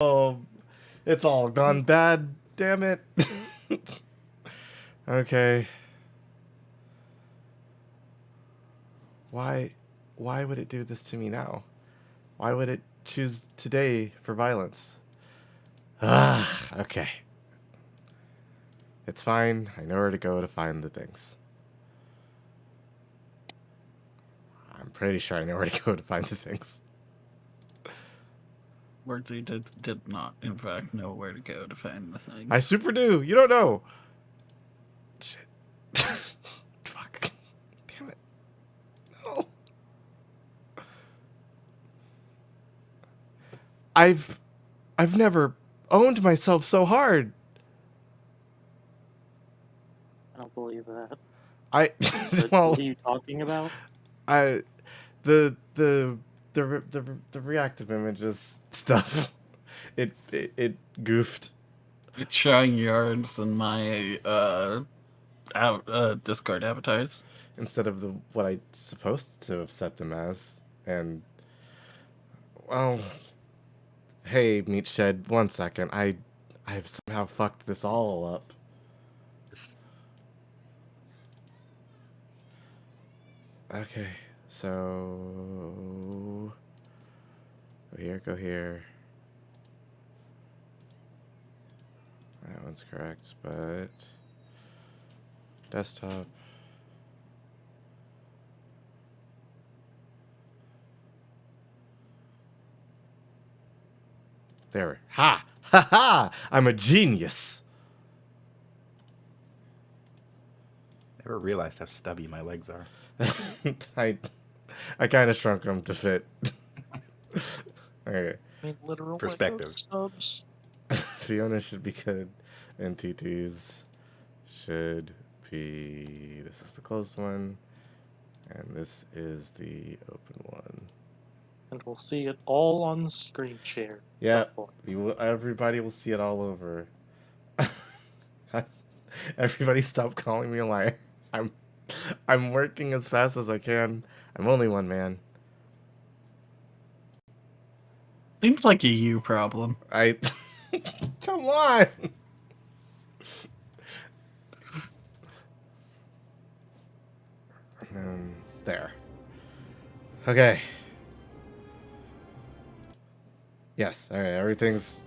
Oh, it's all gone bad. Damn it. Okay. Why would it do this to me now? Why would it choose today for violence? Ah, okay. It's fine. I know where to go to find the things. I'm pretty sure I know where to go to find the things. Wordsy did not, in fact, know where to go to find the things. I super do. You don't know. Shit. Fuck. Damn it. No. I've never owned myself so hard. I don't believe that. Well, what are you talking about? The reactive images stuff. It goofed. It's showing yours in my Discord avatars Instead of what I supposed to have set them as, and well, hey Meat Shed, 1 second. I've somehow fucked this all up. Okay, so go here. That one's correct, but desktop. There. Ha! Ha ha! I'm a genius. Never realized how stubby my legs are. I kind of shrunk them to fit. Okay. I mean, literal Perspective. subs. Fiona should be good, and TTs should be. This is the closed one, and this is the open one. And we'll see it all on screen share. Yeah, everybody will see it all over. Everybody stop calling me a liar. I'm working as fast as I can. I'm only one man. Seems like a you problem. Come on. There. Okay. Yes. All right. Everything's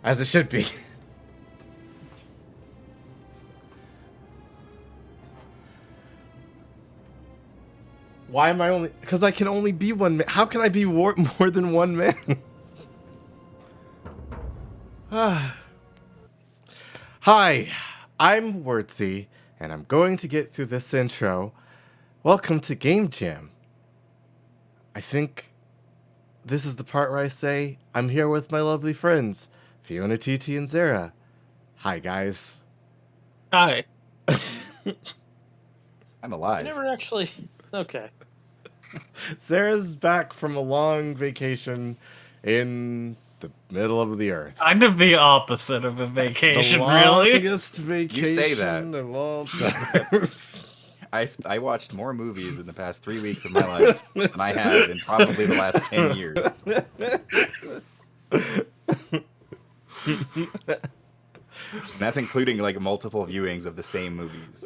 as it should be. Why am I only? Because I can only be one man. How can I be more than one man? Hi, I'm Wordsy, and I'm going to get through this intro. Welcome to Game Jam. I think this is the part where I say I'm here with my lovely friends, Fiona, TT, and Zara. Hi, guys. Hi. I'm alive. I never actually. Okay. Sarah's back from a long vacation in the middle of the earth. Kind of the opposite of a vacation, really. The longest vacation You say that. of all time. I watched more movies in the past 3 weeks of my life than I have in probably the last 10 years. And that's including like multiple viewings of the same movies.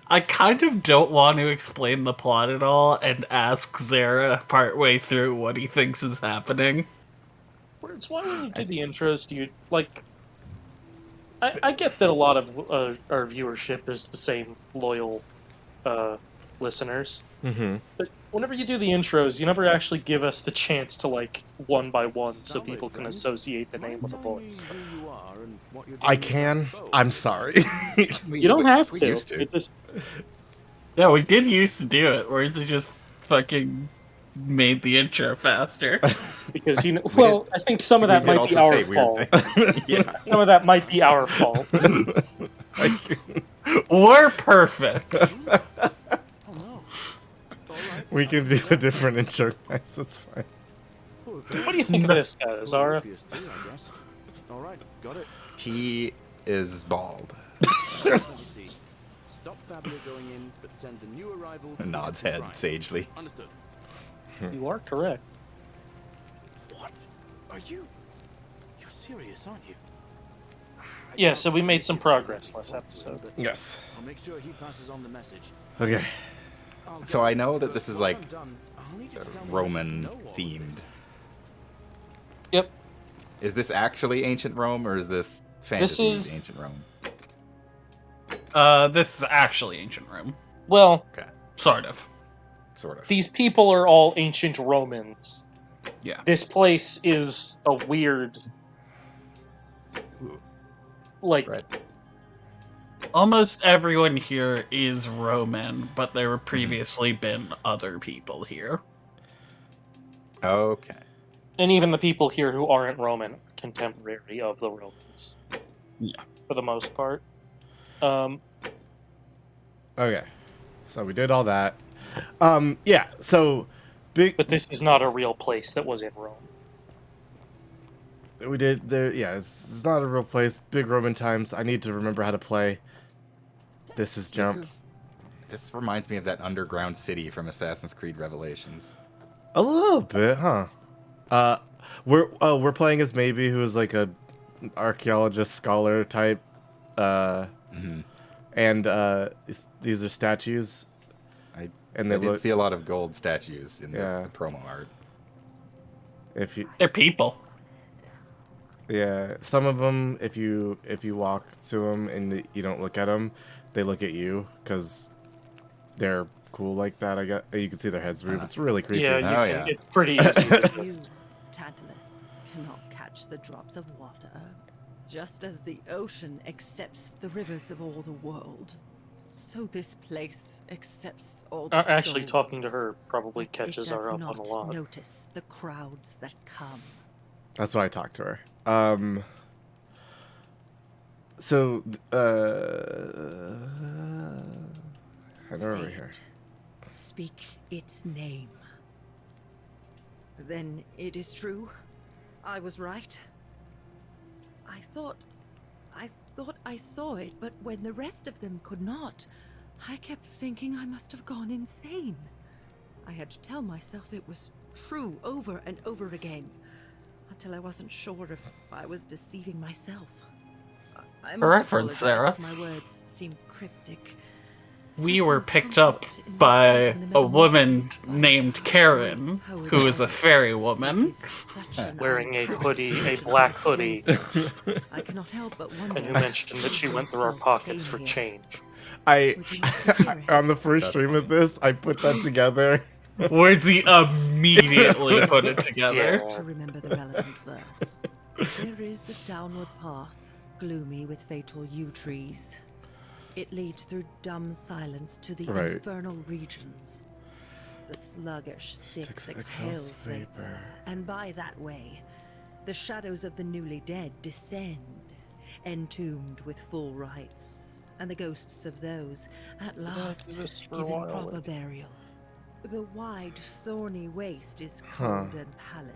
I kind of don't want to explain the plot at all and ask Zara partway through what he thinks is happening. It's why when you do the intros, do you like? I get that a lot of our viewership is the same loyal listeners. Mm-hmm. But whenever you do the intros, you never actually give us the chance to like one by one, so people can associate the name with the voice. I can. I'm sorry. You don't have to. We used to. It just, Yeah, we did used to do it, where he just fucking made the intro faster. because you know, well, I think some of that might be our fault. Yeah. Some of that might be our fault. We're perfect. We can do a different intro, guys. That's fine. What do you think of this guy, Zara? Alright, got it. He is bald. Stop Fabio going in, but send the new arrival to Nods the head right. sagely. Understood. You are correct. What? Are you? You're curious, aren't you? Yeah, so we made some progress last episode. Yes. I'll make sure he passes on the message. Okay. I'll So go, I know that but this is once like I'm done, I'll need you to tell me how you Roman know all of themed. this. Yep. Is this actually ancient Rome or is this fantasy is- ancient Rome? This is actually ancient Rome. Well, Okay, Sort of. sort of. these people are all ancient Romans. Yeah. This place is a weird, like, Right. Almost everyone here is Roman, but there have previously been other people here. Okay. and even the people here who aren't Roman are contemporary of the Romans. Yeah. For the most part. Okay. So we did all that. Yeah. So big. But this is not a real place that was in Rome. We did there. Yeah. It's not a real place. Big Roman times. I need to remember how to play. This is jump. This reminds me of that underground city from Assassin's Creed Revelations. A little bit, huh? We're playing as Maybe, who is like a archaeologist scholar type. Mm-hmm. And these are statues. I And they did look. see a lot of gold statues in Yeah. the promo art. If you, They're people. yeah, some of them, if you walk to them and you don't look at them, they look at you because they're cool like that. I got you can see their heads move. It's really creepy. Yeah, Oh, yeah. it's pretty easy to You, just... Tantalus, cannot catch the drops of water, just as the ocean accepts the rivers of all the world. So this place accepts all the Actually, talking to souls. her probably But catches it does her up not on a lot. notice the crowds that come. That's why I talked to her. So head over Say here. it. Speak its name. Then it is true. I was right. I thought I saw it, but when the rest of them could not, I kept thinking I must have gone insane. I had to tell myself it was true over and over again, until I wasn't sure if I was deceiving myself. I must reference, Sarah. apologize if my words seem cryptic. We were picked up by a woman named Karen, who is a fairy woman. Wearing a hoodie, a black hoodie, I cannot help but wonder. and who mentioned that she went through our pockets for change. I Would you like to hear it? on the first That's stream of funny. this, I put that together. Wordsy immediately put it together. Yeah. To remember the relevant verse. There is a downward path, gloomy with fatal yew trees. It leads through dumb silence to the Right. infernal regions. The sluggish Styx exhales vapor, and by that way, the shadows of the newly dead descend, entombed with full rites, and the ghosts of those, at last, this for a given while, proper like- burial. The wide, thorny waste is Huh. cold and pallid.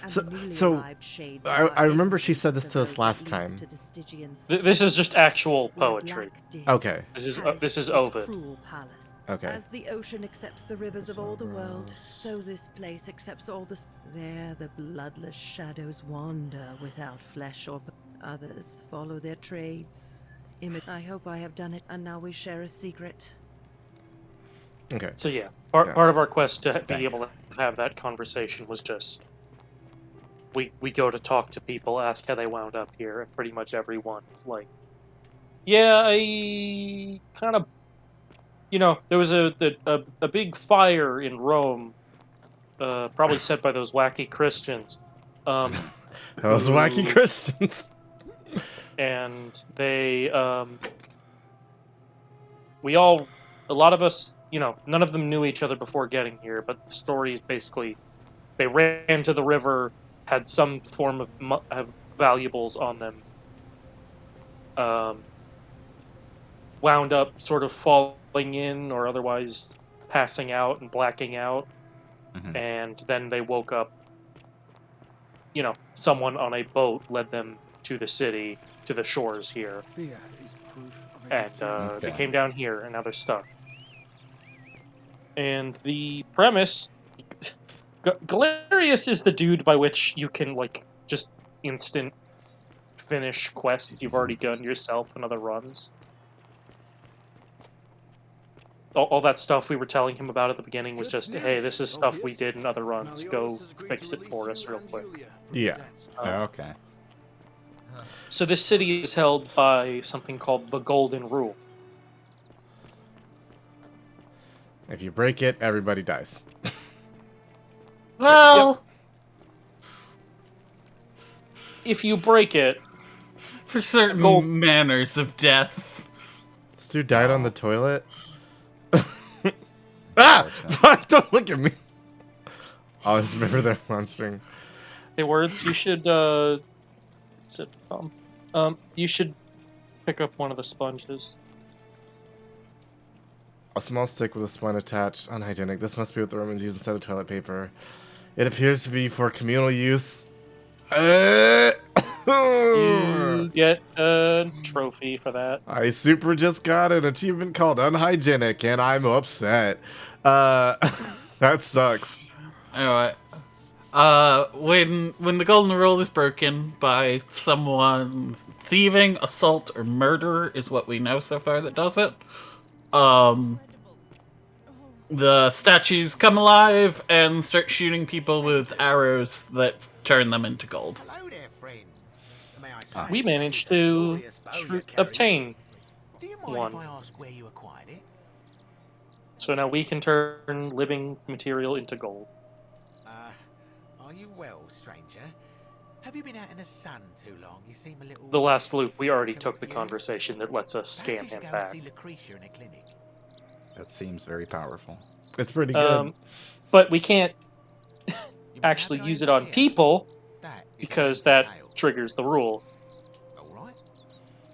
And So- the newly so, arrived shades I lie remember she in said this the to us road last that leads time. to the Stygian This is just actual where poetry. Black Dis Okay. This is has Ovid. his cruel palace. Okay. As the ocean accepts the rivers of all the world, so this place accepts all the... There the bloodless shadows wander without flesh or... Others follow their trades. I hope I have done it, and now we share a secret. Okay. So yeah, Yeah. part of our quest to be Thank able to have that conversation was just we go to talk to people, ask how they wound up here, and pretty much everyone is like, yeah, I kind of, there was a big fire in Rome, probably set by those wacky Christians, Those wacky who- Christians. and they we all, a lot of us, none of them knew each other before getting here, but the story is basically they ran to the river, had some form of valuables on them, wound up sort of falling in or otherwise passing out and blacking out, Mhm. and then they woke up. Someone on a boat led them to the city, to the shores here, and they Okay. came down here, and now they're stuck. And the premise, Galerius is the dude by which you can just instant finish quests you've already done yourself in other runs. All that stuff we were telling him about at the beginning was just, hey, this is stuff we did in other runs. Go fix it for us real quick. Yeah. Oh, okay. So this city is held by something called the Golden Rule. If you break it, everybody dies. Well, If you break it, for certain Gold- manners of death. This dude died on the toilet. Ah! Don't look at me. Always remember they're launching. hey, words, you should sit you should pick up one of the sponges. A small stick with a spine attached. Unhygienic. This must be what the Romans used instead of toilet paper. It appears to be for communal use. You get a trophy for that. I super just got an achievement called unhygienic, and I'm upset. That sucks. Anyway, when the golden rule is broken by someone thieving, assault, or murder is what we know so far that does it. The statues come alive and start shooting people with arrows that turn them into gold. Hello there, friend. May I say, We managed to glorious bow you're carrying. obtain. Do you mind one. if I ask where you acquired it? So now we can turn living material into gold. Are you well, stranger? Have you been out in the sun too long? You seem a little. The last loop, we already took the conversation that lets us Perhaps scam you should him go and back. see Lucretia in a clinic. That seems very powerful. It's pretty good. But we can't You mean, actually how did I use it end up on here? people That is a because lengthy that tale. triggers the rule. All right.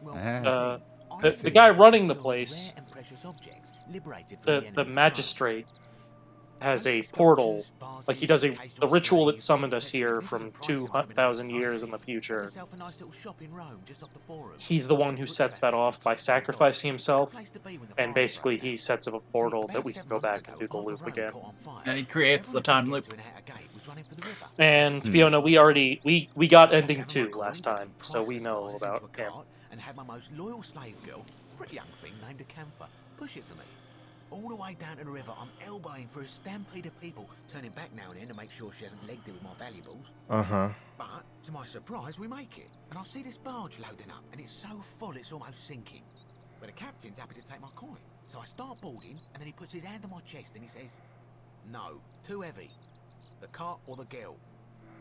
Well, Ah. The see. guy running the Enjoy place, rare and precious objects liberated from the enemy's grasp. magistrate, has a Sculptures, portal. Like he does vases, the ritual that occasional summoned us slaves, here magnificent from prices of 2,000 Roman years in the Got future. myself a nice little shop in Rome, just off the Forum. He's the one who sets that off by sacrificing himself, Good place to be when the and fires basically broke out. he sets up a See, portal about that we can 7 go months back and ago, do the half of loop Rome again. caught on fire. Yeah, he creates the Everyone time could loop. get to an outer gate was running for the river. And Hmm. Fiona, we got ending 2 last time, so we know about him. And had my most loyal slave girl, pretty young thing named Acantha, push it for me. All the way down to the river, I'm elbowing for a stampede of people, turning back now and then to make sure she hasn't legged it with my valuables. Uh-huh. But, to my surprise, we make it. And I see this barge loading up, and it's so full it's almost sinking. But the captain's happy to take my coin. So I start boarding, and then he puts his hand on my chest and he says, "No, too heavy. The cart or the girl."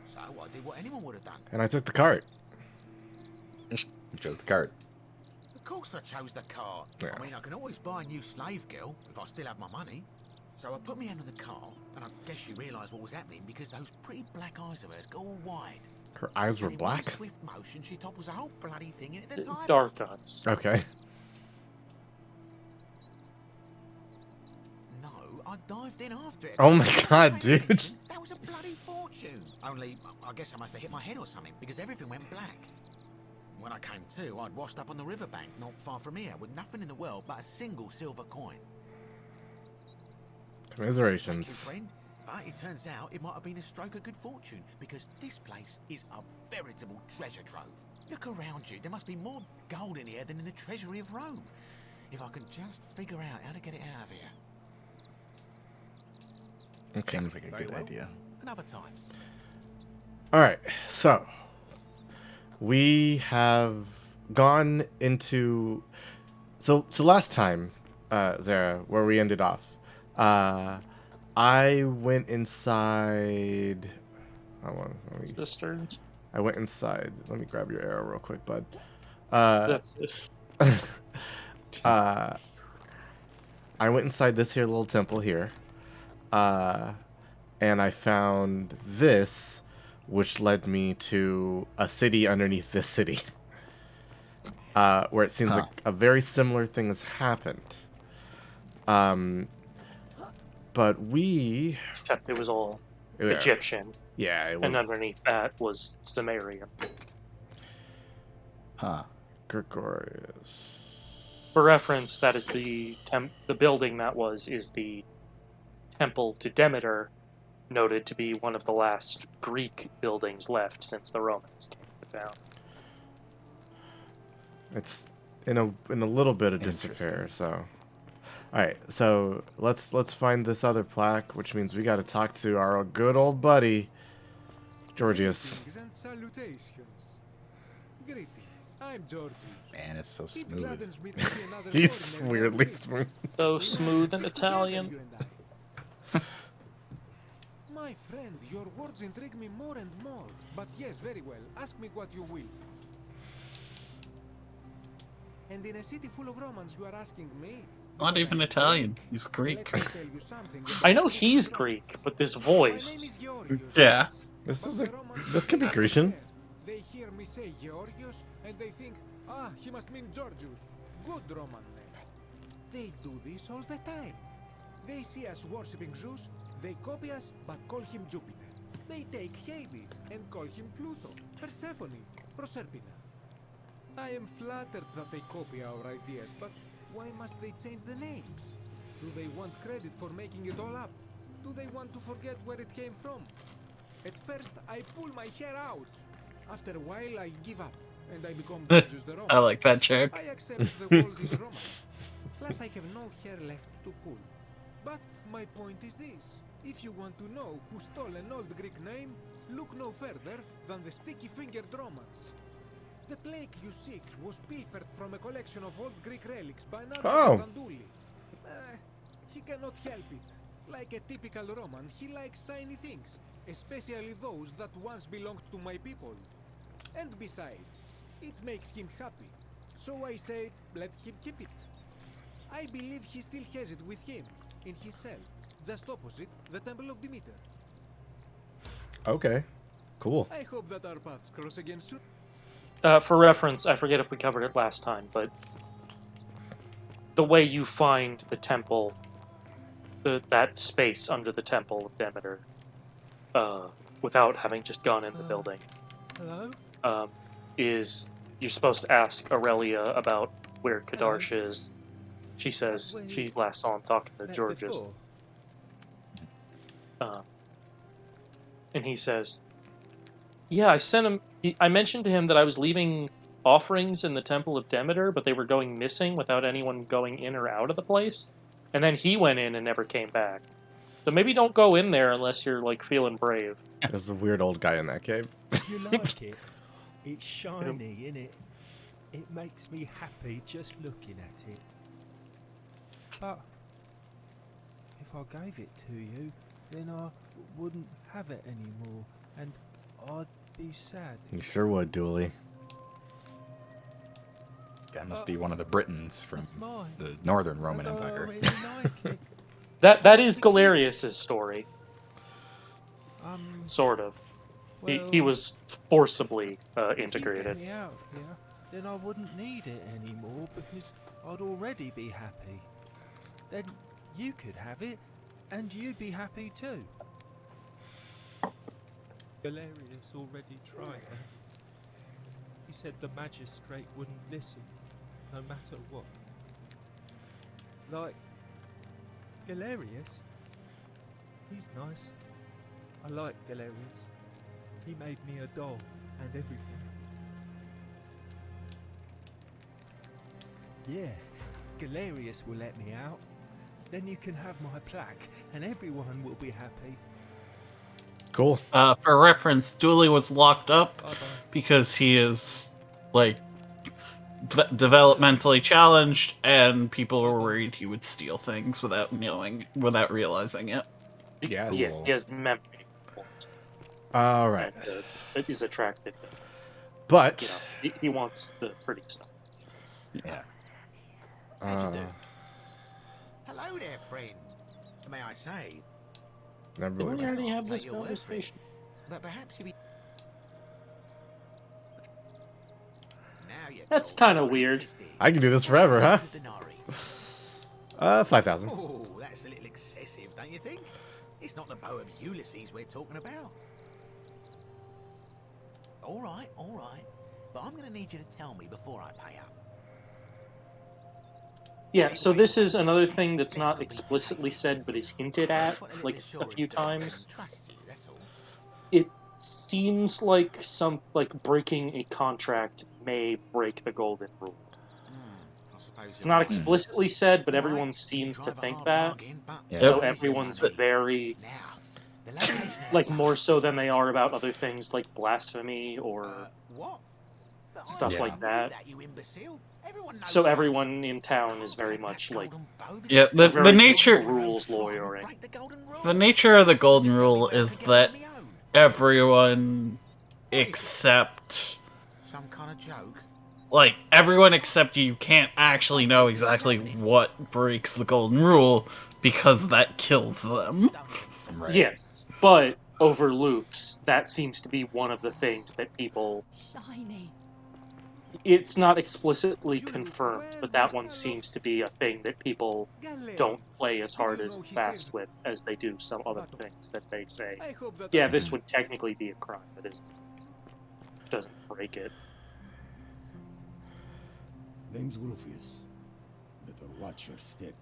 So I did what anyone would have done. And I took the cart. You chose the card. Of course I chose the cart. Yeah. I mean, I can always buy a new slave girl if I still have my money. So I put my hand on the cart, and I guess you realise what was happening because those pretty black eyes of hers go all wide. Her eyes were And in one black? swift motion, she topples the whole bloody thing into the tide. Dark eyes. Okay. No, I dived in after it. Oh my god, Pay dude. attention, that was a bloody fortune. Only, I guess I must have hit my head or something because everything went black. When I came to, I'd washed up on the riverbank not far from here with nothing in the world but a single silver coin. Thank you, Commiserations. friend. But it turns out it might have been a stroke of good fortune because this place is a veritable treasure trove. Look around you. There must be more gold in here than in the treasury of Rome. If I can just figure out how to get it out of here. Okay. Seems like a Very good well. idea. Another time. Alright, so we have gone into so last time, Zara, where we ended off, I went inside. Cisterns. I went inside. Let me grab your arrow real quick, bud. That's it. I went inside this here little temple here, and I found this, which led me to a city underneath this city, where it seems like a very similar thing has happened. But we, Except it was all yeah, Egyptian, yeah, it was and underneath that was Sumerian. Huh. Gregorius. For reference, that is the building that is the temple to Demeter, noted to be one of the last Greek buildings left since the Romans came to town. It's in a little bit of disrepair. Interesting. So, all right. So let's find this other plaque, which means we got to talk to our good old buddy, Georgius. Greetings and salutations. Greetings. I'm Georgius. Man, it's so It smooth. gladdens me to see another He's foreigner weirdly like this. smooth. So We smooth and must stick together, Italian. you and I. My friend, your words intrigue me more and more. But yes, very well. Ask me what you will. And in a city full of Romans, you are asking me? Not Because even I'm Italian. He's Greek. Let me tell you something I about know this he's Roman. Greek, but this My voice. name is Georgius. Yeah. This But is the a. Romans This could be don't Grecian. care. They hear me say Georgius, and they think, ah, he must mean Georgius. Good Roman name. They do this all the time. They see us worshipping Zeus, they copy us, but call him Jupiter. They take Hades and call him Pluto, Persephone, Proserpina. I am flattered that they copy our ideas, but why must they change the names? Do they want credit for making it all up? Do they want to forget where it came from? At first, I pull my hair out. After a while, I give up, and I become Georgius the Roman. I like that joke. I accept the world is Roman. Plus, I have no hair left to pull. But my point is this. If you want to know who stole an old Greek name, look no further than the sticky-fingered Romans. The plague you seek was pilfered from a collection of old Greek relics by none Oh. other than Dully. He cannot help it. Like a typical Roman, he likes shiny things, especially those that once belonged to my people. And besides, it makes him happy. So I say, let him keep it. I believe he still has it with him, in his cell, just opposite the Temple of Demeter. Okay. Cool. I hope that our paths cross again soon. For reference, I forget if we covered it last time, but the way you find the temple, that space under the Temple of Demeter, without having just gone in the building, Hello? is you're supposed to ask Aurelia about where Kadarsh is. She says she last saw him talking to Georgius. And he says, yeah, I sent him. I mentioned to him that I was leaving offerings in the Temple of Demeter, but they were going missing without anyone going in or out of the place. And then he went in and never came back. So maybe don't go in there unless you're like feeling brave. There's a weird old guy in that cave. Do you like it? It's shiny, innit? It makes me happy just looking at it. But if I gave it to you, then I wouldn't have it anymore, and I'd be sad. You sure would, Dooley. That must be one of the Britons from That's mine. the Northern Roman And I Empire. really like it. That is Galerius' story, sort of. He Well, was forcibly if you integrated. get me out of here, then I wouldn't need it anymore because I'd already be happy. Then you could have it, and you'd be happy too. Galerius already tried it. He said the magistrate wouldn't listen, no matter what. Like, Galerius? He's nice. I like Galerius. He made me a doll and everything. Yeah, Galerius will let me out. Then you can have my plaque, and everyone will be happy. Cool. For reference, Dooley was locked up Bye-bye. because he is, like, developmentally challenged, and people were worried he would steal things without realizing it. Yes. He has memory. All right. And, it is attractive. But He wants the pretty stuff. Yeah. Hello there, friend. May I say, never Didn't really. we already have Take this your word for it. conversation? but perhaps you be. Now you're That's talking. kinda weird. I can do this forever, huh? 5,000. Oh, that's a little excessive, don't you think? It's not the bow of Ulysses we're talking about. All right, but I'm going to need you to tell me before I pay up. Yeah, so this is another thing that's not explicitly said but is hinted at, Just want like, little a few assurance that I can times. trust you, that's all. seems like breaking a contract may break the golden rule. I suppose It's you're not right. explicitly said, but All right, everyone you seems to drive a think hard that. bargain, but Yeah. So where's your everyone's money? very Now, the location of like the more place- so than they are about other things like blasphemy or what? But I stuff Yeah. like knew that. you imbecile. Everyone knows So that. everyone in town is Can't very take that much like golden bow because Yeah, it's the very nature rules lawyering. break the golden rule. the nature of the golden Tell me rule where I is can get one that of my own. everyone except Some kind of joke. like everyone except you can't actually know exactly what breaks the golden rule because that kills them. Right. Yes, but over loops, that seems to be one of the things that people. Shiny. It's not explicitly confirmed, but that one seems to be a thing that people don't play as hard as fast with as they do some other things that they say. I hope that Yeah, this would technically be a crime, but doesn't break it. Name's Rufius. Better watch your step.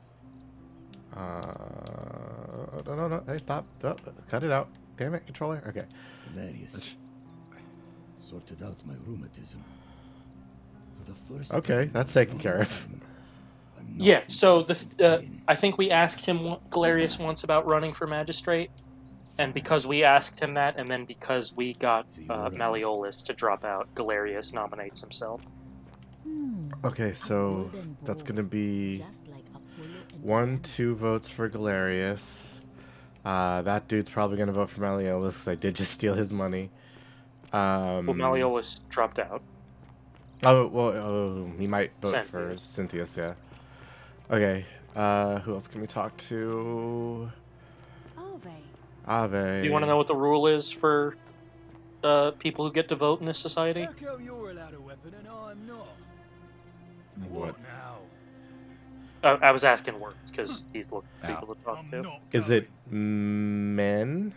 No. Hey, stop. Oh, cut it out. Damn it, controller. Okay. Hilarious. Sorted out my rheumatism. For the first Okay, time that's in a taken long care of. time, I'm not Yeah, in so constant pain. I think we asked him Galerius once about running for magistrate, and because we asked him that, and then because we got See you around. Malleolus to drop out, Galerius nominates himself. Okay, so that's gonna be 1-2 votes for Galerius. That dude's probably gonna vote for Malleolus 'cause I did just steal his money. Well, Malleolus dropped out. He might vote for Cynthius. Cynthius, yeah. Okay, who else can we talk to? Ave. Do you want to know what the rule is for people who get to vote in this society? come you're allowed a weapon and I'm not? What? now? I was asking Words because he's looking for Oh. people to talk to. Is it men?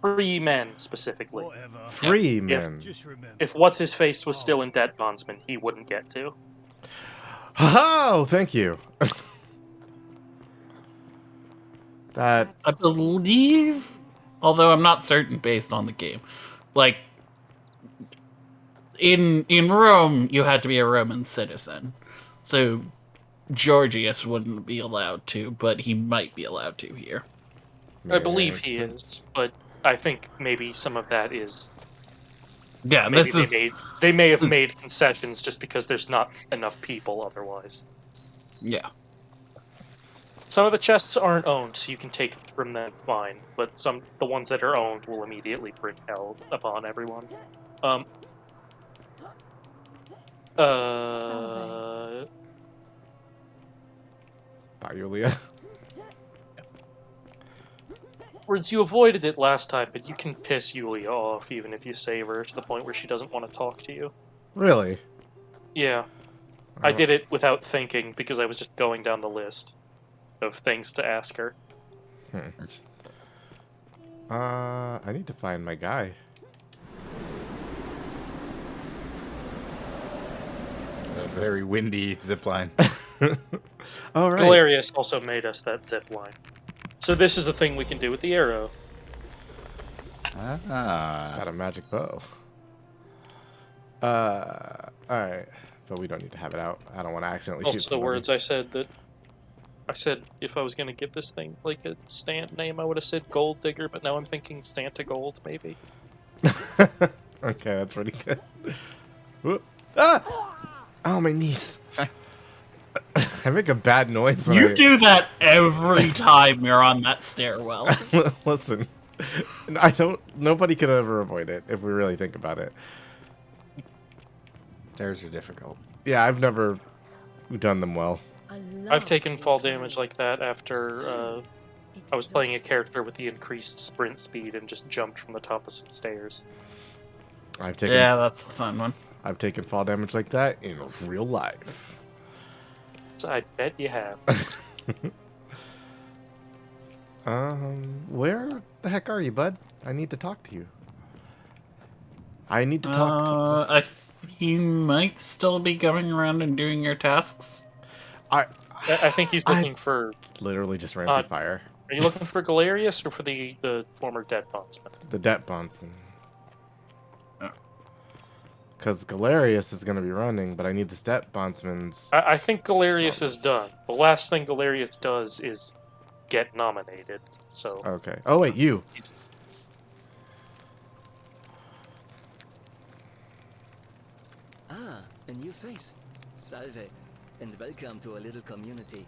Free men, specifically. Whatever. Free men. Just remember. If What's-His-Face was still in Debt Bondsman, he wouldn't get to. Oh, thank you. That I believe, although I'm not certain based on the game, like in Rome you had to be a Roman citizen, so Georgius wouldn't be allowed to, but he might be allowed to here. I believe he makes sense. is, but I think maybe some of that is Yeah, maybe this is they may have made concessions just because there's not enough people otherwise. yeah. Some of the chests aren't owned, so you can take from them fine, but the ones that are owned will immediately bring hell upon everyone. Bye, Yulia. Words, you avoided it last time, but you can piss Yulia off even if you save her to the point where she doesn't want to talk to you. Really? Yeah. I did it without thinking because I was just going down the list of things to ask her. I need to find my guy. A very windy zipline. All right. Galerius also made us that zip line. So this is a thing we can do with the arrow. Got a magic bow. Alright. But we don't need to have it out. I don't want to accidentally shoot Also, the somebody. words I said if I was going to give this thing like a stand name, I would have said Gold Digger, but now I'm thinking Santa Gold, maybe. Okay, that's pretty good. Whoop. Ah! Oh, my knees. I make a bad noise when You do that every time you're on that stairwell. Listen, nobody could ever avoid it if we really think about it. Stairs are difficult. Yeah, I've never done them well. I've taken fall damage like that after I was playing a character with the increased sprint speed and just jumped from the top of some stairs. Yeah, that's the fun one. I've taken fall damage like that in real life. So I bet you have. Where the heck are you, bud? I need to talk to you. I need to talk to... He might still be going around and doing your tasks. I think he's looking for... Literally just ran through fire. Are you looking for Galerius or for the former debt bondsman? The debt bondsman. Oh. Because Galerius is going to be running, but I need this debt bondsman's... I think Galerius is promise. done. The last thing Galerius does is get nominated. So Okay. Oh, wait, you. he's- Ah, a new face. Salve, and welcome to a little community.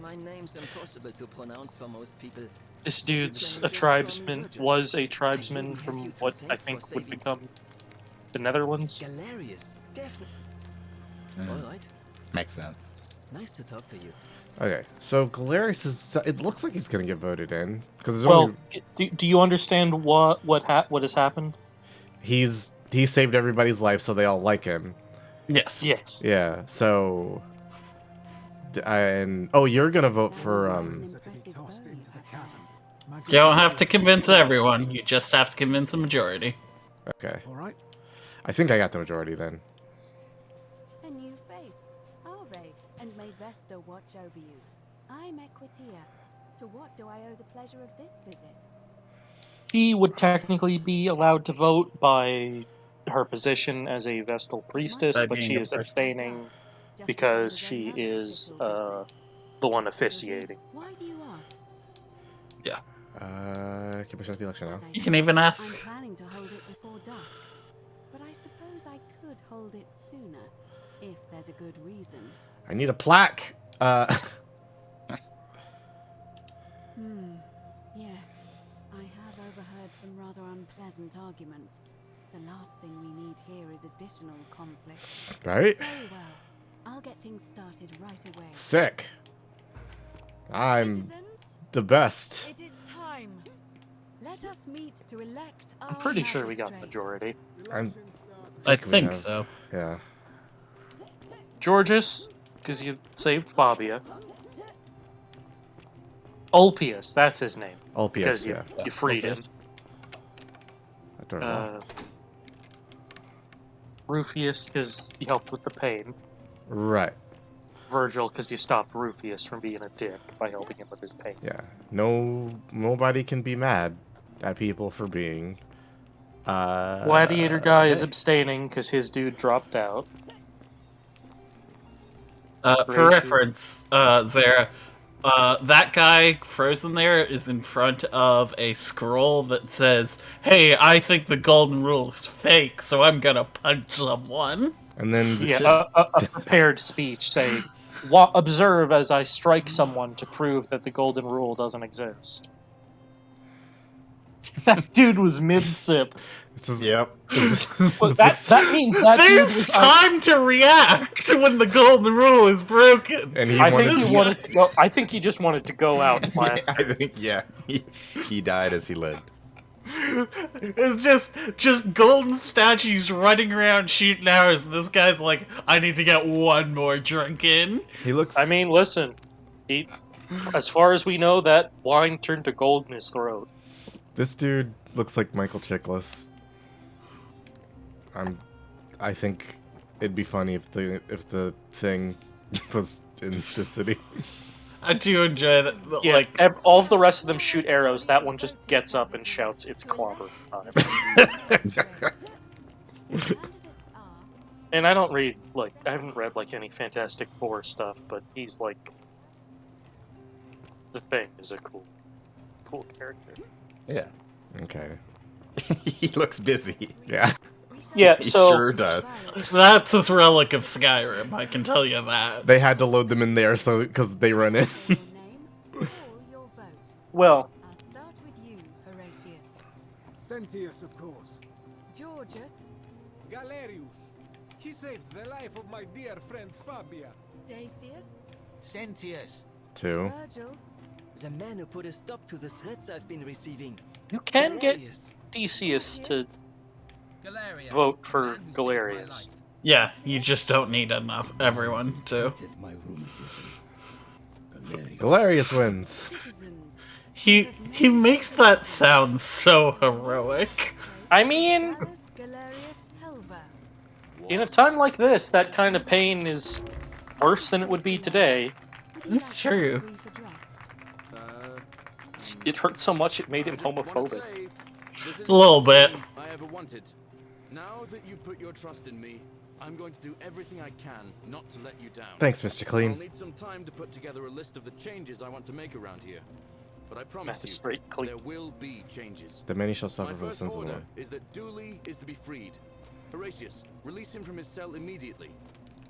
My name's impossible to pronounce for most people. this so you dude's can a just call me tribesman, Virgil. was a I tribesman wouldn't have from you to what I thank think for would saving- become the Netherlands. Galerius, definitely. Mm, All right, makes sense. nice to talk to you. Okay, so Galerius is... It looks like he's going to get voted in. Because there's Well, only... do you understand what has happened? He saved everybody's life, so they all like him. Yes. Yes. Yeah, so... And... Oh, you're going to vote for... You don't have to convince everyone. You just have to convince a majority. Okay. All right. I think I got the majority then. A new face, Arve, and may Vesta watch over you. I'm Equitia. To what do I owe the pleasure of this visit? She would technically be allowed to vote by her position as a Vestal priestess, By but being she a is person. abstaining Just the because same as she any other is official the one business. officiating. Why do you ask? Commission of the election now. As I You can said, even ask. I'm planning to hold it before dusk, but I suppose I could hold it sooner, if there's a good reason. I need a plaque! Yes, I have overheard some rather unpleasant arguments. The last thing we need here is additional conflict. Right? Very well. I'll get things started right away. Sick. I'm Citizens, the best. it is time. Let us meet to elect our I'm pretty sure we got magistrate. majority. I we think have- so. Yeah. Georges, because you saved Fabia. Ulpius, that's his name. Ulpius, Because yeah. you freed him. Ulpius. I don't know. Rufius, because you helped with the pain. Right. Virgil, because you stopped Rufius from being a dick by helping him with his pain. Yeah. Nobody can be mad at people for being... Gladiator guy is gay. abstaining because his dude dropped out. For Gracie. reference, Zara, that guy frozen there is in front of a scroll that says, "Hey, I think the golden rule is fake, so I'm gonna punch someone." And then... the shit- Yeah, a prepared speech saying, observe as I strike someone to prove that the golden rule doesn't exist. That dude was mid-sip. This is, Yep. But that means that dude There's was... time to react when the golden rule is broken. and he I wanted think to... he wanted to go. I think he just wanted to go out and blast. I think, yeah. He died as he lived. It's just golden statues running around shooting arrows, and this guy's like, "I need to get one more drink in." He looks... I mean, listen. As far as we know, that wine turned to gold in his throat. This dude looks like Michael Chiklis. I think it'd be funny if the thing was in the city. I do enjoy that. Yeah, Like, all of the rest of them shoot arrows. That one just gets up and shouts, "It's clobber time." And I don't read I haven't read any Fantastic Four stuff, but he's like, the Thing is a cool character. Yeah. Okay. He looks busy. Yeah. Yeah, He so sure does. that's a relic of Skyrim, I can tell you that. They had to load them in there so because they run in. Your name or your vote. well, I'll start with you, Horatius. Sentius, of course. Georgius. Galerius. He saved the life of my dear friend Fabia. Dacius. Sentius. 2. Virgil. The man who put a stop to the threats I've been receiving. you can get Galerius. Decius to Galerius, vote the for man who saved my Galerius. life. Yeah, you just don't need everyone to. Treated my rheumatism. Galerius. Galerius wins. Citizens. He makes that sound so heroic. I mean, Gallus Galerius Helva. in a time like this, that kind of pain is worse than it would be today. Would you It's like a true. brief address? It hurt so much it made him homophobic. A little bit. I ever wanted. Now that you put your trust in me, I'm going to do everything I can not to let you down. Thanks, Mr. Clean. I'll need some time to put together a list of the changes I want to make around here. But I promise Magistrate you, Clean. there will be changes. The many shall My suffer for the first sins of the order Lord. is that Dooley is to be freed. Horatius, release him from his cell immediately.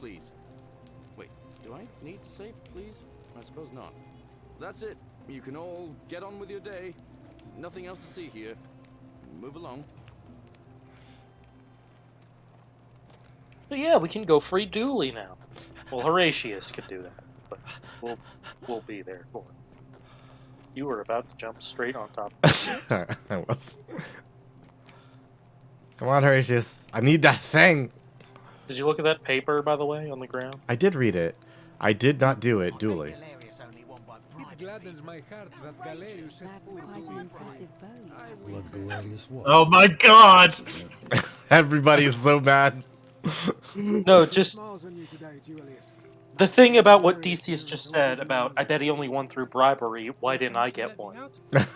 Please. Wait, do I need to say please? I suppose not. That's it. You can all get on with your day. Nothing else to see here. Move along. So yeah, we can go free Dooley now. Well, Horatius can do that, but we'll be there for him. You were about to jump straight on top of the I was. Come on, Horatius. I need that thing. Did you look at that paper, by the way, on the ground? I did read it. I did not do it duly. It gladdens my heart that Galerius had That's put quite Dooley an free. impressive bow. What Galerius was. Oh my god! Everybody's so mad. No, just Smiles on you today, Julius. the thing about what Decius just said about, I bet he only won through bribery, why didn't I get one?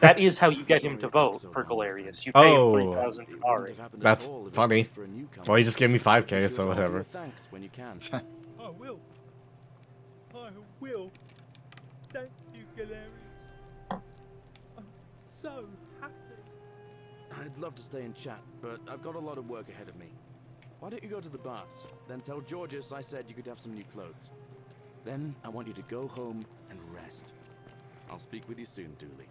That is how you get him to vote for Galerius. You pay him Oh. 3,000 denarii. That's funny. Well, he just gave me 5k, so whatever. Thanks when you can. I will. I will. Thank you, Galerius. I'm so happy. I'd love to stay and chat, but I've got a lot of work ahead of me. Why don't you go to the baths? Then tell Georgius I said you could have some new clothes. Then I want you to go home and rest. I'll speak with you soon, Dooley.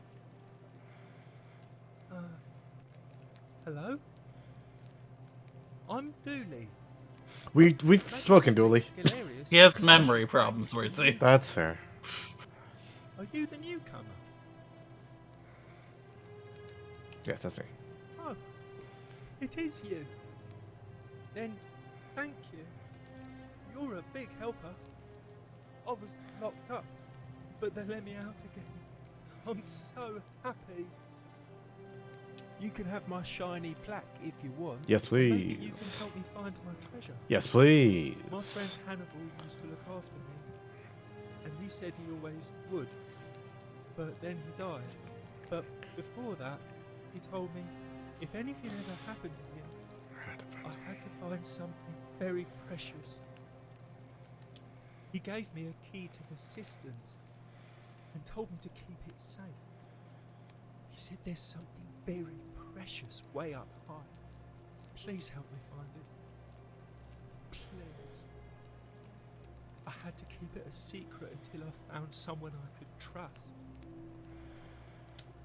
Hello? I'm Dooley. We've spoken, Dooley. Galerius. He has memory problems, Wordsy. That's fair. Are you the newcomer? Yes, that's me. Oh, it is you. Then, thank you. You're a big helper. I was locked up, but they let me out again. I'm so happy. You can have my shiny plaque if you want. Yes, Maybe you can please. help me find my treasure. Yes, My please. friend Hannibal used to look after me, and he said he always would. But then he died. But before that, he told me if anything ever happened to him, I had to find something very precious. He gave me a key to the cisterns and told me to keep it safe. He said there's something very precious way up high. Please help me find it. Please. I had to keep it a secret until I found someone I could trust.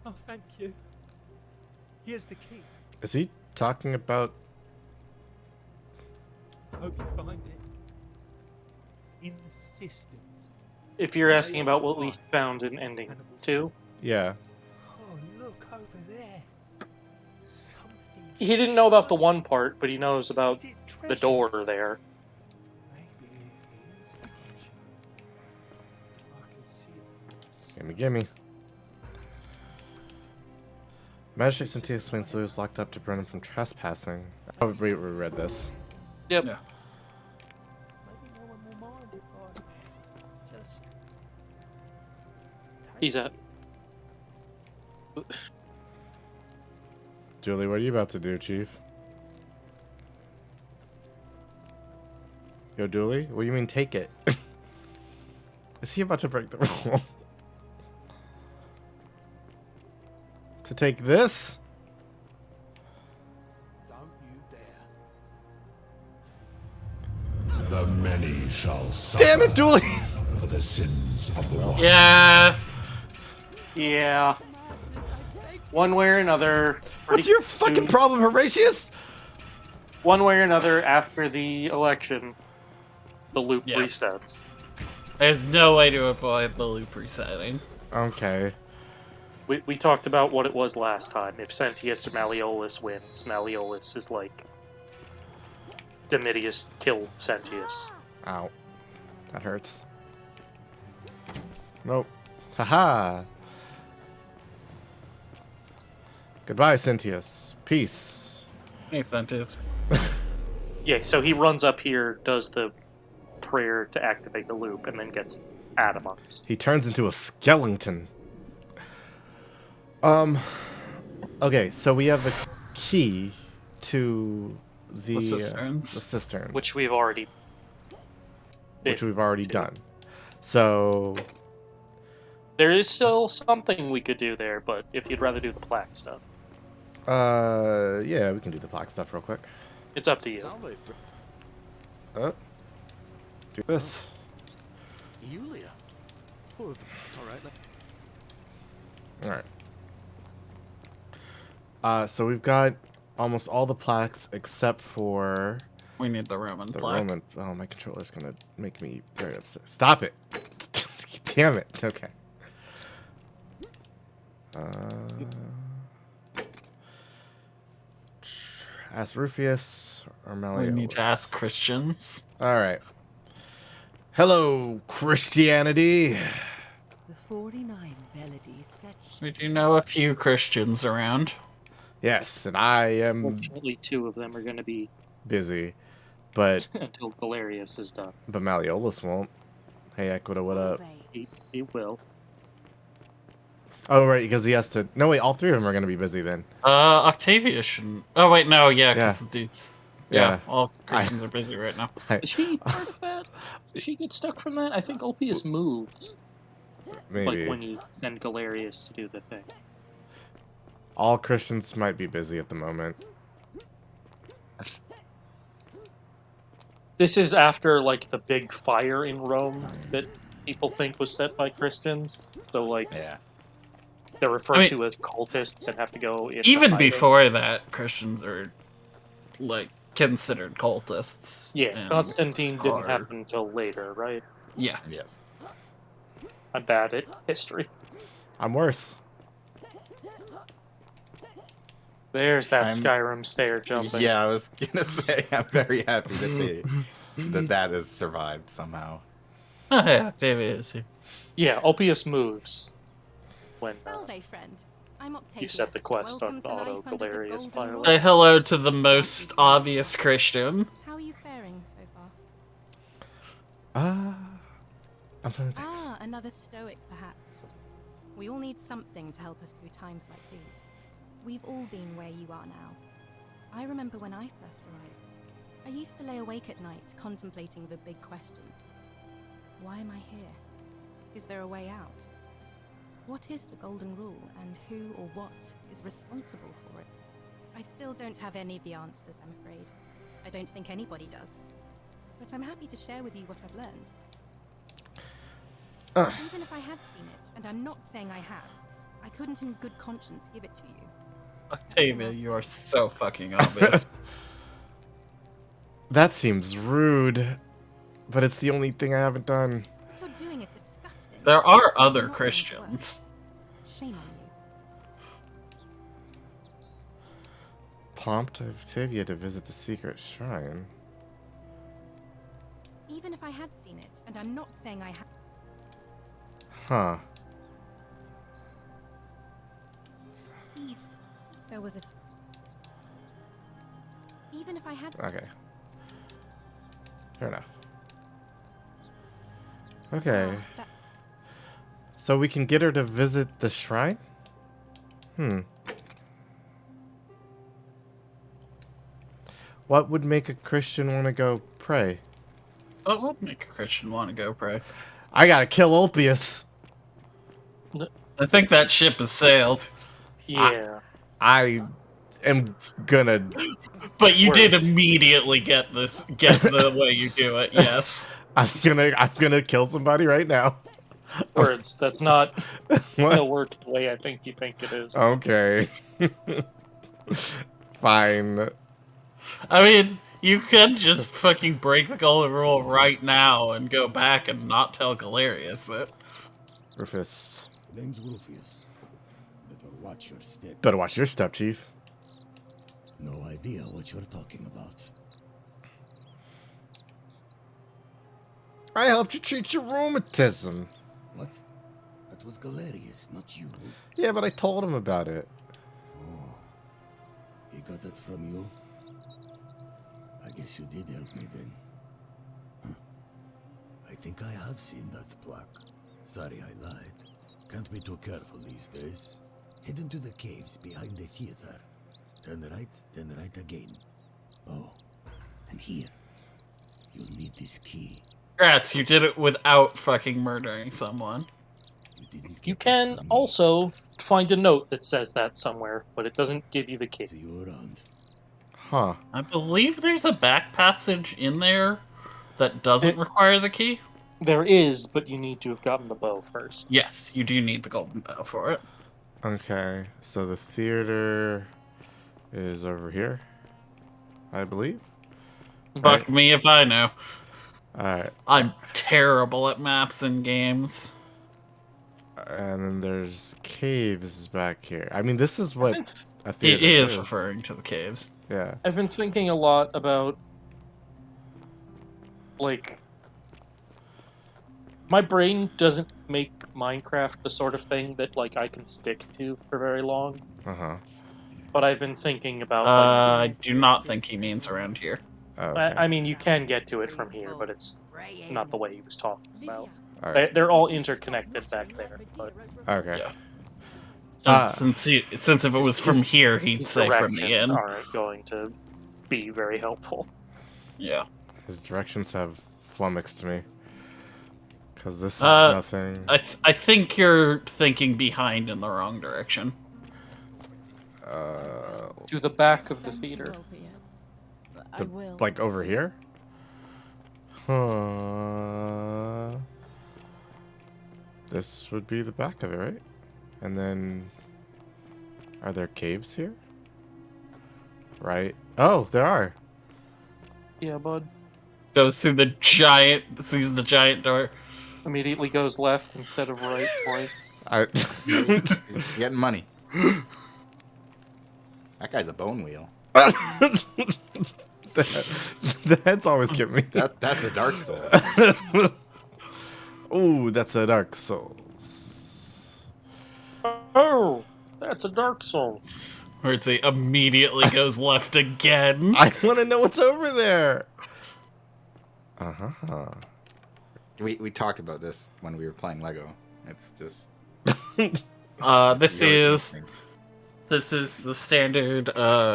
Oh, thank you. Here's the key. Is he talking about? Hope you find it. In the cisterns. If you're asking about what we found in ending 2, Yeah. Oh, look over there. Something. he didn't know about the one part, but he knows about Is it the treasure? door there. Maybe it is treasure. I can see it from this. Gimme. Magistrate Cynthia explains Lou was locked up to prevent him from trespassing. Oh, we read this. Yep. Yeah. Maybe no one will mind if I just. He's take at. it. Julie, what are you about to do, Chief? Yo, Dooley? What do you mean, take it? Is he about to break the rule? To take this? Don't you dare. The many shall suffer Damn it, Dooley! for the sins of the one. Yeah. Yeah. One way or another. What's your fucking problem, Horatius? One way or another, after the election, the loop Yeah. resets. There's no way to avoid the loop resetting. Okay. We talked about what it was last time. If Sentius or Malleolus wins, Malleolus is like Domitius killed Sentius. Ow. That hurts. Nope. Haha. Goodbye, Cynthius. Peace. Hey, Sentis. Yeah, so he runs up here, does the prayer to activate the loop, and then gets atomized. He turns into a skeleton. Okay, so we have a key to the cisterns. the cisterns, Which we've already which been we've already to. done. So, There is still something we could do there, but if you'd rather do the plaque stuff, yeah, we can do the plaque stuff real quick. it's up to you. Salve, Do this. Yulia. Oh, all right. All right. So we've got almost all the plaques except for We need the Roman the plaque. Roman. Oh, my controller's gonna make me very upset. Stop it! Damn it. Okay. Ask Rufius or We Malleolus. need to ask Christians. All right. Hello, Christianity. The 49 melodies fetched. We do know a few Christians around. Yes, and I am Fortunately, 2 of them are going to be busy, but until Galerius is done. Malleolus won't. Hey, Equita, what up? He will. Oh, right, because he has to. No, wait, all 3 of them are going to be busy then. Octavia shouldn't. Oh wait, no, yeah, because Yeah. the dude's. Yeah. Yeah, all Christians are busy right now. Is she part of that? Does she get stuck from that? I think Ulpius moves. Maybe. Like when you send Galerius to do the thing. All Christians might be busy at the moment. This is after, like, the big fire in Rome that people think was set by Christians. So, like, Yeah. they're referred to as cultists and have to go into Even hiding. before that, Christians are like considered cultists. Yeah, and Constantine didn't are- happen until later, right? Yeah. Yes. I'm bad at history. I'm worse. There's that I'm- Skyrim stair jumping. Yeah, I was gonna say I'm very happy that has survived somehow. Oh yeah, David is here. Yeah, Ulpius moves when Salve, friend. I'm Octavia. you set the quest on Welcome to life Auto under the Galerius golden pilot. rule. Say hello to the most obvious Christian. How are you faring so far? I'm trying to think. Ah, another stoic, perhaps. We all need something to help us through times like these. We've all been where you are now. I remember when I first arrived. I used to lay awake at night contemplating the big questions. Why am I here? Is there a way out? What is the Golden Rule, and who or what is responsible for it? I still don't have any of the answers, I'm afraid. I don't think anybody does. But I'm happy to share with you what I've learned. Even if I had seen it, and I'm not saying I have, I couldn't in good conscience give it to you. Octavia, you are so fucking obvious. That seems rude, but it's the only thing I haven't done. What you're doing is disgusting. There are I'm other not going to Christians. work. Shame on you. Prompt Octavia to visit the secret shrine. Even if I had seen it, and I'm not saying I have. Huh. Please, there was a. Even if I had. Okay. Fair enough. Okay. That- So we can get her to visit the shrine? What would make a Christian want to go pray? What would make a Christian want to go pray? I gotta kill Ulpius. I think that ship has sailed. Yeah. I am gonna. But you did Words. immediately get the way you do it, yes. I'm gonna kill somebody right now. Words. That's not What? gonna work the way I think you think it is. Okay. Fine. I mean, you could just fucking break the golden rule right now and go back and not tell Galerius it. Rufus. Name's Rufius. Better watch your step. Better watch your step, Chief. No idea what you're talking about. I helped you treat your rheumatism. What? That was Galerius, not you. Yeah, but I told him about it. Oh. He got that from you? I guess you did help me then. Huh. I think I have seen that plaque. Sorry I lied. Can't be too careful these days. Head into the caves behind the theater. Turn right, then right again. Oh, and here. You'll need this key. Congrats, you did it without fucking murdering someone. You didn't You get that can from me. also find a note that says that somewhere, but it doesn't give you the key. See you around. Huh. I believe there's a back passage in there that doesn't require the key. There is, but you need to have gotten the bow first. Yes, you do need the golden bow for it. Okay, so the theater is over here, I believe. Fuck me if I know. Alright. I'm terrible at maps and games. And then there's caves back here. I mean, this is what a It theater is referring to the caves. Yeah. I've been thinking a lot about, like, my brain doesn't make Minecraft the sort of thing that, like, I can stick to for very long. Uh-huh. But I've been thinking about, I do not think he means around here. Okay. I mean, you can get to it from here, but it's not the way he was talking about. Alright. They're all interconnected back there. But Okay. Yeah. Since if it was from here, he'd his say from the directions inn. aren't going to be very helpful. Yeah. His directions have flummoxed me. Because this is nothing. I think you're thinking behind in the wrong direction. To the back of the theater. Like over here? Huh. This would be the back of it, right? And then... Are there caves here? Right. Oh, there are. Yeah, bud. Goes through the giant... Sees the giant door. Immediately goes left instead of right twice. You're getting money. That guy's a bone wheel. The heads always get me. That's a Dark Soul. Ooh, that's a Dark Souls. Oh, that's a Dark Soul. Where it immediately goes left again. I want to know what's over there. Uh-huh. We talked about this when we were playing Lego. It's just... This is the standard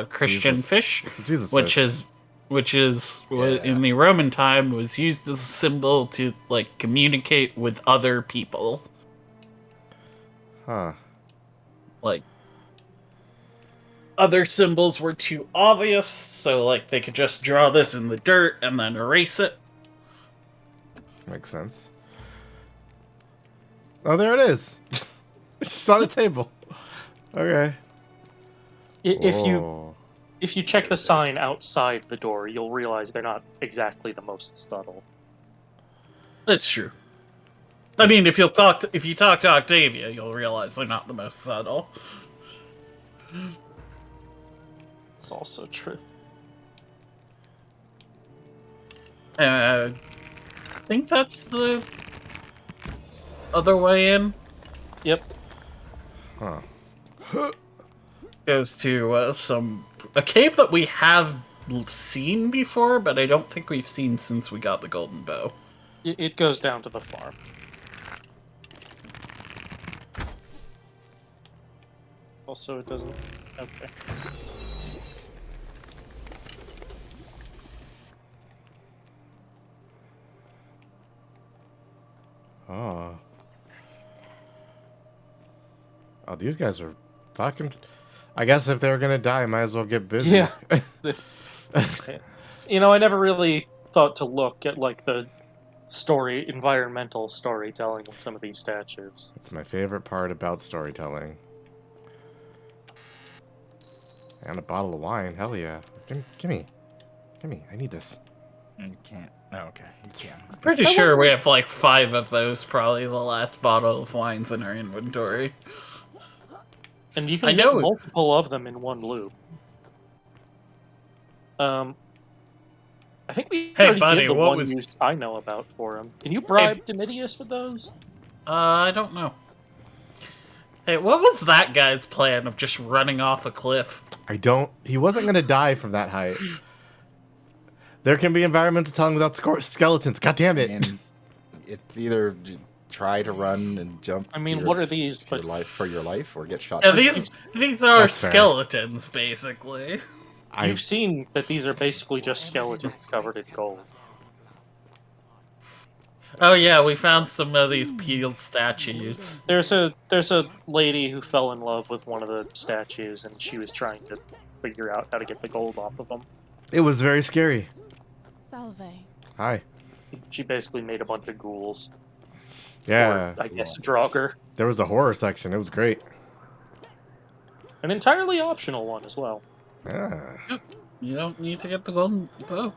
Christian fish, It's a Jesus which fish. in the Roman time was used as a symbol to like communicate with other people. Huh. Like other symbols were too obvious, so like they could just draw this in the dirt and then erase it. Makes sense. Oh, there it is. It's just on the table. Okay. If you check the sign outside the door, you'll realize they're not exactly the most subtle. That's true. I mean, if you talk to Octavia, you'll realize they're not the most subtle. It's also true. I think that's the other way in. Yep. Huh. Goes to a cave that we have seen before, but I don't think we've seen since we got the golden bow. It goes down to the farm. Also, it doesn't... Okay. Oh. Oh, these guys are fucking... I guess if they were gonna die, might as well get busy. Yeah. You know, I never really thought to look at, like, the environmental storytelling in some of these statues. That's my favorite part about storytelling. And a bottle of wine, hell yeah. Gimme. I need this. You can't. Oh, okay, you can. Pretty sure we have like 5 of those, probably the last bottle of wines in our inventory. And you can get multiple of them in one loop. I think we already did the one use I know about for him. Can you bribe Domitius with those? I don't know. Hey, what was that guy's plan of just running off a cliff? He wasn't gonna die from that height. There can be environmental telling without skeletons. God damn it! And it's either try to run and jump. I mean, what are these? To your life for your life, or get shot? Yeah, to death? these are That's fair. skeletons, basically. You've seen that these are basically just skeletons covered in gold. Oh yeah, we found some of these peeled statues. There's a lady who fell in love with one of the statues, and she was trying to figure out how to get the gold off of them. It was very scary. Salve. Hi. She basically made a bunch of ghouls. Yeah. Or, I guess Draugr. There was a horror section. It was great. An entirely optional one as well. Yeah. You don't need to get the golden bow.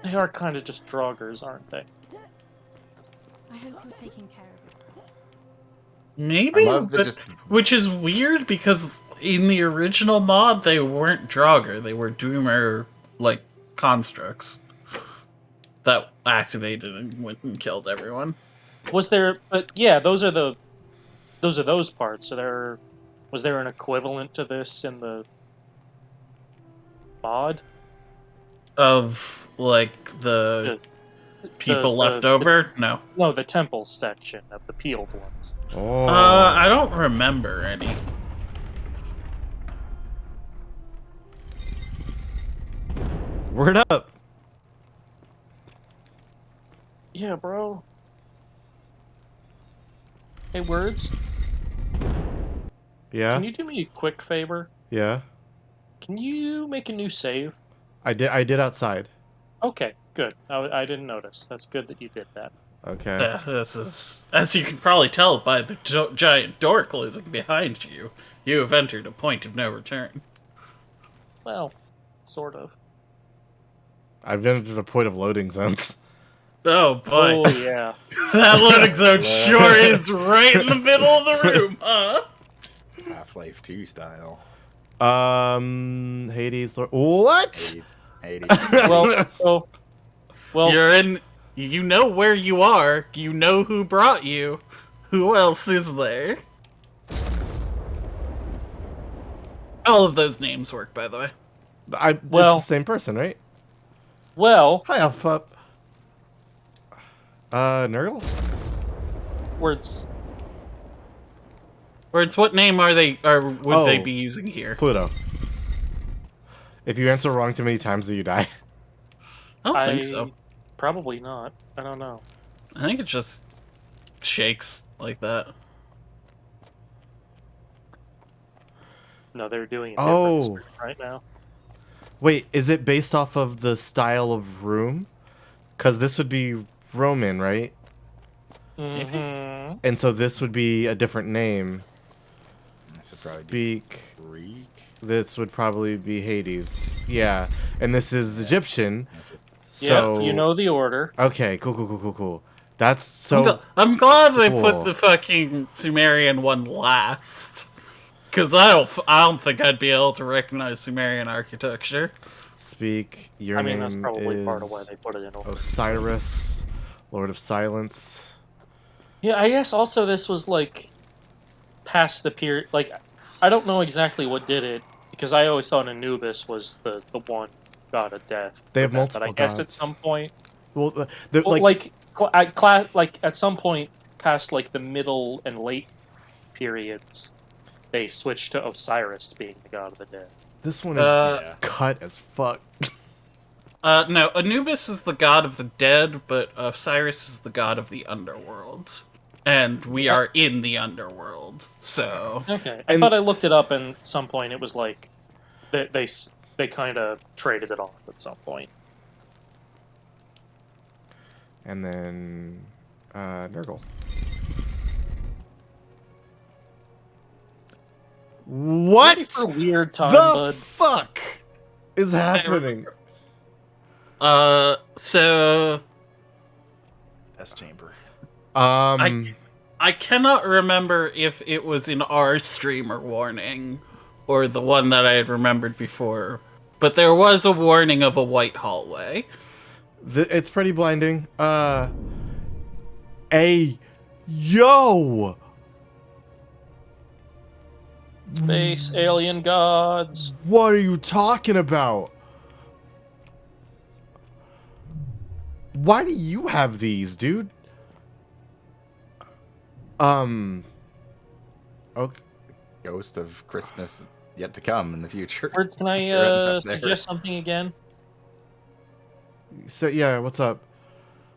They are kind of just Draugrs, aren't they? I hope you're taking care of yourself. Maybe, I love that but, just- which is weird because in the original mod they weren't Draugr, they were Doomer like constructs that activated and went and killed everyone. Was there? But yeah, those are those parts. So was there an equivalent to this in the mod? Of like the people left over? No. No, the temple section of the peeled ones. Oh. I don't remember any. Word up. Yeah, bro. Hey, Words. Yeah. Can you do me a quick favor? Yeah. Can you make a new save? I did outside. Okay, good. I didn't notice. That's good that you did that. Okay. Yeah, this is, as you can probably tell by the giant door closing behind you, you have entered a point of no return. Well, sort of. I've been to the point of loading zones. Oh boy. Oh yeah. That loading zone sure is right in the middle of the room, huh? Half-Life 2 style. Hades. What? Hades. Well, you're in. You know where you are. You know who brought you. Who else is there? All of those names work, by the way. It's the same person, right? Well. Hi, Alpha. Nurgle? Words. Words. What name are they? Or would they be using here? Pluto. If you answer wrong too many times, do you die? I don't think so. Probably not. I don't know. I think it just shakes like that. No, they're doing a different script right now. Wait, is it based off of the style of room? Because this would be Roman, right? Mm-hmm. And so this would be a different name. This would probably Speak. be Greek. This would probably be Hades. Yeah. And this is Egyptian. So yeah, you know the order. Okay, cool. That's so I'm glad they cool. put the fucking Sumerian one last. Because I don't think I'd be able to recognize Sumerian architecture. Speak. Your I mean, name that's probably is part of why they put it in order. Osiris, Lord of Silence. Yeah, I guess also this was like past the period. Like, I don't know exactly what did it because I always thought Anubis was the one god of death. They have multiple but I guess gods. at some point, Well, at some point past like the middle and late periods, they switched to Osiris being the god of the dead. This one is cut as fuck. No, Anubis is the god of the dead, but Osiris is the god of the underworld. And we are in the underworld, so... Okay, I thought I looked it up, and at some point it was like... They kind of traded it off at some point. And then... Nurgle. What? Ready for a weird time, the bud. fuck is happening? So... Test chamber. I cannot remember if it was in our streamer warning or the one that I had remembered before, but there was a warning of a white hallway. It's pretty blinding. Yo! Space alien gods. What are you talking about? Why do you have these, dude? Okay. Ghost of Christmas yet to come in the future. Words, can I You're up there. suggest something again? So yeah, what's up?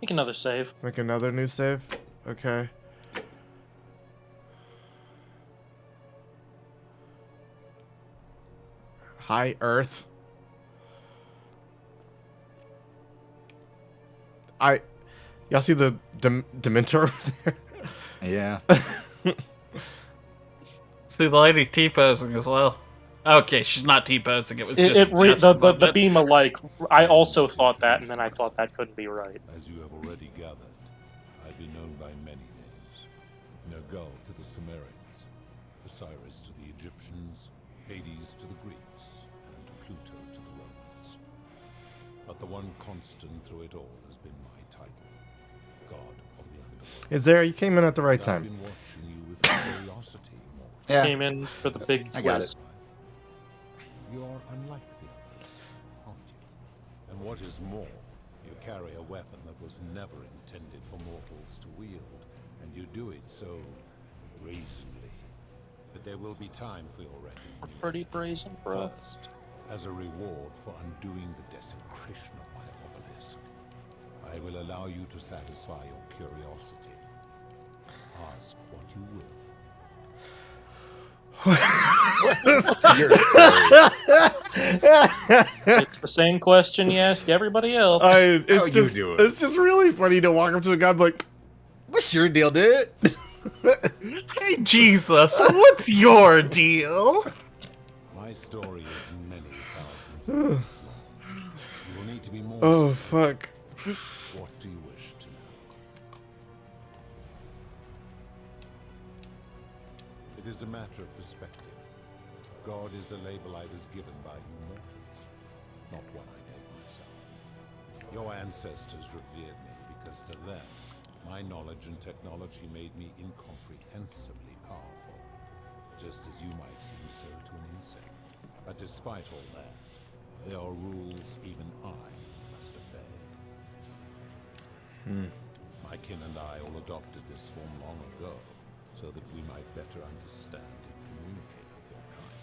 Make another save. Make another new save? Okay. Hi, Earth. Y'all see the Dementor over there? Yeah. See the lady T-posing as well. Okay, she's not T-posing. It was The just beam of like. I also thought that, and then I thought that couldn't be right. As you have already gathered, I've been known by many names. Nergal to the Sumerians, Osiris to the Egyptians, Hades to the Greeks, and Pluto to the Romans. But the one constant through it all has been my title, God of the Underworld. Is there? You came in at the right I've time. been watching you with curiosity, Mortal. Yeah. Came in for the big I got twist. You're unlike the others, aren't you? And what is more, you carry a weapon that was never intended for mortals to wield, and you do it so brazenly that there will be time for your reckoning. Pretty brazen, bro. First, as a reward for undoing the desecration of my obelisk, I will allow you to satisfy your curiosity. Ask what you will. Your story. It's the same question you ask everybody else. It's just really funny to walk up to a guy and be like, "What's your deal, dude?" Hey, Jesus, what's your deal? My story is many thousands of years long. You will need to be more Oh specific. fuck. What do you wish to know? It is a matter of perspective. God is a label I was given by you mortals, not one I gave myself. Your ancestors revered me because to them, my knowledge and technology made me incomprehensibly powerful, just as you might seem so to an insect. But despite all that, there are rules even I must obey. My kin and I all adopted this form long ago, so that we might better understand and communicate with your kind.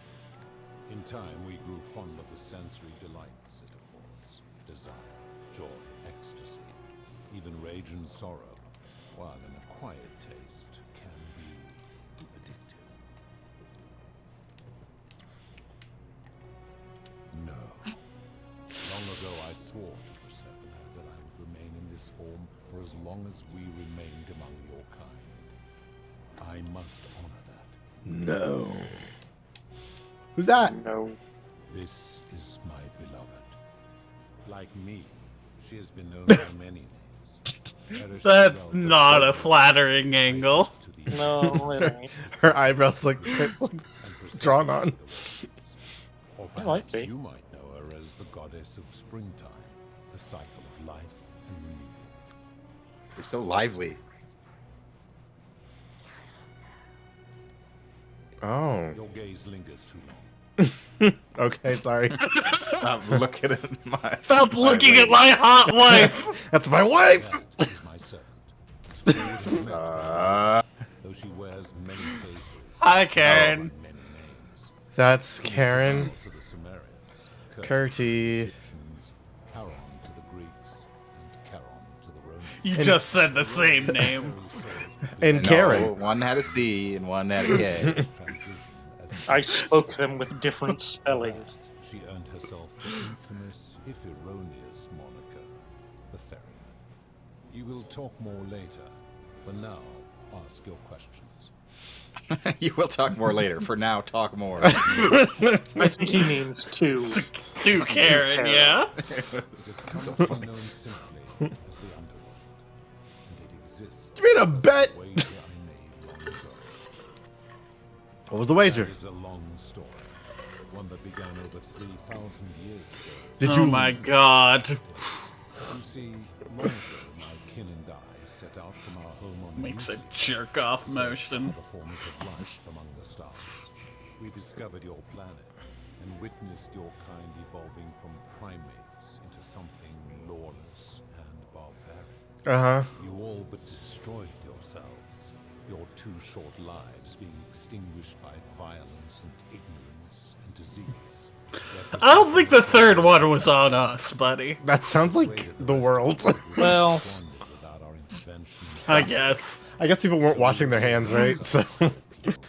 In time, we grew fond of the sensory delights it affords: desire, joy, ecstasy, even rage and sorrow, while an acquired taste can be addictive. No. Long ago, I swore to Persephone that I would remain in this form for as long as we remained among your kind. I must honor that. No. Who's that? No. This is my beloved. Like me, she has been known by many names. That's not a flattering angle. No, it ain't. Her eyebrows look drawn on. Or It might perhaps be. you might know her as the goddess of springtime, the cycle of life and renewal. You're so lively. Oh. Your gaze lingers too long. Okay, sorry. Stop looking at my. Stop looking at my hot wife. That's my wife. That is my servant. You would have met her, though she wears many faces. Hi, Karen. Many names. That's Karen. To the Sumerians, Curti. Egyptians, Charon to the Greeks, and Charon to the Romans. You just said the same name. And No, Karen. one had a C and one had a K. I spoke them with different spellings. She earned herself the infamous, if erroneous, moniker, the Ferryman. You will talk more later. For now, ask your questions. You will talk more later. For now, talk more. I think he means two. To Karen, yeah. It has come to be known simply as the Underworld, and it exists. You made a bet. as a wager I made long ago. What was the wager? That is a long story, one that began over 3,000 years ago. Did Oh you? my god. You see, long ago, my kin and I set out from our home on Makes a Lucy jerk off to search for motion. other forms of life among the stars. We discovered your planet and witnessed your kind evolving from primates into something lawless and barbaric. Uh-huh. You all but destroyed yourselves, your 2 short lives being extinguished by violence and ignorance and disease. I don't think the third one was on us, buddy. That sounds like the world. Well, I guess. I guess people weren't washing their hands, right? So.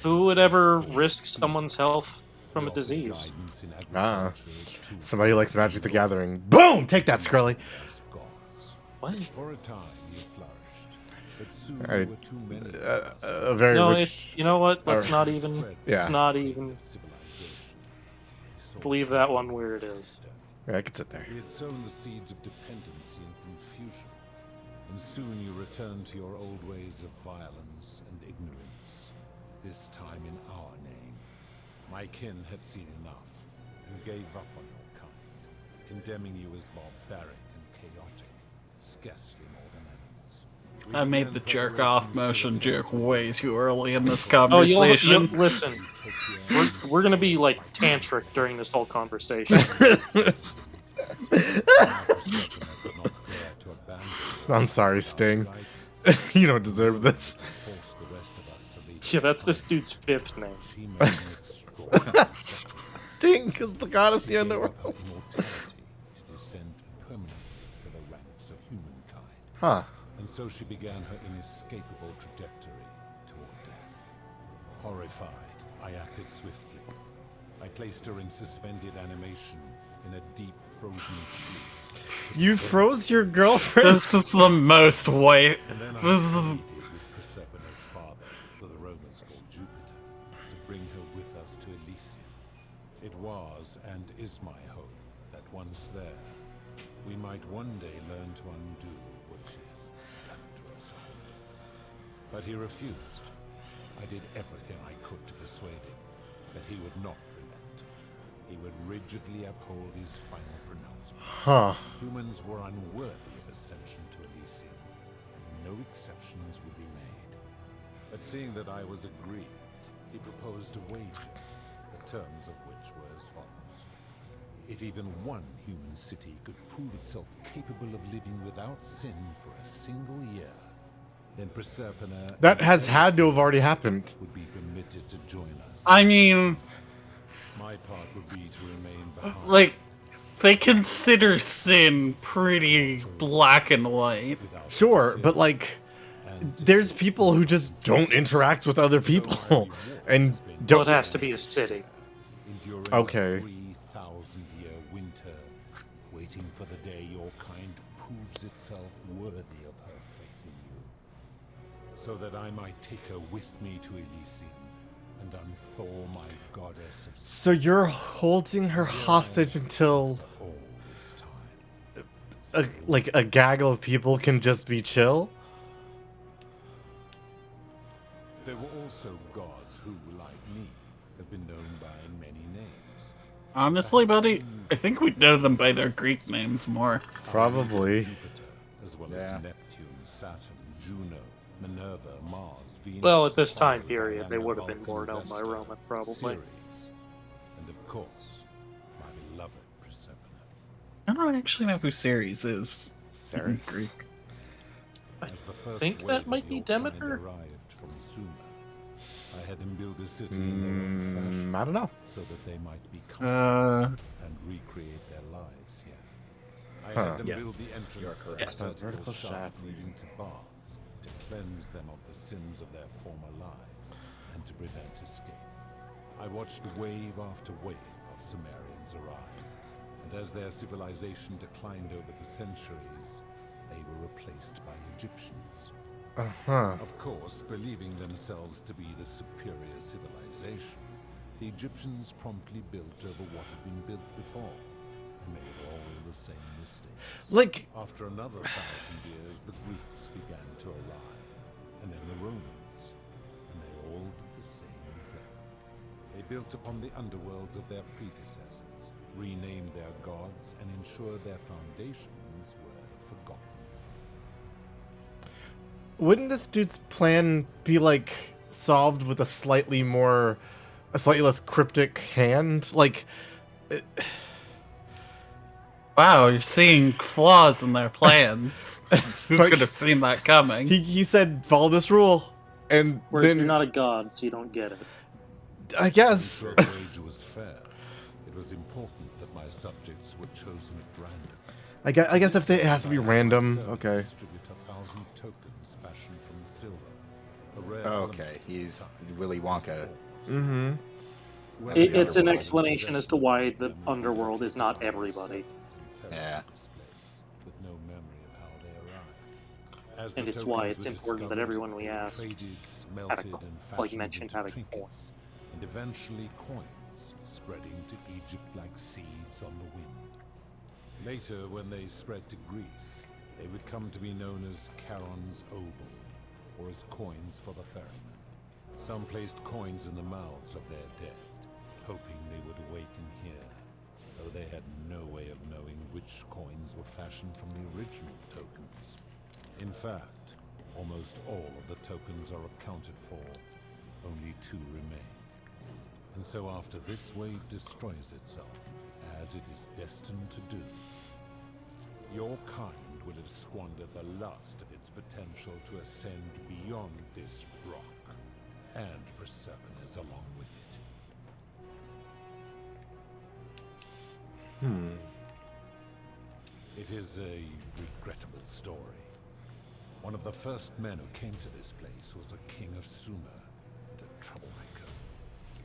who would ever risk someone's health from a disease? Somebody likes Magic the Gathering. Boom! Take that, Skrully. What? For a time you flourished, but soon Alright, there were too many a very No, rich. you know what? Let's or- not even. Yeah. Let's not even leave that one where it is. Yeah, I could sit there. We had sown the seeds of dependency and confusion, and soon you returned to your old ways of violence and ignorance, this time in our name. My kin had seen enough, and gave up on your kind, condemning you as barbaric and chaotic, scarcely more than animals. We I made the began jerk off preparations to motion return joke to way too early in this Oh, conversation. listen. We're gonna be like tantric during this whole conversation. I'm sorry, Sting. You don't deserve this. Yeah, that's this dude's 5th name. Sting is the god of the underworld. Huh. And so she began her inescapable trajectory toward death. Horrified, I acted swiftly. I placed her in suspended animation in a deep frozen sleep. You froze your girlfriend? This is the most white. And then I This is pleaded with Persepone's father, who the Romans called Jupiter, to bring her with us to Elysium. It was and is my hope that once there, we might one day learn to undo what she has done to herself. But he refused. I did everything I could to persuade him, but he would not relent. He would rigidly uphold his final pronouncement. Huh. Humans were unworthy of ascension to Elysium, and no exceptions would be made. But seeing that I was aggrieved, he proposed a wager, the terms of which were as follows. If even one human city could prove itself capable of living without sin for a single year, then Persephone That has had to have already happened. would be permitted to join us. I mean, My part would be to remain behind. like, they consider sin pretty black and white. Sure, but like, there's people who just don't interact with other people, and Well, don't. it has to be a city. Enduring Okay. a 3,000-year winter, waiting for the day your kind proves itself worthy of her faith in you, so that I might take her with me to Elysium and unthaw my goddess of So you're holding her hostage until all this time. like a gaggle of people can just be chill? There were also gods who, like me, have been known by many names. Honestly, buddy, I think we'd know them by their Greek names more. Probably. Jupiter, as well as Neptune, Saturn, Juno, Minerva, Mars, Venus. Well, at this time Apollo, period, they Diana, would have been Vulcan, more known by Vesta, Roman, probably. Ceres, and of course, my beloved Persephone. I don't actually know who Ceres is. Ceres? In Greek. As the first think wave that of might be your Demeter? kind arrived from Sumer, I had them build a city in their own fashion, I don't know. so that they might be comfortable Uh, and recreate their lives here. I Huh. had them Yes. build the entrance of correct. a Yes. vertical shaft shaft leading to baths, to cleanse them of the sins of their former lives, and to prevent escape. I watched wave after wave of Sumerians arrive, and as their civilization declined over the centuries, they were replaced by Egyptians. Uh-huh. Of course, believing themselves to be the superior civilization, the Egyptians promptly built over what had been built before, and made all the same mistakes. Like, After another 1,000 years, the Greeks began to arrive, and then the Romans, and they all did the same thing. They built upon the underworlds of their predecessors, renamed their gods, and ensured their foundations were forgotten. wouldn't this dude's plan be like solved with a slightly less cryptic hand? Like, Wow, you're seeing flaws in their plans. Who Like, could have seen that coming? He said follow this rule, and Where you're then not a god, so you don't get it. I guess. To ensure the wager was fair, it was important that my subjects were chosen at random. I guess if it has to be random, okay. Distribute 1,000 tokens fashioned from the silver. A rare Okay, he's Willy Wonka. Mm-hmm. It's an explanation as to why the underworld is not everybody. Yeah. With no memory of how they arrived. As And the it's why tokens it's were important that discovered, everyone we they asked traded, had a, smelted, and like fashioned mentioned into having a trinkets, and eventually coins, spreading to Egypt like seeds on the wind. Later, when they spread to Greece, they would come to be known as Charon's obol, or as coins for the ferryman. Some placed coins in the mouths of their dead, hoping they would awaken here, though they had no way of knowing which coins were fashioned from the original tokens. In fact, almost all of the tokens are accounted for. Only 2 remain. And so after this wave destroys itself, as it is destined to do, your kind will have squandered the last of its potential to ascend beyond this rock, and Persephone along with it. It is a regrettable story. One of the first men who came to this place was a king of Sumer, and a troublemaker.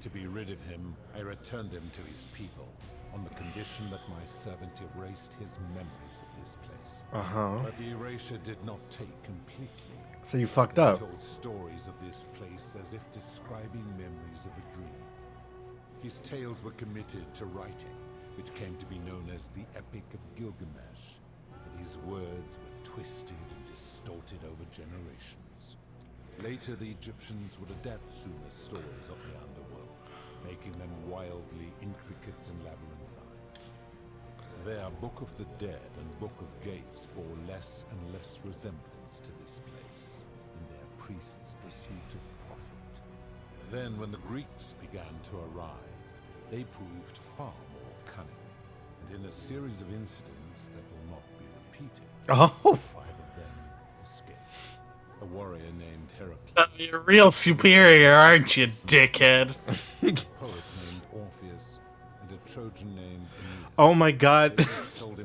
To be rid of him, I returned him to his people, on the condition that my servant erased his memories of this place. Uh-huh. But the erasure did not take completely. So you fucked He up. told stories of this place as if describing memories of a dream. His tales were committed to writing, which came to be known as the Epic of Gilgamesh, and his words were twisted and distorted over generations. Later, the Egyptians would adapt Sumer's stories of the underworld, making them wildly intricate and labyrinthine. Their Book of the Dead and Book of Gates bore less and less resemblance to this place, in their priests' pursuit of profit. Then, when the Greeks began to arrive, they proved far more cunning, and in a series of incidents that will not be repeated, Oh. 5 of them escaped. A warrior named Heracles. You're real superior, aren't you, dickhead? A poet named Orpheus, and a Trojan named Aeneas. Oh my god.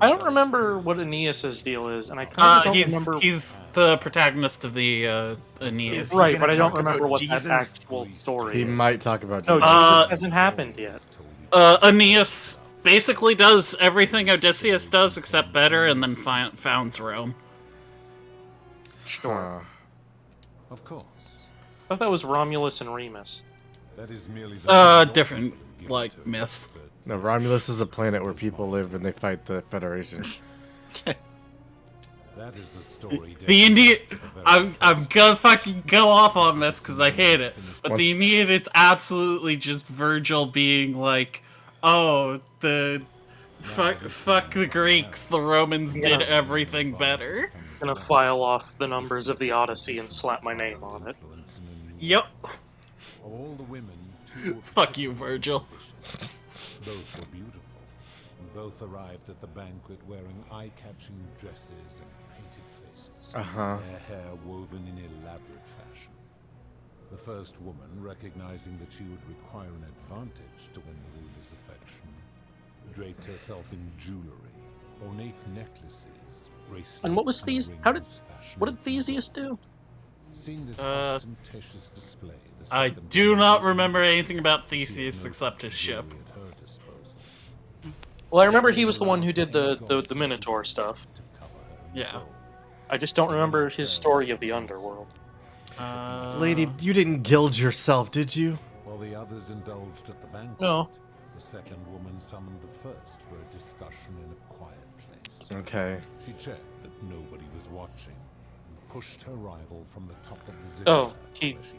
I don't remember what Aeneas's deal is, and I kind of don't remember. He's the protagonist of the Aeneas. Right, but I don't remember what that actual story He is. might talk about No, Jesus. Jesus hasn't happened yet. Aeneas basically does everything Odysseus does, except better, and then founds Rome. Sure. Of course. I thought that was Romulus and Remus. That is merely the Different, like, myths. No, Romulus is a planet where people live and they fight the Federation. That is a story. The Indian, I'm gonna fucking go off on this because I hate it, but the Aeneid, it's absolutely just Virgil being like, "Oh, fuck the Greeks, the Romans did everything better." I'm gonna file off the numbers of the Odyssey and slap my name on it. Yep. All the women, 2 of Fuck you, Virgil. Both were beautiful, and both arrived at the banquet wearing eye-catching dresses and painted faces. Uh-huh. Their hair woven in elaborate fashion. The first woman, recognizing that she would require an advantage to win the ruler's affection, draped herself in jewelry, ornate necklaces, bracelets, And what was and Theseus? rings What did Theseus do? Seeing this ostentatious display, the I second do woman not realized remember she anything about had Theseus no except his such ship. jewelry at her disposal. Well, I remember he was the one who did the Minotaur stuff. Yeah. I just don't remember his story of the underworld. Lady, you didn't gild yourself, did you? While the others indulged at the banquet, No. the second woman summoned the first for a discussion in a quiet place. Okay. She checked that nobody was watching and pushed her rival from the top of the ziggurat. Oh,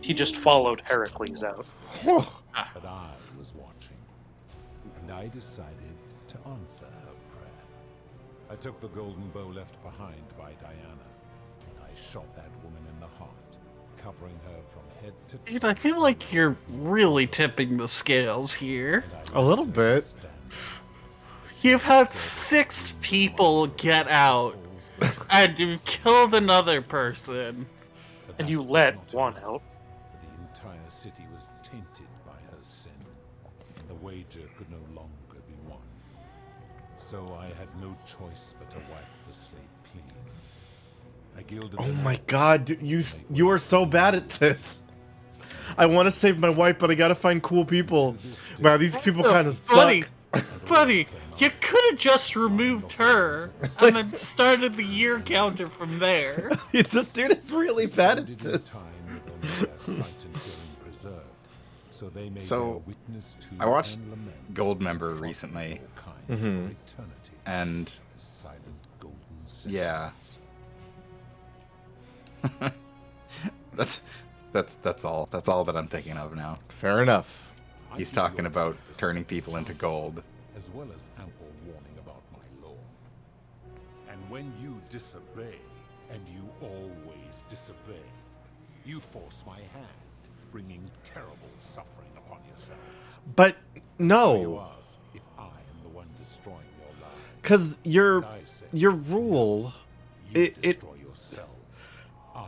he just followed Heracles out. But I was watching, and I decided to answer her prayer. I took the golden bow left behind by Diana, and I shot that woman in the heart, covering her from head to toe. Dude, I feel like you're really tipping the scales here. A little bit. You've had 6 people get out, and you've killed another person. And you let one out. For the entire city was tainted by her sin, and the wager could no longer be won. So I had no choice but to wipe the slate clean. I gilded Oh them my all. god, you are so bad at this. I want to save my wife, but I gotta find cool people. Wow, these people kind of suck. Buddy, you could have just removed her and then started the year counter from there. This dude is really bad at this. So, I watched Goldmember recently, and yeah, that's all that I'm thinking of now. Fair enough. He's talking about turning people into gold. As well as ample warning about my law. And when you disobey, and you always disobey, you force my hand, bringing terrible suffering upon yourselves. But So you no, ask if I am the one destroying your lives. because your rule, it Destroy yourselves. I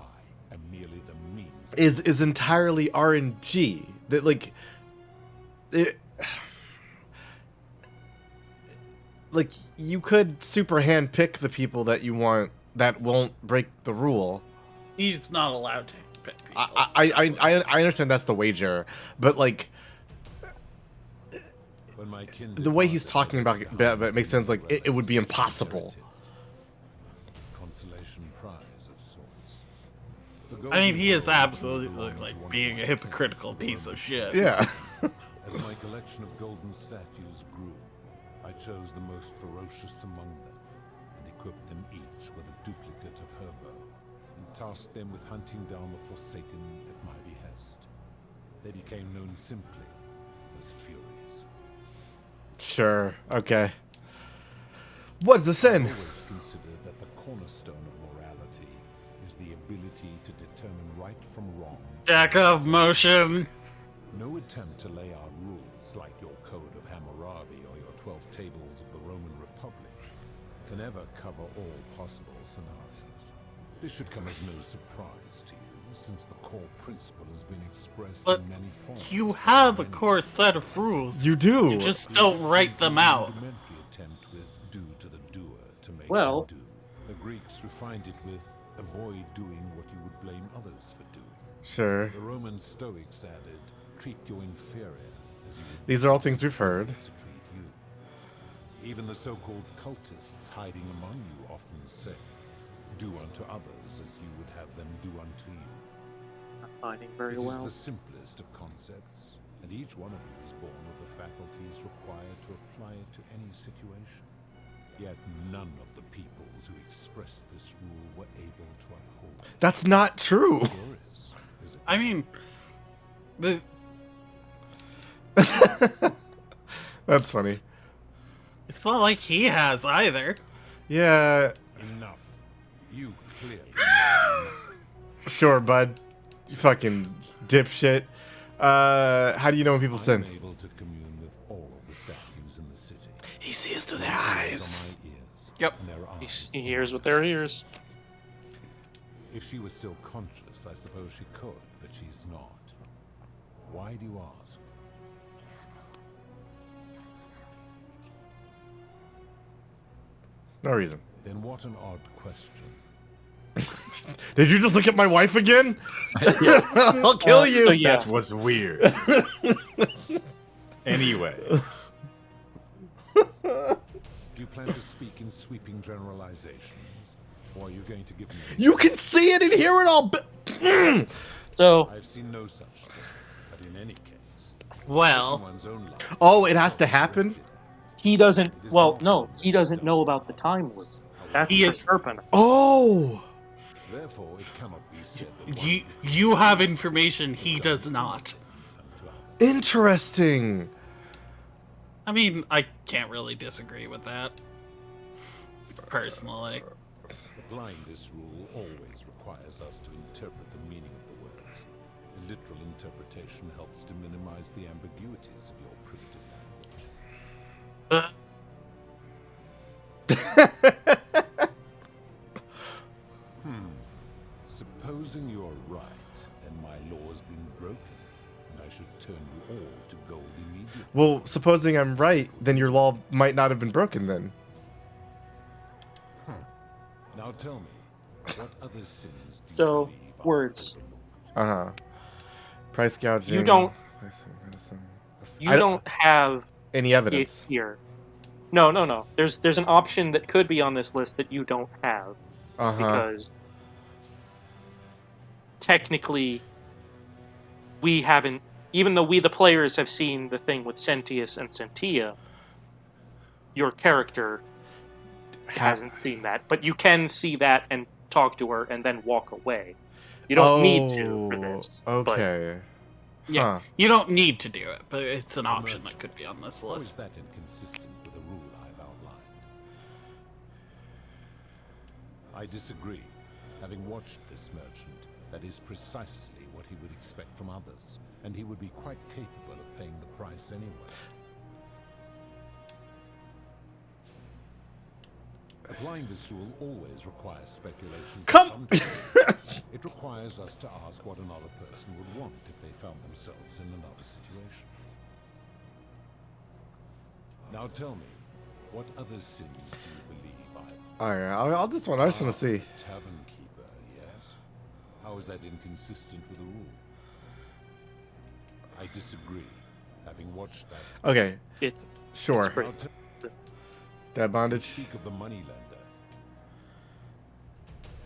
am merely the means. is entirely RNG. That like it. Like, you could super hand pick the people that you want that won't break the rule. He's not allowed to pick people. I understand that's the wager, but like When my kin the way he's talking about it makes sense. Like it would be impossible. Consolation prize of sorts. I mean, he is absolutely like being a hypocritical piece of shit. Yeah. As my collection of golden statues grew, I chose the most ferocious among them, and equipped them each with a duplicate of her bow, and tasked them with hunting down the Forsaken at my behest. They became known simply as Furies. Sure. Okay. What's the sin? I always considered that the cornerstone of morality is the ability to determine right from wrong. Jack of motion. No attempt to lay out rules like your Code of Hammurabi or your 12 Tables of the Roman Republic can ever cover all possible scenarios. This should come as no surprise to you, since the core principle has been expressed But in many forms. you have a core set of rules. You do. You just don't write them out. Rudimentary attempt with do to the doer to make Well- him do. The Greeks refined it with avoid doing what you would blame others for doing. Sure. The Roman Stoics added, treat your inferior as you would These are all things we've heard. to treat you. Even the so-called cultists hiding among you often say, do unto others as you would have them do unto you. Not finding very It is well. the simplest of concepts, and each one of you is born with the faculties required to apply it to any situation. Yet none of the peoples who expressed this rule were able to uphold it. That's not true. Sure is it? I mean, the That's funny. it's not like he has either. Yeah. Enough. You clearly Sure, bud. You fucking dipshit. How do you know when people I sin? am able to commune with all of the statues in the city. He sees through their These eyes. are my ears, Yep. and their eyes He are hears my with their ears. ears. If she was still conscious, I suppose she could, but she's not. Why do you ask? No reason. Then what an odd question. Did you just look at my wife again? I'll kill you. So yeah, That was weird. Anyway, Do you plan to speak in sweeping generalizations, or are you going to give me? You can see it and hear it all. so I've seen no such thing, but in any case, Well, taking one's own life. Oh, it has to happen? he doesn't. Well, no, he doesn't know about the time loop. That's He for is- Serpent. Oh. Therefore, it cannot be said that one you have information he does not. them to others. Interesting. I mean, I can't really disagree with that. Personally. Applying this rule always requires us to interpret the meaning of the words. A literal interpretation helps to minimize the ambiguities of your primitive language. Supposing you're right, and my law has been broken, and I should turn you all to gold immediately. Well, supposing I'm right, then your law might not have been broken then. Now tell me, what other sins do you So, believe are words. overlooked? Price gouging. You don't. Medicine. You don't have any it evidence here. No. There's an option that could be on this list that you don't have because technically we haven't. Even though we, the players, have seen the thing with Sentius and Sentia, your character hasn't seen that. But you can see that and talk to her and then walk away. You don't need to for this. Okay. Yeah, you don't need to do it, but it's an option that could be on this How is list. that inconsistent with the rule I've outlined? I disagree. Having watched this merchant, that is precisely what he would expect from others, and he would be quite capable of paying the price anyway. Applying this rule always requires speculation. It requires us to ask what another person would want if they found themselves in another situation. Now tell me, what other sins do you believe I... I just want to see. Tavern keeper, yes? How is that inconsistent with the rule? I disagree. Having watched that... Okay. It's sure. That bondage. Speak of the moneylender.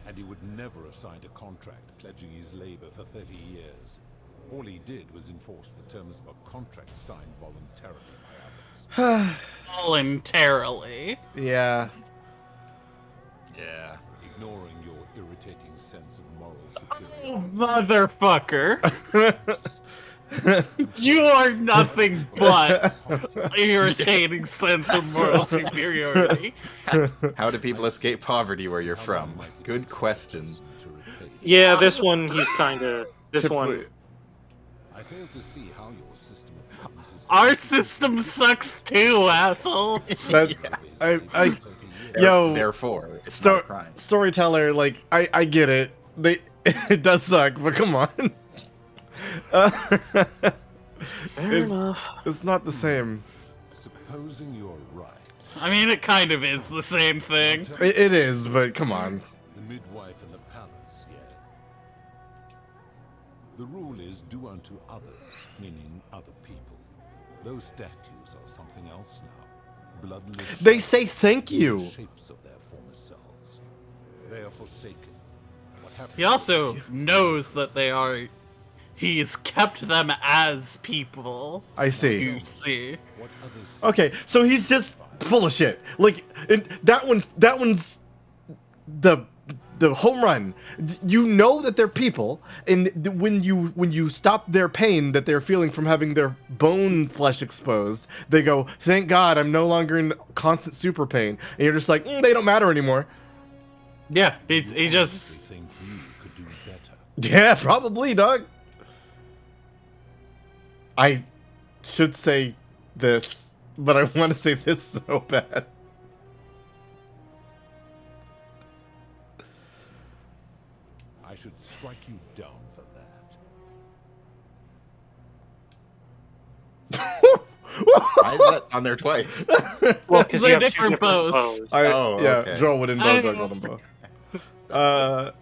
And he would never have signed a contract pledging his labor for 30 years. All he did was enforce the terms of a contract signed voluntarily by others. Voluntarily? Yeah. Yeah. Ignoring your irritating sense of moral superiority. Oh, motherfucker. You are nothing but irritating sense of moral superiority. How do people escape poverty where you're from? Good question. Yeah, this one he's kind of. This one. I fail to see how your system of weapons is Our system sucks too, asshole. That, yo. Therefore, it's not a crime. Storyteller, like I get it. It does suck, but come on. It's not the same. Supposing you're right. I mean, it kind of is the same thing. It is, but come on. The midwife in the palace, yeah. The rule is do unto others, meaning other people. Those statues are something else now. Bloodless. They say thank you. Shapes of their former selves. They are forsaken. What happened? He also knows that they are. He's kept them as people. I see. To see. Okay, so he's just full of shit. Like that one's the home run. You know that they're people, and when you stop their pain that they're feeling from having their bone flesh exposed, they go, "Thank God, I'm no longer in constant super pain." And you're just like, they don't matter anymore. Yeah, he just think you could do better. Yeah, probably, dog. I should say this, but I want to say this so bad. I should strike you down for that. Why is that on there twice? Well, because you have different two different bows. bows. Yeah, okay. draw wooden bow, draw golden bow.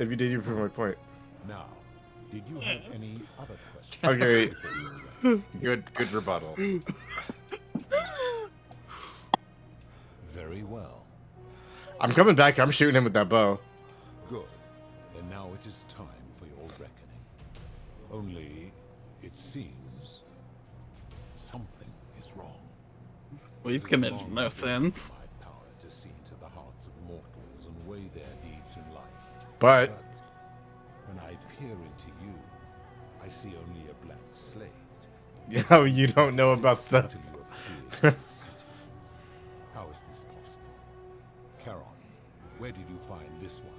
If you did, you prove my point. Now, did you have any other questions? Okay. Good rebuttal. Very well. I'm coming back. I'm shooting him with that bow. Good. And now it is time for your reckoning. Only, it seems, something is wrong. We've committed no sins. My power to see into the hearts of mortals and weigh their deeds in life. But when I peer into you, I see only a blank slate. Oh, you don't know about the. How is this possible? Charon, where did you find this one?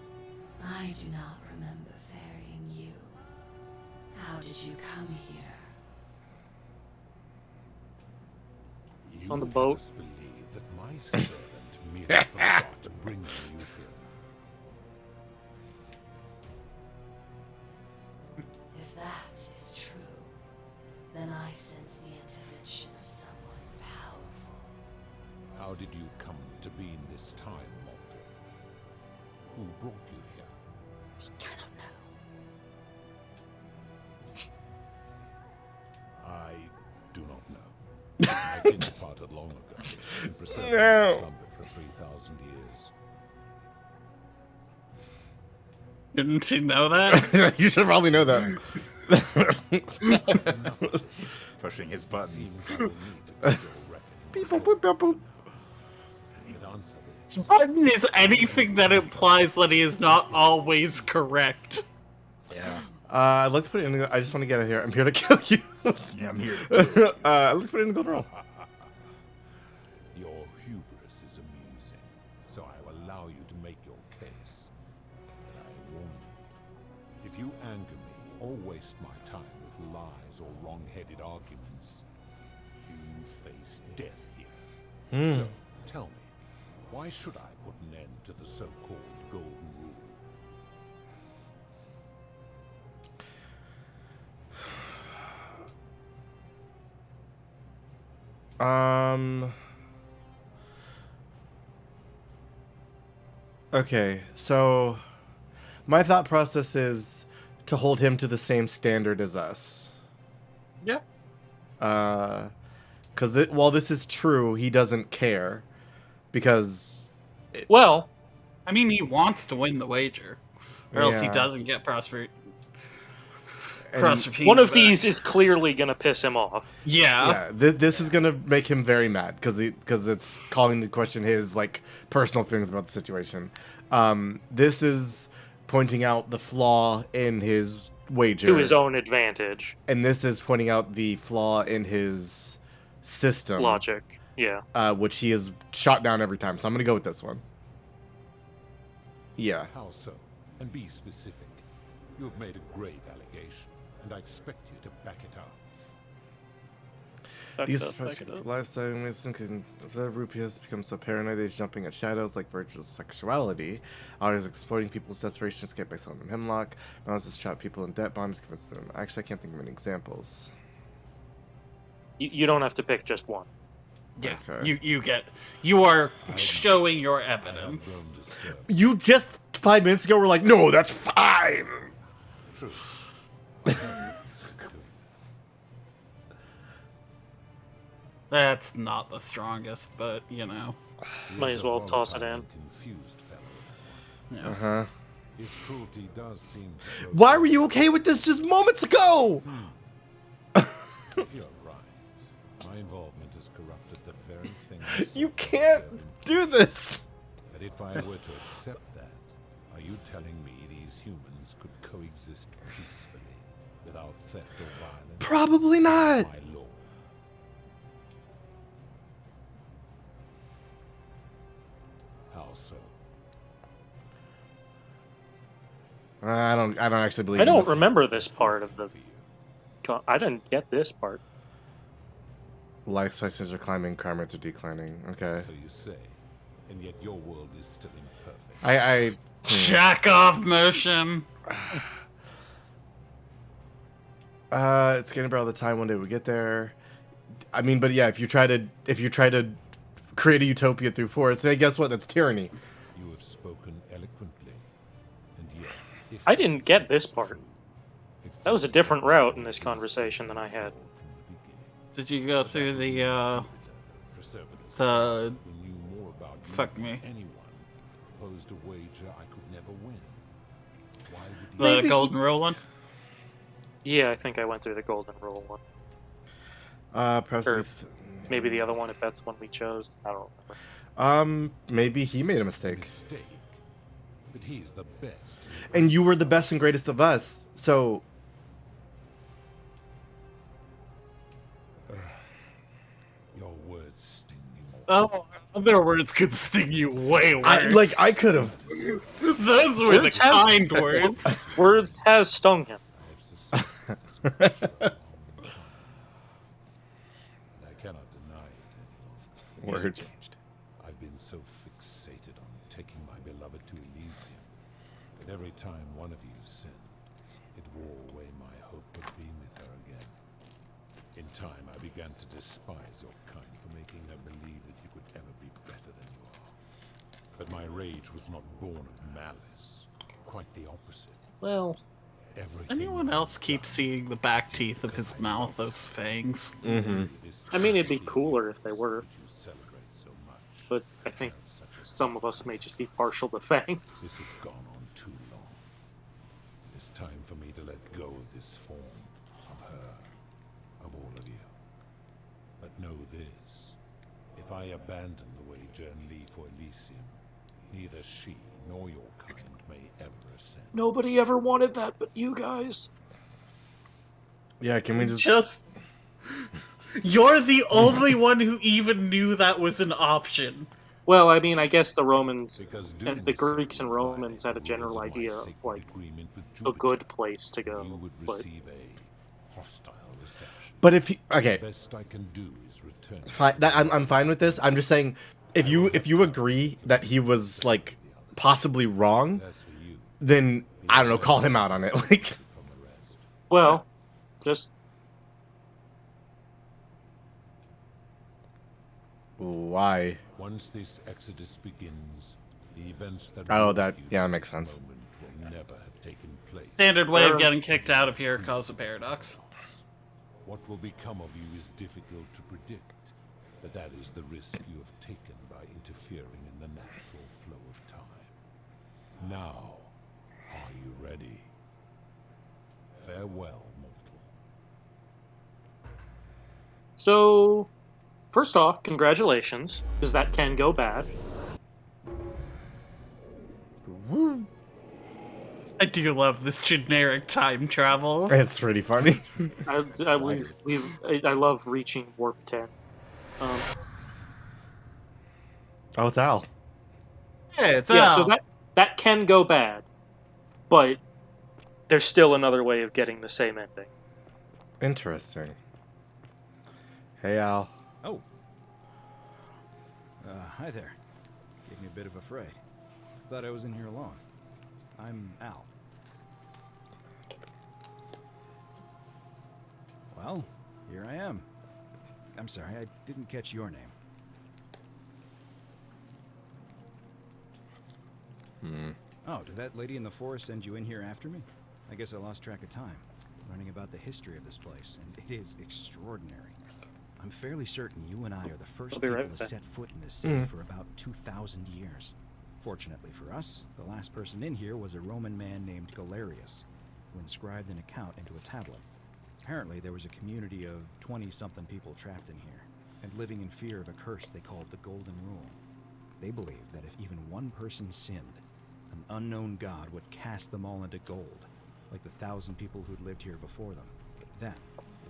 I do not remember ferrying you. How did you come here? You On the boat. believe that my servant merely forgot to bring you here. If that is true, then I sense the intervention of someone powerful. How did you come to be in this time, mortal? Who brought you here? We cannot know. I do not know. My kin departed long ago, and preserved No. slumbered for 3,000 years. Didn't you know that? You should probably know that. Pushing his buttons. Seems I will need to make your reckoning. Beep, boop, boop, boop, boop. But answer this. Button is anything that implies that he is not always correct. Yeah. Let's put it in. I just want to get it here. I'm here to kill you. Yeah, I'm here. Let's put it in the golden roll. Your hubris is amusing, so I will allow you to make your case. But I warn you, if you anger me or waste my time with lies or wrong-headed arguments, you face death here. So, tell me, why should I put an end to the so-called Golden Rule? Okay, so my thought process is to hold him to the same standard as us. Yeah. Because while this is true, he doesn't care. Because. Well, I mean, he wants to win the wager, or else he Yeah. doesn't get prosperity. And- one of these is clearly gonna piss him off. Yeah. This is gonna make him very mad because it's calling into question his like personal feelings about the situation. This is pointing out the flaw in his wager To his own advantage. and this is pointing out the flaw in his system Logic. Yeah. which he has shot down every time. So I'm gonna go with this one. Yeah. How so? And be specific. You have made a grave allegation, and I expect you to back it up. Back These it up, back it up. lifestyle medicine can observe Rufy has become so paranoid that he's jumping at shadows like Virgil's sexuality. Always exploiting people's desperation escape by selling them hemlock. Malice has trapped people in debt bonds, convince them. Actually, I can't think of any examples. You don't have to pick just one. Yeah. Okay. You are showing your evidence. Grown disturbed. You just 5 minutes ago were like, no, that's fine. True. That's not the strongest, but you know. Might as well toss it in. Confused fellow. Yeah. Uh-huh. His cruelty does seem to go Why were you okay with this just moments ago? If you're right, my involvement has corrupted the very thing I sought You to can't preserve in do peace. this. But if I were to accept that, are you telling me these humans could coexist peacefully without theft or violence? Probably not. My law. How so? I don't actually believe I in don't this. remember this part of the. For you. I didn't get this part. Life expectancies are climbing, crime rates are declining. Okay. So you say, and yet your world is still imperfect. I Jack off motion. It's getting better all the time. One day we get there. I mean, but yeah, if you try to create a utopia through force, then guess what? That's tyranny. You have spoken eloquently, and yet, if I didn't get this part. true, it That was a follows different that route in you this were conversation than I had. from the beginning. Did you go through the Preservatives the who knew more about you fuck than me. anyone proposed a wager I could never win. Why would the you Maybe- golden rule one? Yeah, I think I went through the golden rule one. Perhaps Or with, maybe the other one, if that's the one we chose. I don't remember. maybe he made a mistake, mistake? But he's the best. and you were the best and greatest of us. So Your words sting me more. Oh, other words could sting you way worse. I could have. Those were the Words has- kind words. Words has stung him. I have suspected this for a long time, and I cannot deny it any longer. Word. I've I've been so fixated on taking my beloved to Elysium that every time one of you sinned, it wore away my hope of being with her again. In time, I began to despise your kind for making her believe that you could ever be better than you are. But my rage was not born of malice. Quite the opposite. Well, anyone else keep seeing the back teeth of his mouth as fangs? Mm-hmm. I mean, it'd be cooler if they were. But I think some of us may just be partial to fangs. This has gone on too long. It is time for me to let go of this form, of her, of all of you. But know this. If I abandon the way Jern Lee for Elysium, neither she nor your kind may ever ascend. Nobody ever wanted that but you guys. Yeah, can we just... You're the only one who even knew that was an option. Well, I mean, I guess the Romans, and the Greeks and Romans had a general idea of, like, a good place to go. But But if you... Okay. The best I can do is return. Fine, I'm fine with this. I'm just saying, if you agree that he was, like, possibly wrong, then, I don't know, call him out on it. Like, well, just... Why? Once this exodus begins, the events that that makes sense. will never have taken place. Standard way of getting kicked out of here causes a paradox. What will become of you is difficult to predict, but that is the risk you have taken by interfering in the natural flow of time. Now, are you ready? Farewell, mortal. So, first off, congratulations, because that can go bad. I do love this generic time travel. It's pretty funny. I love reaching warp 10. Oh, it's Al. Yeah, it's yeah, Al. so that can go bad, but there's still another way of getting the same ending. Interesting. Hey, Al. Oh. Hi there. Gave me a bit of a fright. Thought I was in here alone. I'm Al. Well, here I am. I'm sorry, I didn't catch your name. Oh, did that lady in the forest send you in here after me? I guess I lost track of time, learning about the history of this place, and it is extraordinary. I'm fairly certain you and I are the first people to set foot in this city for about 2,000 years. Fortunately for us, the last person in here was a Roman man named Galerius, who inscribed an account into a tablet. Apparently, there was a community of 20-something people trapped in here, and living in fear of a curse they called the Golden Rule. They believed that if even one person sinned, an unknown god would cast them all into gold, like the 1,000 people who'd lived here before them. Then,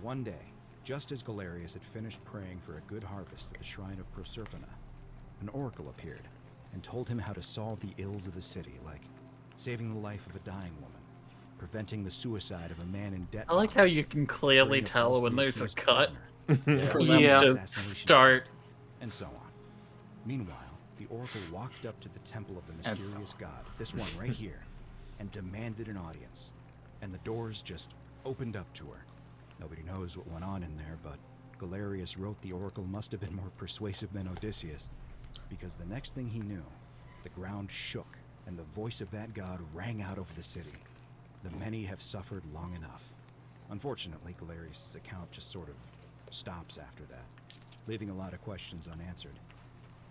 one day, just as Galerius had finished praying for a good harvest at the shrine of Proserpina, an oracle appeared and told him how to solve the ills of the city, like saving the life of a dying woman, preventing the suicide of a man in debt. I like how you can clearly tell when there's a cut for them to start. And so on. Meanwhile, the oracle walked up to the temple of the mysterious god, this one right here, and demanded an audience. And the doors just opened up to her. Nobody knows what went on in there, but Galerius wrote the oracle must have been more persuasive than Odysseus, because the next thing he knew, the ground shook, and the voice of that god rang out over the city. The many have suffered long enough. Unfortunately, Galerius' account just sort of stops after that, leaving a lot of questions unanswered.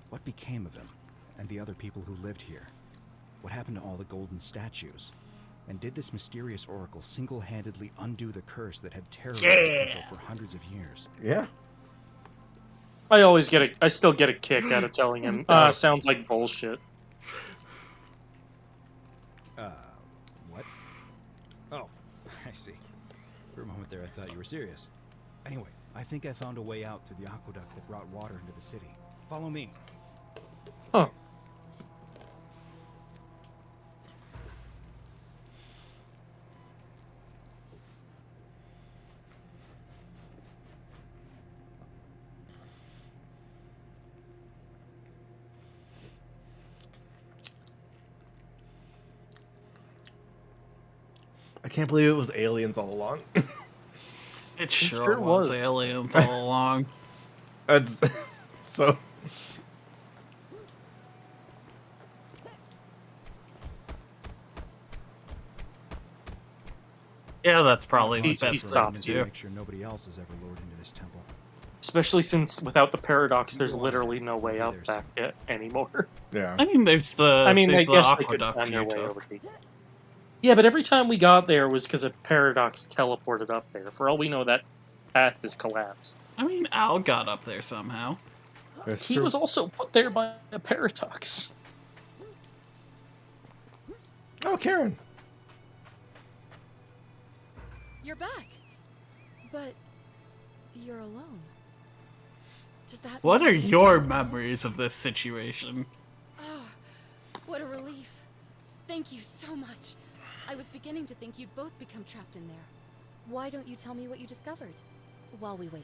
What became of him, and the other people who lived here? What happened to all the golden statues? And did this mysterious oracle single-handedly undo the curse that had terrorized people for hundreds of years? Yeah. I still get a kick out of telling him, sounds like bullshit. What? Oh, I see. For a moment there I thought you were serious. Anyway, I think I found a way out through the aqueduct that brought water into the city. Follow me. Huh. can't believe it was aliens all along. It sure was aliens all along. That's so. Yeah, that's probably the He best thing stops to you. do. Make sure nobody else has ever lured into this temple. Especially since without the paradox, there's literally no way out back yet anymore. Yeah. I mean, there's the I mean, I there's the guess they could aqueduct find their you way took. over the. Yeah, but every time we got there was because a paradox teleported up there. For all we know, that path is collapsed. I mean, Al got up there somehow. That's He true. was also put there by a paradox. Oh, Karen. You're back. But you're alone. Does that What mean are you your feel alone? memories of this situation? Ah, what a relief. Thank you so much. I was beginning to think you'd both become trapped in there. Why don't you tell me what you discovered while we wait?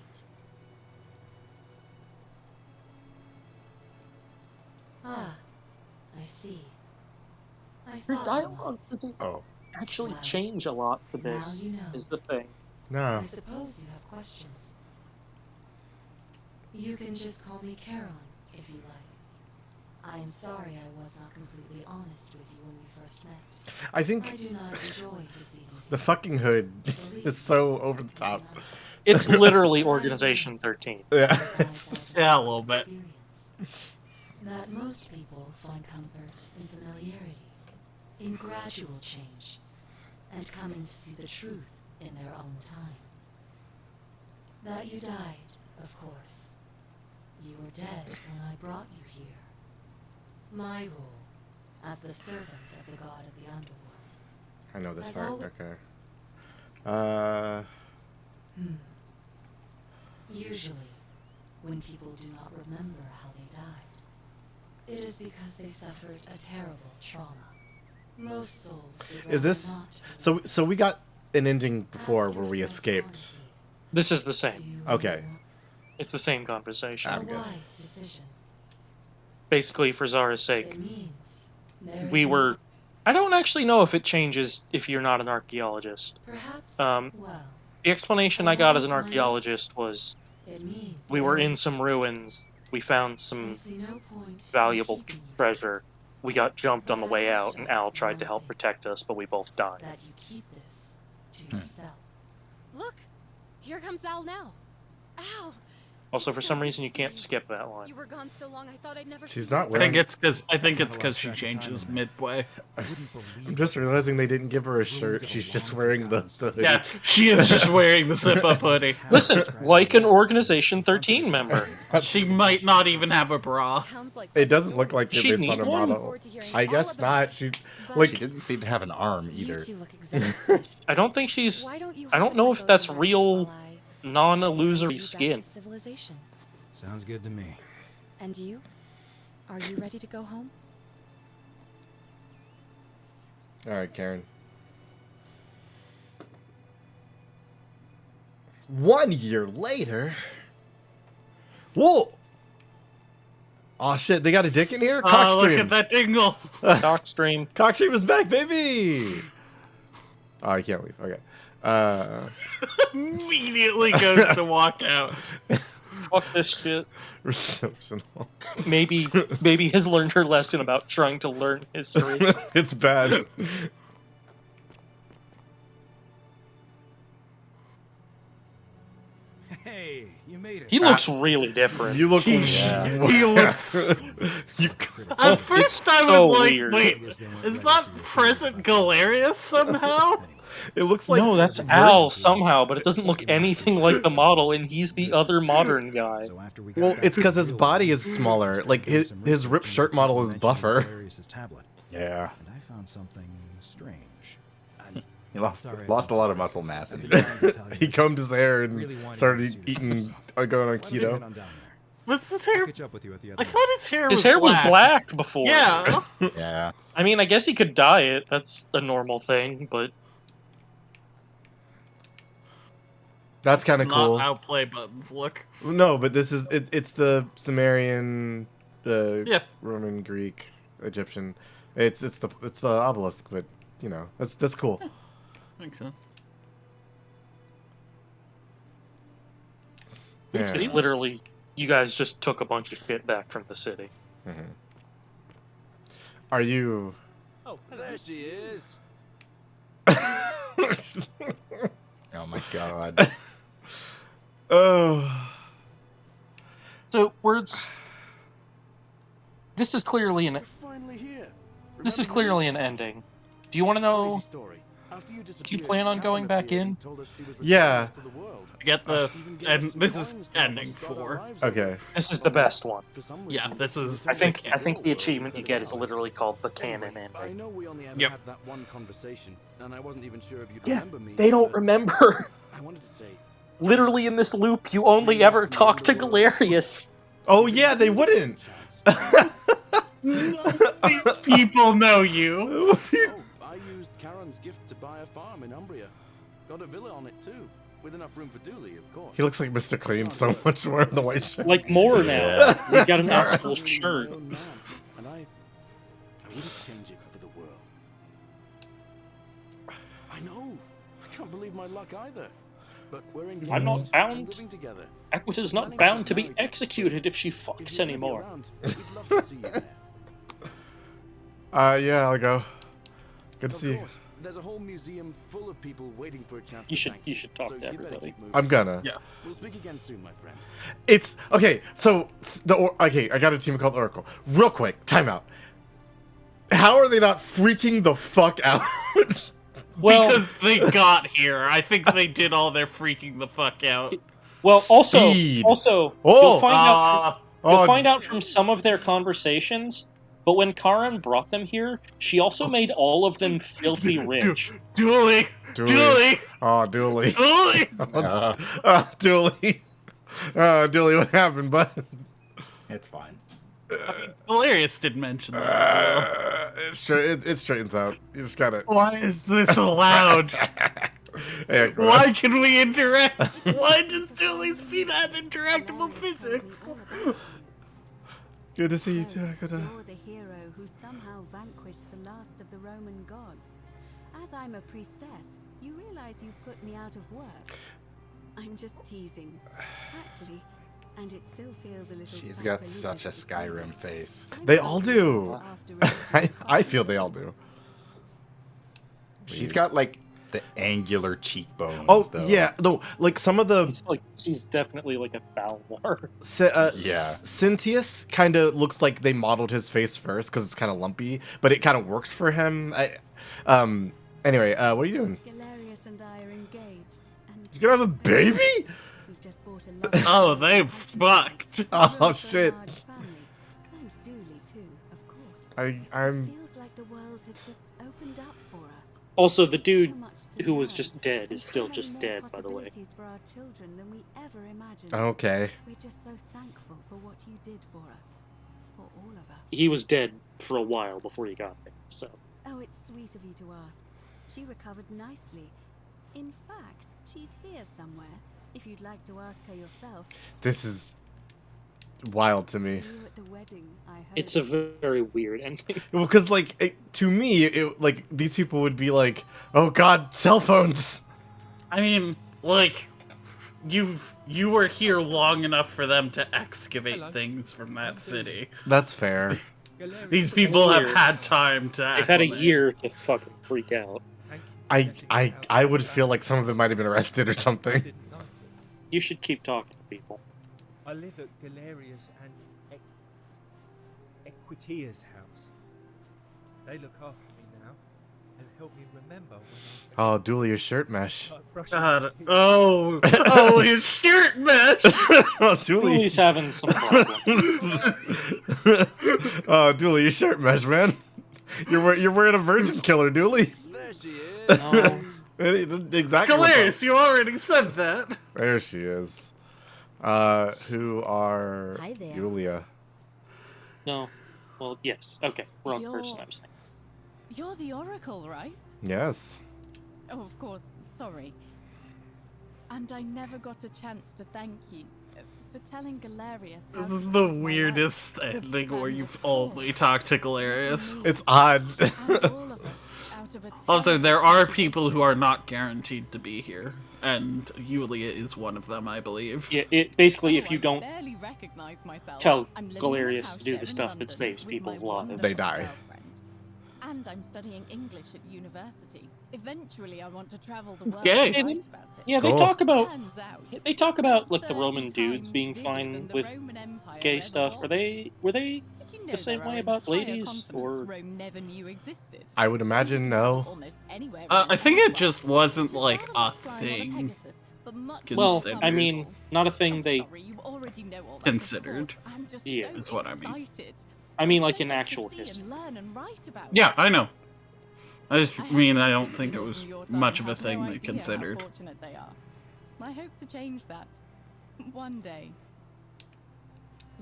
Ah, I see. I Your thought dialogue doesn't actually Well, change a lot for now this, you know. is the thing. No. I suppose you have questions. You can just call me Carolyn, if you like. I am sorry I was not completely honest with you when we first met. I think I do not enjoy deceiving. the fucking hood is so over the top. It's literally Organization 13. Yeah. Yeah, a little bit. That most people find comfort in familiarity, in gradual change, and coming to see the truth in their own time. That you died, of course. You were dead when I brought you here. My role, as the servant of the god of the underworld. I know this As part. always- Okay. Usually, when people do not remember how they died, it is because they suffered a terrible trauma. Most souls would Is rather this not. so? We got an ending before where we escaped. This is the same. Okay. It's the same conversation. A wise decision. Basically, for Zara's sake, It means there we is were. I don't actually know if it changes if you're not an archaeologist. Perhaps, The explanation I got as an archaeologist was it means we were in some ruins, we found I some see no point in valuable keeping you treasure. We got jumped on the way out, and Al tried to help protect us, but we both died. that you keep this to yourself. Look, here comes Al now. Al, Also, for some reason, you can't skip that line. you were gone so long. I thought I'd never. She's see you not I wearing. think it's because she changes midway. I'm just realizing they didn't give her a shirt. She's just wearing the hoodie. Yeah, she is just wearing the zip-up hoodie. Listen, like an Organization 13 member. She might not even have a bra. It doesn't look like She it based on her need one. model. I guess not. She like She didn't seem to have an arm either. I don't think she's. Why don't you I don't know if that's real, non-illusory skin. civilization? Sounds good to me. And you? Are you ready to go home? All right, Karen. 1 year later. Whoa! Oh shit! They got a dick in here. Oh, look Cockstream. at that dingle. Cockstream. Cockstream is back, baby. Oh, I can't leave. Okay. Immediately goes to walk out. Fuck this shit. Reception. Maybe has learned her lesson about trying to learn history. It's bad. Hey, you made it. He looks really different. You look. He looks. You, At first, I so was like, weird. "Wait, is that present Galerius somehow?" it looks like No, that's Al somehow, but it doesn't look anything like the model, and he's the other modern guy. So after we got Well, back it's to because the his field, body we is smaller. started Like doing his some his ripped research shirt and model is mentioned buffer. Galerius's tablet. Yeah. And I found something strange. He lost Sorry, lost a I'm lot of sorry. muscle mass in I've his been trying to tell you He this. combed his hair Really and wanted started to see this eating, myself. going on Why don't you get keto. on down there? Was his I'll hair? catch up with you at the I other thought his hair His was hair was black. black before. Yeah. Yeah. I mean, I guess he could dye it. That's a normal thing, but That's kind of Not cool. how play buttons look. No, but this is it's the Sumerian, Yeah. Roman, Greek, Egyptian. It's the obelisk, but you know that's cool. makes sense. Yeah. It's literally, you guys just took a bunch of shit back from the city. Mm-hmm. Are you? Oh, There she is. Oh my god. Oh. So words. This is clearly an. Finally here. This is clearly an ending. Do you want to know? Do you plan on going back in? Yeah. Get the and this is ending 4. Okay. This is the best one. Yeah, this is. I think the achievement you get is literally called the canon ending. I know we only ever Yep. had that one conversation, and I wasn't even sure if you'd Yeah, remember me. they don't but remember. I wanted to say, Literally in this loop, you only ever talk to Galerius. Oh yeah, they wouldn't. These people know you. I used Karen's gift to buy a farm in Umbria. Got a villa on it too, with enough room for Dooley, of course. He looks like Mr. Clean so much more in the white shirt. Like more now. Yeah. He's got an actual shirt. And I wouldn't change it for the world. I know. I can't believe my luck either. But we're engaged. I'm not and bound. living together. Equita's not bound to be executed if she fucks anymore. We'd love to see you there. Yeah, I'll go. Good to Of see you. course, there's a whole museum full of people waiting for a chance You to should thank you should talk So to you better everybody. keep moving. I'm gonna. Yeah. We'll speak again soon, my friend. It's okay. So okay, I got a team called Oracle. Real quick, timeout. How are they not freaking the fuck out? Well, Because they got here. I think they did all their freaking the fuck out. well, also, Speed. also, Oh. you'll find out. You'll Oh. find out from some of their conversations. But when Karen brought them here, she also made all of them filthy rich. Dooley! Dooley! Oh, Dooley. Dooley! Dooley. Dooley, what happened, bud? It's fine. Hilarious did mention that as well. It straightens out. You just gotta. Why is this allowed? Hey, Why can we interact? Why does Dooley's feet have interactable physics? Good to see you too. Good to... You're the hero who somehow vanquished the last of the Roman gods. As I'm a priestess, you realize you've put me out of work. I'm just teasing. Actually, and it still feels a little. She's got such a Skyrim face. They all do. I feel they all do. She's got like the angular cheekbones. Oh though. yeah, no, like some of the. She's definitely like a Balmor. Yeah. Cynthius kind of looks like they modeled his face first because it's kind of lumpy, but it kind of works for him. Anyway, what are you doing? Galerius and I are engaged, and You gonna have a baby? we've just bought a lot. Oh, they fucked. Oh shit. And Dooley too, of course. I'm. Feels like the world has just opened up for us. Also, the dude who was just dead is still just dead, by the way. Possibilities for our children than we ever imagined. Okay. We're just so thankful for what you did for us, for all of us. He was dead for a while before he got there, so. Oh, it's sweet of you to ask. She recovered nicely. In fact, she's here somewhere. If you'd like to ask her yourself. This is wild to me. See you at the wedding, I hope. It's a very weird ending. Well, because to me, like these people would be like, "Oh God, cell phones." I mean, like, you were here long enough for them to excavate things from that city. That's fair. These people have had time to. They've had a acclimate. year to fucking freak out. I would feel like some of them might have been arrested or something. You should keep talking to people. I live at Galerius and Equitia's house. They look after me now and help me remember when Oh, Dooley, your shirt mesh. God, oh, his shirt mesh. Oh, Dooley. Dooley's having some problems. Oh, Dooley, your shirt mesh, man. You're wearing a virgin killer, Dooley. There she is. Exactly. what's up. Galerius, you already said that. There she is. Who are Hi there. Julia? No. Well, yes. Okay. Wrong You're- person, I was thinking. You're the Oracle, right? Yes. Oh, of course. Sorry. And I never got a chance to thank you for telling Galerius. how This to is the save my weirdest ending where you've only talked to Galerius. It's odd. life. And all of us, our out of a Also, there are people who are not guaranteed to be here, and Yulia is one of them, I believe. Yeah, basically, if you don't barely recognize myself. tell I'm living in a Galerius house to do share the in stuff that London saves with people's my lives, wonderful They die. girlfriend. And I'm studying English at university. Eventually, I want to travel the world Okay. and write about it. Yeah, Cool. Turns out, they talk about like the 30 Roman dudes times being bigger fine than the with Roman Empire gay ever stuff. was. Were they Did you know the same there way are about entire ladies, continents or Rome never knew existed? I would imagine no. Almost anywhere I think it just wasn't like a thing well, considered. I mean, not a thing they Sorry, you already know all that. Considered. I'm just Yeah. so Is what I mean. excited. I mean, like So in much to actual see history. and learn and write about. Yeah, I know. I just I mean I have don't friends think it who was from your time much of a have thing no they idea considered. How fortunate they are. I hope to change that one day.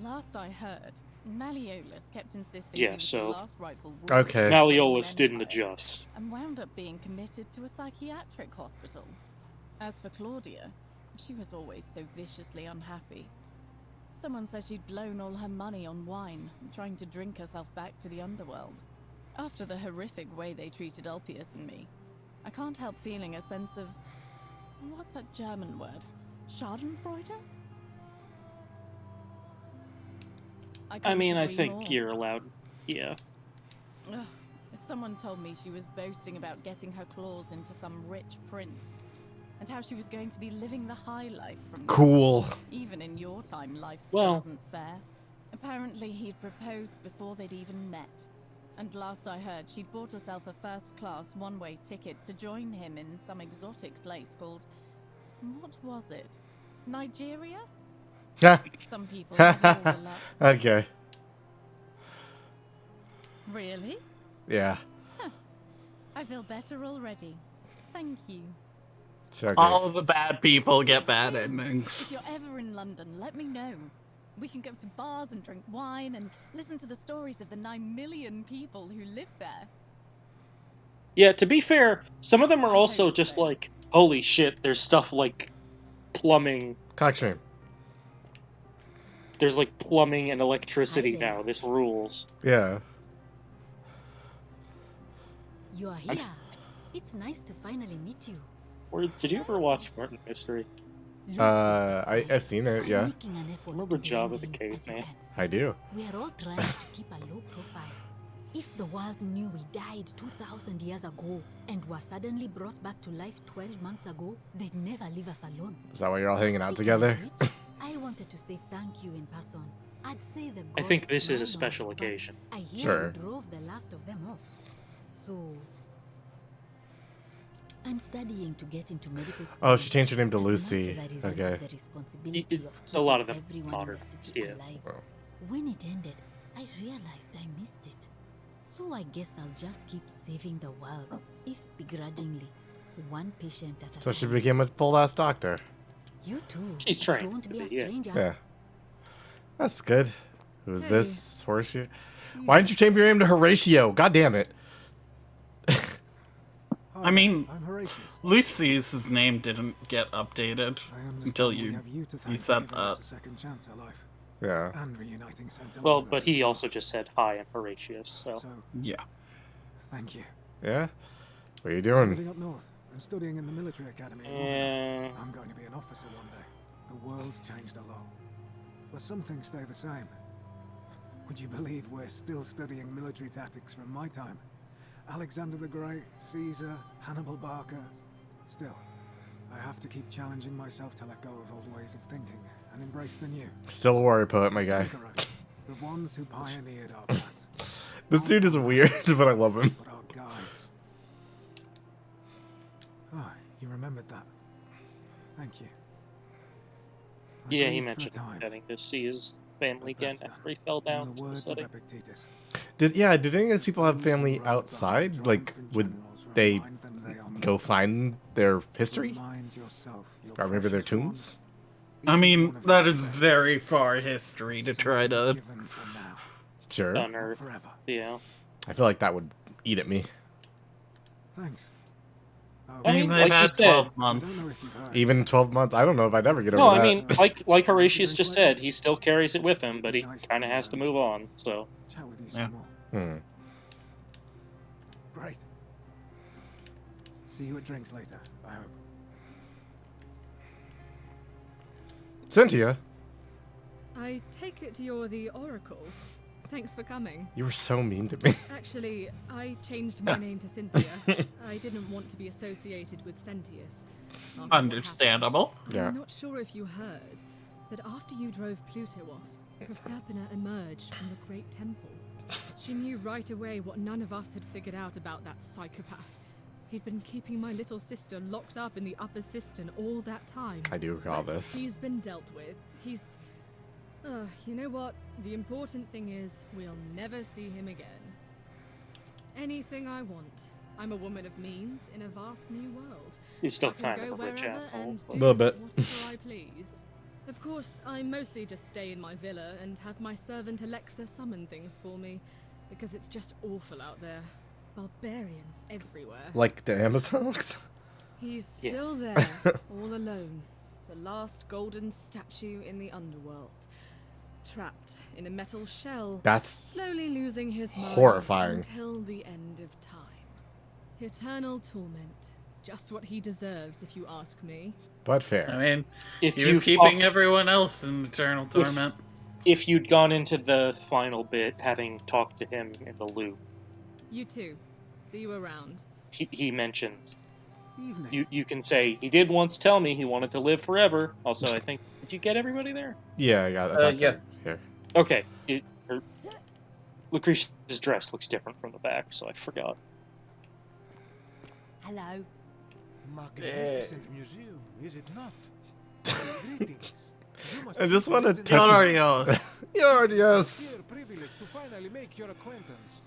Last I heard, Malleolus kept insisting Yeah, he was so- the last rightful ruler of the Okay. Malleolus Roman didn't Empire, adjust. and wound up being committed to a psychiatric hospital. As for Claudia, she was always so viciously unhappy. Someone said she'd blown all her money on wine, trying to drink herself back to the underworld. After the horrific way they treated Ulpius and me, I can't help feeling a sense of... what's that German word? Schadenfreude? I mean, I agree think more. you're allowed. Yeah. Ugh, someone told me she was boasting about getting her claws into some rich prince, and how she was going to be living the high life from Cool. Even in your time, life still Well- isn't fair. Apparently, he'd proposed before they'd even met. And last I heard, she'd bought herself a first-class one-way ticket to join him in some exotic place called... what was it? Nigeria? Yeah. Some people have all the luck. Okay. Really? Yeah. I feel better already. Thank you. Sure. All the bad people get bad If endings. you're ever in London, let me know. We can go to bars and drink wine and listen to the stories of the 9 million people who live there. Yeah, to be fair, some of them are also just like, holy shit, there's stuff like plumbing. Cockstream. There's like plumbing and electricity now. This rules. Yeah. You are here. It's nice to finally meet you. Words, did you ever watch Martin Mystery? I've seen it, yeah. Remember Java the Caveman? I do. We are all trying to keep a low profile. If the world knew we died 2,000 years ago and were suddenly brought back to life 12 months ago, they'd never leave us alone. Is that why you're all hanging out Speaking of together? which, I wanted to say thank you in person. I'd say the I think gods this is a smiled on special me, but occasion. I hear Sure. you drove the last of them off. So I'm studying to get into medical school. Oh, she changed her name to As much Lucy. as I resent Okay. the responsibility of A lot of keeping them everyone modern, in the city yeah. alive. When it ended, I realized I missed it. So I guess I'll just keep saving the world, if begrudgingly, one patient at a So time. she became a full-ass doctor. You too. She's trained Don't to be a be, yeah. stranger. Yeah. That's good. Who's this? Horatio? Why didn't you change your name to Horatio? God damn it. I mean, I'm Horatius. Lucy's name didn't get updated until we you have you to you thank for said giving us that. a second chance at life. Yeah. And reuniting Santa Well, with but us. he also just said hi, I'm Horatius, so. Yeah. Thank you. Yeah? What are you Living doing? up north and studying in the military academy. Yeah. I'm going to be an officer one day. The world's changed a lot, but some things stay the same. Would you believe we're still studying military tactics from my time? Alexander the Great, Caesar, Hannibal Barca. Still, I have to keep challenging myself to let go of old ways of thinking and embrace the new. Still a warrior poet, my guy. Samurai, the ones who pioneered our paths. This dude is weird, but I love him. But our guides. Ah, you remembered that. Thank you. I Yeah, he grieved for a mentioned time. getting to see his family again after he fell down In to the the words of city. Epictetus, Did any of these people have family outside? Like, would they go find their history? remind yourself your Or maybe their precious one tombs? I mean, that is very far history to try to. given for now, Sure. Unearthed. forever. Yeah. I feel like that would eat at me. Thanks. I mean, they've like you had said- 12 months. Even 12 months? I don't know if I'd ever get over No, that. I mean, like Horatius just said, he still carries it with him, but he kind of has to move on, so. Chat with you Yeah. some more. Hmm. Great. See you at drinks later, I hope. Cynthia, I take it you're the Oracle. Thanks for coming. you were so mean to me. Actually, I changed my name to Cynthia. I didn't want to be associated with Sentius. After what Understandable. happened. Yeah. I'm not sure if you heard, but after you drove Pluto off, Proserpina emerged from the Great Temple. She knew right away what none of us had figured out about that psychopath. He'd been keeping my little sister locked up in the upper cistern all that time. I do recall But this. He's been dealt with. He's... you know what? The important thing is we'll never see him again. Anything I want. I'm a woman of means in a vast new world. He's still I can kind go of a rich wherever asshole. and A do little bit. whatever I please. Of course, I mostly just stay in my villa and have my servant Alexa summon things for me, because it's just awful out there. Barbarians everywhere. Like the Amazons? He's still there, all alone. The last golden statue in the underworld. Trapped in a metal shell. That's slowly losing his mind horrifying. until the end of time. Eternal torment. Just what he deserves, if you ask me. But fair. I mean, If he was you've keeping talked- everyone else in eternal torment. If you'd gone into the final bit, having talked to him in the loop, You too. See you around. he mentioned. Evening. You can say he did once tell me he wanted to live forever. Also, I think did you get everybody there? Yeah, I talked to yeah. her here. Okay. Lucretia's dress looks different from the back, so I forgot. Hello. Magnificent museum, is it not? Greetings. You must I be just the want to legendary- touch his... Yardios! Dear privilege to finally make your acquaintance.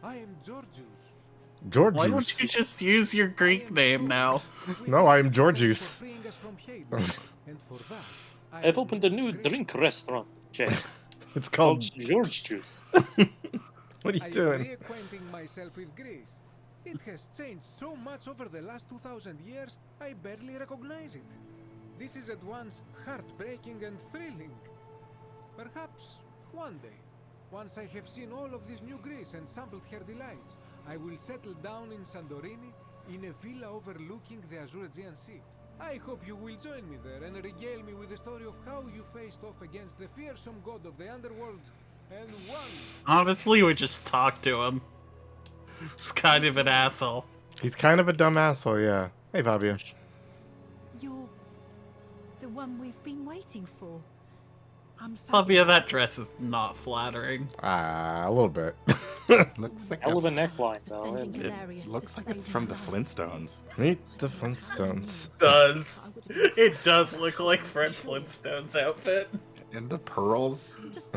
I am Georgius. Why don't you Georgius. just use your Greek name now? No, I am Georgius. Freeing us from Hades, and for that, I I've am opened a new drink restaurant, Jay. It's called called... George Juice. What are you I am doing? reacquainting myself with Greece. It has changed so much over the last 2,000 years, I barely recognize it. This is at once heartbreaking and thrilling. Perhaps one day, once I have seen all of this new Greece and sampled her delights, I will settle down in Santorini in a villa overlooking the Azure Aegean Sea. I hope you will join me there and regale me with the story of how you faced off against the fearsome god of the underworld and won. Honestly, we just talk to him. He's kind of an asshole. He's kind of a dumb asshole, yeah. Hey, Fabio. You're the one we've been waiting for. I'm Fabio, that dress is not flattering. A little bit. Looks like Hell of a neckline, though. It looks like it's from the Flintstones. Meet the Flintstones. It does look like Fred Flintstone's outfit. And the pearls. Just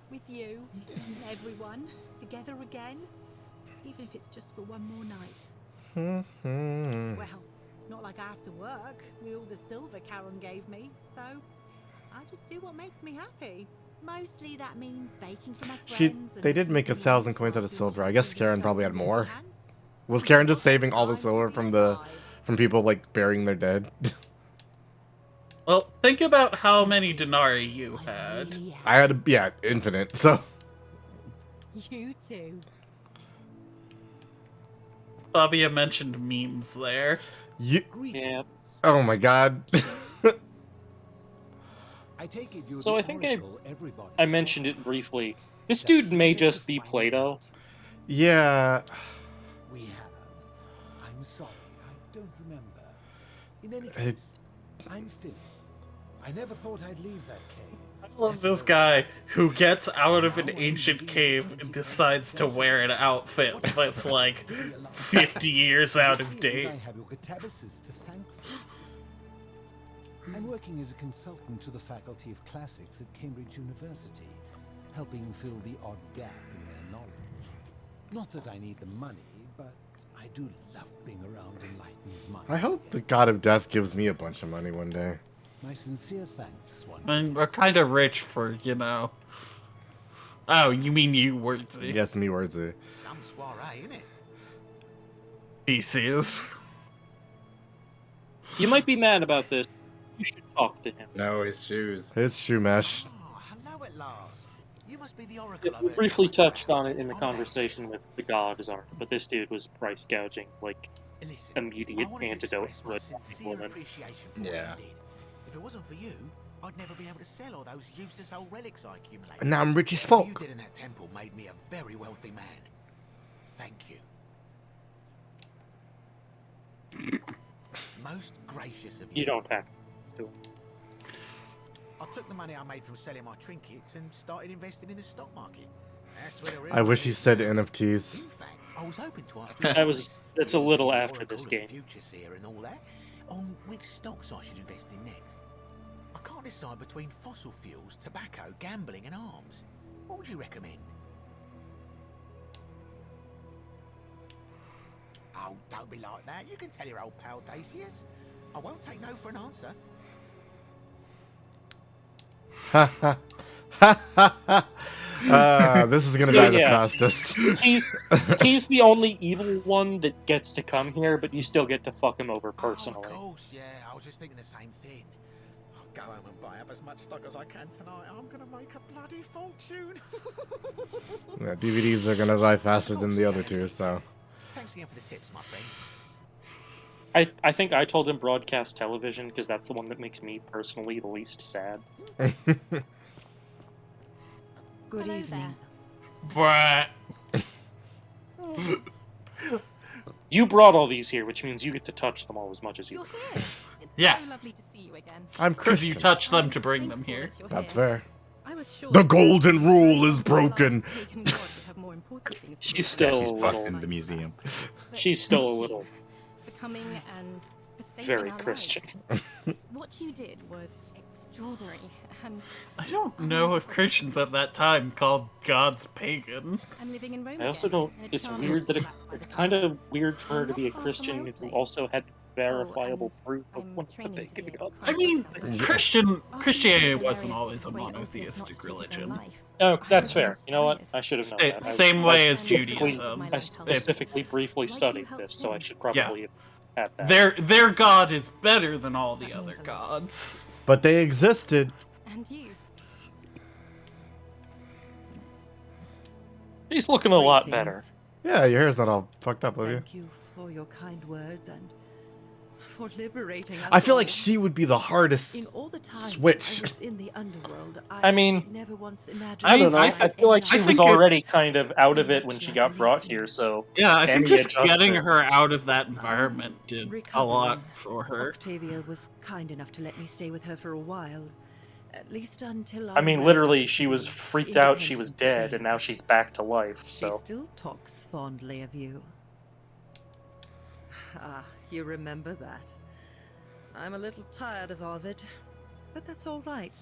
with you and everyone together again, even if it's just for one more night. Well, it's not like I have to work with all the silver Karen gave me, so I just do what makes me happy. Mostly that means baking for my friends. They did make 1,000 coins out of silver. I guess Karen probably had more. Was Karen just saving all the silver from people like burying their dead? Well, think about how many denarii you had. I had infinite. So You too. Fabio mentioned memes there. Yeah. Oh my god. I take it you're So the I think oracle everybody. I mentioned it briefly. This dude may just be Plato. Yeah. We have. I'm sorry, I don't remember. In any It- case, I'm Philip. I never thought I'd leave that cave. I love this guy who gets out of an ancient cave and decides to wear an outfit that's like 50 years out of date. I have your catabasis to thank for. I'm working as a consultant to the Faculty of Classics at Cambridge University, helping fill the odd gap in their knowledge. Not that I need the money, but I do love being around enlightened minds. I hope the God of Death gives me a bunch of money one day. My sincere thanks once I mean, we're kind of rich for, you know. Oh, you mean you, Wordsy? Yes, me Wordsy. Some soiree, innit? PCs. You might be mad about this. You should talk to him. No, his shoes. His shoe mesh. Oh, hello at last. You must be the Yeah, oracle we I've briefly heard so much touched about. on it in the conversation with the god czar, but this dude was price gouging like Listen, I immediate wanted to antidote express to my a sincere woman. appreciation for what you did. If it wasn't for you, I'd never been able to sell all those useless old relics I accumulated. And now I'm rich as What you fuck. did in that temple made me a very wealthy man. Thank you. Most gracious of you. You don't have to. I took the money I made from selling my trinkets and started investing in the stock market. That's where the real I wish money he is said now. NFTs. In fact, I was hoping to ask you That's a you little being the after oracle this of the game. future seer and all that, on which stocks I should invest in next. I can't decide between fossil fuels, tobacco, gambling, and arms. What would you recommend? Oh, don't be like that. You can tell your old pal Dacius. I won't take no for an answer. Ha ha ha ha ha. This is gonna So, die the yeah, fastest. he's the only evil one that gets to come here, but you still get to fuck him over personally. Of course, yeah. I was just thinking the same thing. I'll go home and buy up as much stock as I can tonight. I'm gonna make a bloody fortune. Yeah, DVDs are gonna die faster than the other two, so. Thanks again for the tips, my friend. I think I told him broadcast television because that's the one that makes me personally the least sad. Good evening. Brat. You brought all these here, which means you get to touch them all as much as you. You're here. It's Yeah. so lovely to see you again. I'm Because you Christian. touched them to bring them here. That's fair. I was sure The golden rule is broken. pagan gods would have more important things to do. She's still She's a busted little. in the museum. She's still a little for coming and for saving very our Christian. lives. What you did was extraordinary, and I don't know if Christians at that time called gods pagan. I'm living in Rome I also again, don't. in a It's charming weird that little flat by it's the kind Rhine. of weird for her to be a Not far from my Christian old who place. also had verifiable and proof of I'm one of the training to pagan be a gods. I mean, Christianity Hilarious wasn't to always a persuade Orpheus not monotheistic to take his own religion. life. Oh, I that's was fair. You know what? inspired. I should have known that. Same way as specifically- Judaism. I It's- specifically briefly Like you studied helped this, so I him. should probably have had that. Their god is better than all the other gods. But they existed. And you. He's looking a lot better. Yeah, your hair's not all fucked up, Olivia. Thank you for your kind words and for liberating us. I feel all. like she would be the In hardest all the time switch. I was in the underworld, I mean, never once imagined I don't know. that I feel like she I was think already kind of out of it when she got brought here, so Yeah, I think any just adjustment- getting her out of that environment did a lot recovering. for her. Octavia was kind enough to let me stay with her for a while. At least until I mean, well literally, enough she to was be freaked out she was independent dead, again. and now she's back to life, She so... still talks fondly of you. Ah, you remember that. I'm a little tired of Ovid, but that's all right.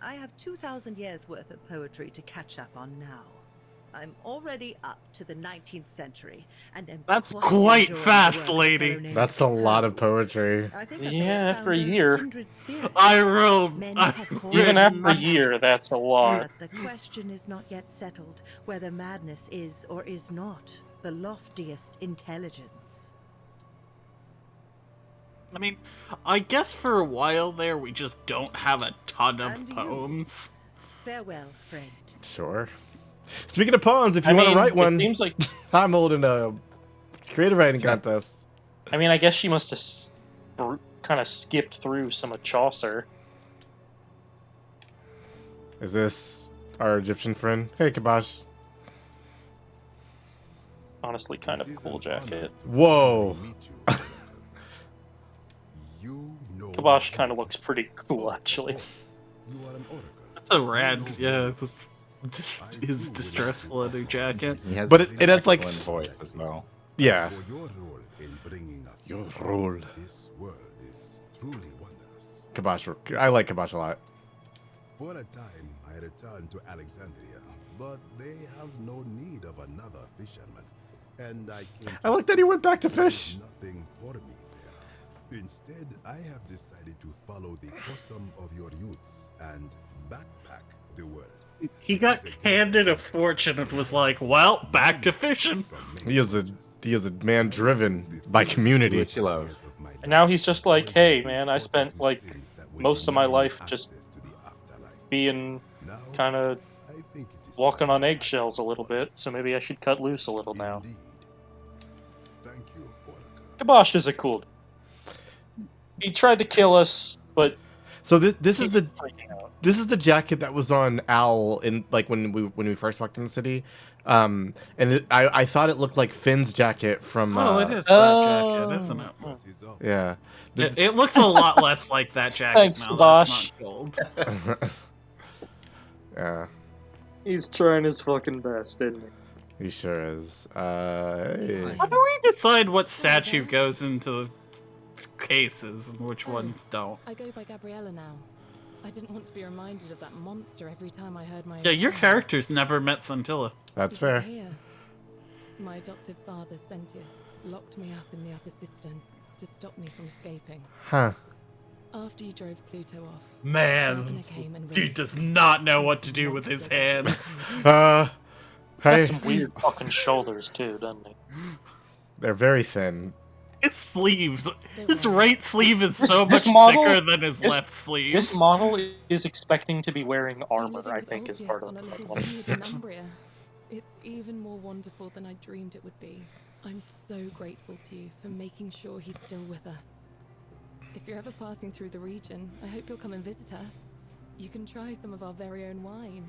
I have 2,000 years worth of poetry to catch up on now. I'm already up to the 19th century, and am That's quite quite enjoying the fast, work of a lady. fellow named That's a lot of poetry. I think I may Yeah, have after a found year. kindred spirit. I rolled. Men I have called Even me after a mad. year, that's a lot. But the question is not yet settled whether madness is or is not the loftiest intelligence. I mean, I guess for a while there we just don't have a ton of And you. poems. Farewell, friend. Sure. Speaking of poems, if you I want to mean, write it one, seems like- I'm holding a creative writing contest. I mean, I guess she must have kind of skipped through some of Chaucer. Is this our Egyptian friend? Hey, Kabash. Honestly, kind of cool jacket. Whoa. Kabash kind of looks pretty cool, actually. That's a rad, yeah. His distressed leather jacket. He has But it has like excellent voice as well. Yeah. For your role in bringing us Your here, role. This world is truly wondrous. Kabash. I like Kabash a lot. For a time, I returned to Alexandria, but they have no need of another fisherman. And I came I like that he went back to there is fish. nothing for me there. Instead, I have decided to follow the custom of your youths and backpack the world. He got handed a fortune and was like, well, back to fishing. He is a man driven by community. And now he's just like, hey, man, I spent, like, most of my life just being kind of walking on eggshells a little bit, so maybe I should cut loose a little now. Kabosh is a cool dude. He tried to kill us, but So this is the jacket that was on Al in like when we first walked in the city, and I thought it looked like Finn's jacket from. It is that jacket, isn't it? Yeah. It looks a lot less like that jacket Thanks, now that it's Bosch. not gold. Yeah. He's trying his fucking best, isn't he? He sure is. Hey. How do we decide what statue goes into cases and which ones don't? I go by Gabriella now. I didn't want to be reminded of that monster every time I heard my Yeah, own your name. character's never met Scintilla. That's Is it fair. Here? My adoptive father, Sentius, locked me up in the upper cistern to stop me from escaping. Huh. After you drove Pluto off, Man, Serpina came and dude does not know what to do with his hands. Got Hey. some weird fucking shoulders too, doesn't he? They're very thin. His sleeves, his right sleeve is This- so this much model- thicker than his this- left sleeve. This model is expecting to be wearing armor, I think, is part of on a the little problem. vineyard in Umbria. It's even more wonderful than I dreamed it would be. I'm so grateful to you for making sure he's still with us. If you're ever passing through the region, I hope you'll come and visit us. You can try some of our very own wine.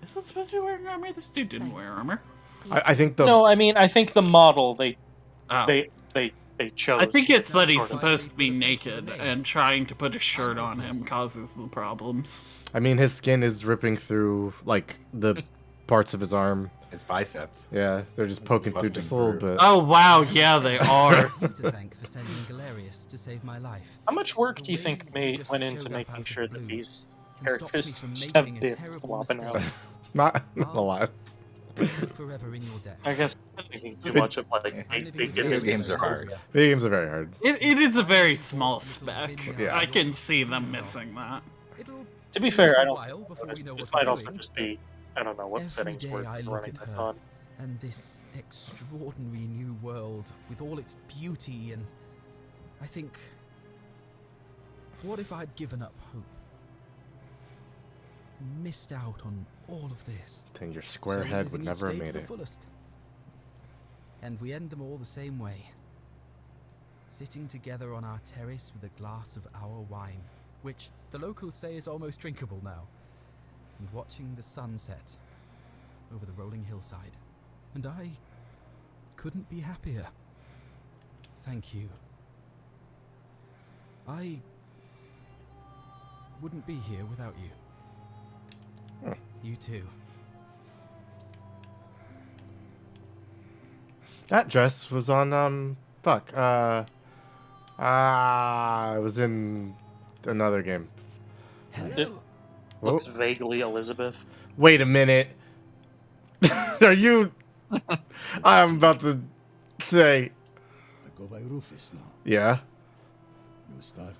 Is this supposed to be wearing armor? This dude didn't wear armor. I think the No, I mean, I think the model they chose. I think it's that he's sort of- supposed to be naked, and trying to put a shirt on him causes the problems. I mean, his skin is ripping through like the parts of his arm. His biceps. Yeah, they're just poking through just a little bit. Oh wow, yeah they are. You to thank for sending Galerius to save my life. How much work do you think went into making sure that these characters just have bits flopping out? Not a lot. Forever in your debt. I guess I'm thinking too much of like big games are hard. Video games are very hard. It is a very small spec. Yeah. I can see them missing that. To be fair, I while don't. before we know This what might we're also doing. just be. I don't know what Every settings day we're I look running at this her, on. and this extraordinary new world with all its beauty, and I think, what if I'd given up hope and missed out on all of this? Then your square So we're head would living each never have day to made the it. fullest. And we end them all the same way, sitting together on our terrace with a glass of our wine, which the locals say is almost drinkable now, and watching the sunset over the rolling hillside. And I couldn't be happier. Thank you. I wouldn't be here without you. You too. That dress was on it was in another game. It looks vaguely Elizabeth. Wait a minute. Are you I'm about to say I go by Rufus now. yeah. You start.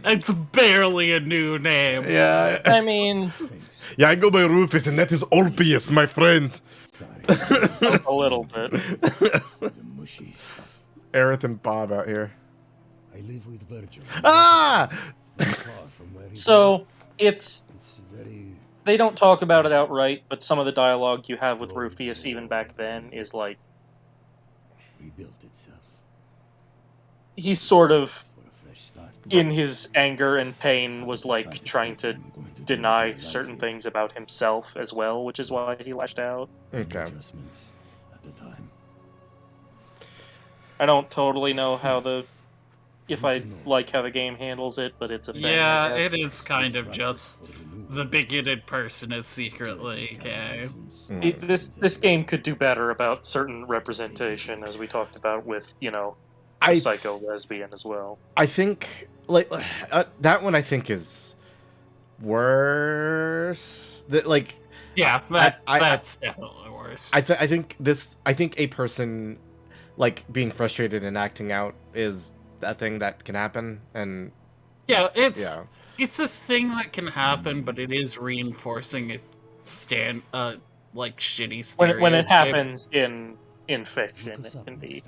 It's barely a new name. Yeah. I mean, Yeah, I go by Rufus and that is Orpheus, my friend. a little bit. The mushy stuff. Aerith and Bob out here. I live with Virgil. Ah! Not far from where he So it's very they don't talk about it outright, but some of the dialogue you have with Rufus even back then is like rebuilt itself. he's sort of For a fresh start. in his anger and pain was like trying to deny certain things about himself as well, which is why he lashed out. Okay. Adjustment at the time. I don't totally know how if I like how the game handles it, but it's a thing. Yeah, I guess. it is kind of just the bigoted person is secretly gay. This game could do better about certain representation, as we talked about with the I psycho lesbian as well. I think like that one I think is worse. That like Yeah, that's definitely worse. I think a person like being frustrated and acting out is a thing that can happen, and Yeah, it's a thing that can happen, but it is reinforcing a like shitty stereotype. When it happens in fiction, it can be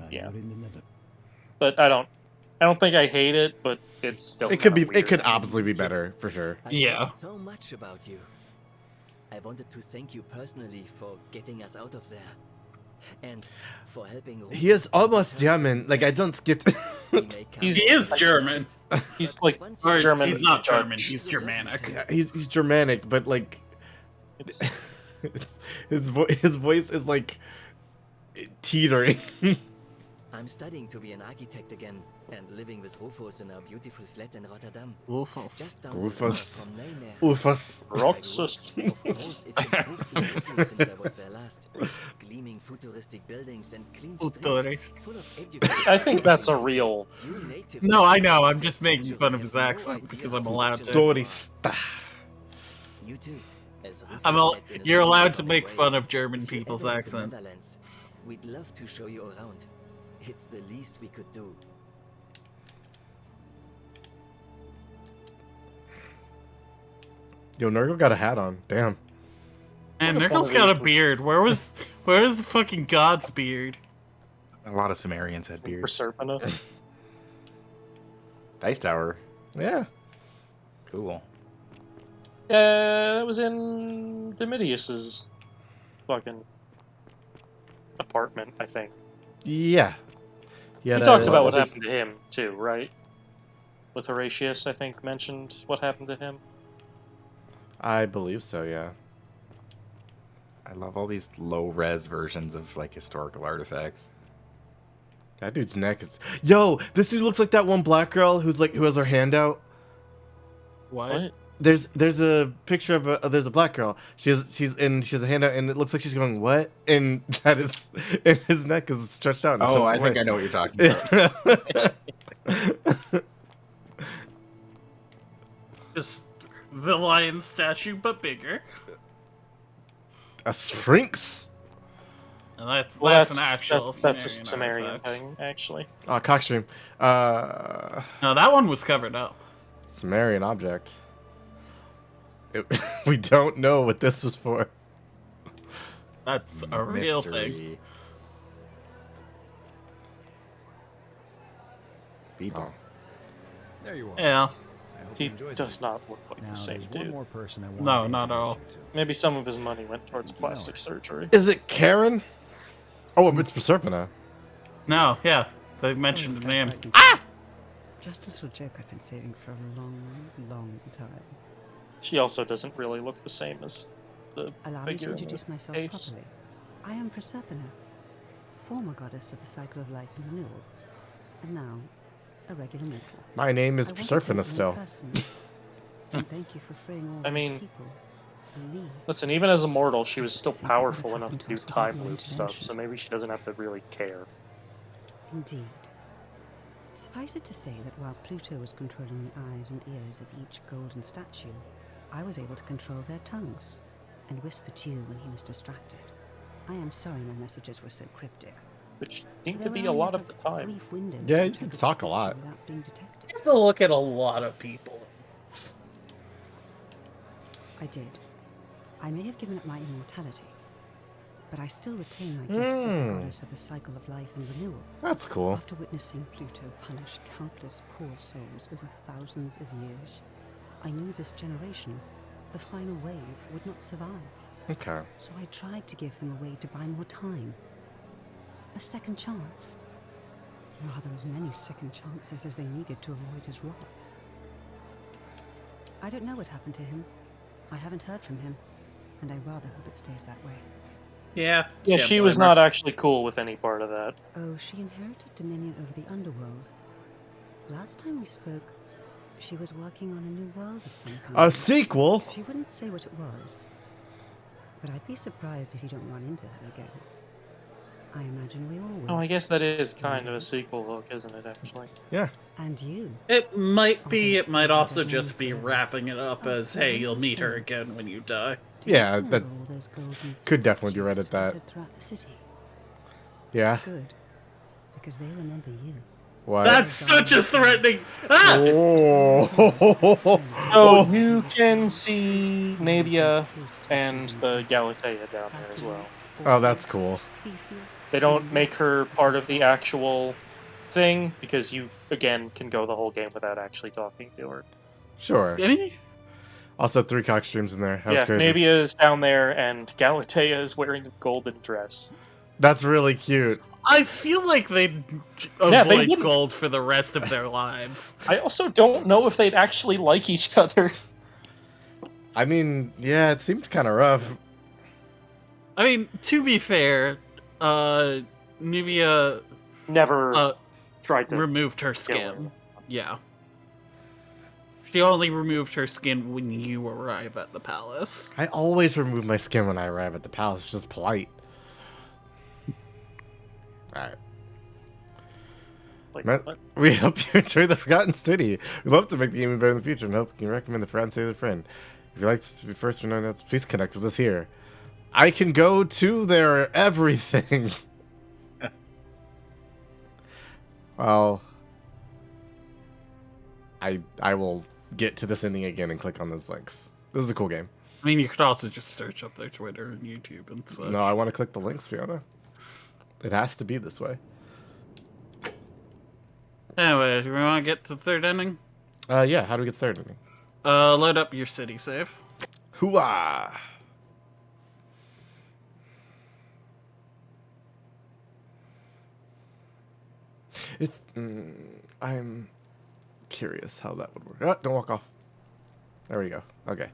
But I don't think I hate it, but it's still it could be kinda weird. it could obviously be better for sure. I Yeah. heard so much about you. I wanted to thank you personally for getting us out of there. And for helping He is almost German. Like, I don't get. He is German. He's like Or German. he's not Dutch. German. He's Germanic. Yeah, he's Germanic, but like, his voice is like teetering. I'm studying to be an architect again and living with Rufus in a beautiful flat in Rotterdam. Rufus. Just down the Rufus. river from Nijmegen. Rufus. Roxas. Of course, it's improved immensely since I was there last. Gleaming futuristic buildings and clean streets full of educated. I think that's a real. You natives No, of I know. I'm Forgtten just making City fun of have his no accent idea because how I'm allowed fortunate to. you are. Dorista. You too. As Rufus I'm said in his You're allowed book to on make his way, fun of German if you're people's ever in the accent. Netherlands, we'd love to show you around. It's the least we could do. Yo, Nurgle got a hat on. Damn. And What if Nichols one of got these a was- beard. Where was the fucking God's beard? A lot of Sumerians had beards. Proserpina. Dice Tower. Yeah. Cool. That was in Domitius's fucking apartment, I think. Yeah. We talked about what happened to him too, right? With Horatius, I think mentioned what happened to him. I believe so. Yeah. I love all these low-res versions of like historical artifacts. That dude's neck is. Yo, this dude looks like that one black girl who has her hand out. What? There's a picture of there's a black girl. She has a hand out and it looks like she's going what? And that is and his neck is stretched out. In Oh, some I think way. I know what you're talking about. Just the lion statue, but bigger. A sphinx. And that's Well, an actual that's a Sumerian Sumerian artifact. thing, actually. Oh, cockstream. No, that one was covered up. Sumerian object. We don't know what this was for. That's a real thing. Mystery. People. There you are. Yeah. I hope He you enjoyed does that. not look like Now, the same there's one dude. more person I want No, to not at all. introduce you to. Maybe some of his money went towards plastic surgery. Is it Karen? Oh, it's Proserpina. No, yeah. They mentioned the name. Just a little joke I've been saving for a long, long time. She also doesn't really look the same as the Allow me to figure in the introduce myself case. properly. I am Proserpina, former goddess of the cycle of life and renewal, and now a regular mortal. My name is I wanted Proserpina to meet still. in person, and thank you for freeing all I those mean, people and me. Listen, even as a mortal, she was still think what would powerful enough happen to to do us without time your loop stuff, intervention? so maybe she doesn't have to really care. Indeed. Suffice it to say that while Pluto was controlling the eyes and ears of each golden statue, I was able to control their tongues and whisper to you when he was distracted. I am sorry my messages were so cryptic. Which seemed There to were be a only lot ever of the time. brief windows Yeah, in you which I can could talk a speak to you lot. without being detected. You have to look at a lot of people. I did. I may have given up my immortality, but I still retain my gifts as the goddess of the cycle of life and renewal. That's cool. After witnessing Pluto punish countless poor souls over thousands of years, I knew this generation, the final wave, would not survive. Okay. So I tried to give them a way to buy more time. A second chance. Rather, as many second chances as they needed to avoid his wrath. I don't know what happened to him. I haven't heard from him, and I rather hope it stays that way. Yeah. Yeah, she was not actually cool with any part of that. Oh, she inherited dominion over the underworld. Last time we spoke, she was working on a new world of some kind. A sequel? She wouldn't say what it was, but I'd be surprised if you don't run into her again. I imagine we all will. Oh, I guess that is kind of a sequel hook, isn't it, actually? Yeah. And you. It might be. It might also just be wrapping it up as, hey, you'll meet her again when you die. Yeah, that could definitely be read at that. Scattered throughout the city. Yeah. Good, because they remember you. What? That's such a threatening. Ah! Oh, you can see Nadia and the Galatea down there as well. Oh, that's cool. They don't make her part of the actual thing because you, again, can go the whole game without actually talking to her. Sure. Any? Also, 3 cock streams in there. That was Yeah, crazy. Navia is down there, and Galatea is wearing a golden dress. That's really cute. I feel like they'd Yeah, they avoid wouldn't. gold for the rest of their lives. I also don't know if they'd actually like each other. I mean, yeah, it seemed kind of rough. I mean, to be fair, Nivea never tried to removed her kill her. skin. Yeah. She only removed her skin when you arrive at the palace. I always remove my skin when I arrive at the palace. It's just polite. Alright. We hope you enjoy the Forgotten City. We love to make the game better in the future and hope you can recommend the Forgotten City to a friend. If you'd like to be first to know notes, please connect with us here. I can go to their everything. Well, I will get to this ending again and click on those links. This is a cool game. I mean, you could also just search up their Twitter and YouTube and such. No, I want to click the links, Fiona. It has to be this way. Anyway, do we want to get to the third ending? Yeah, how do we get third ending? Load up your city save. Hooah! It's... I'm curious how that would work. Oh, don't walk off. There we go. Okay.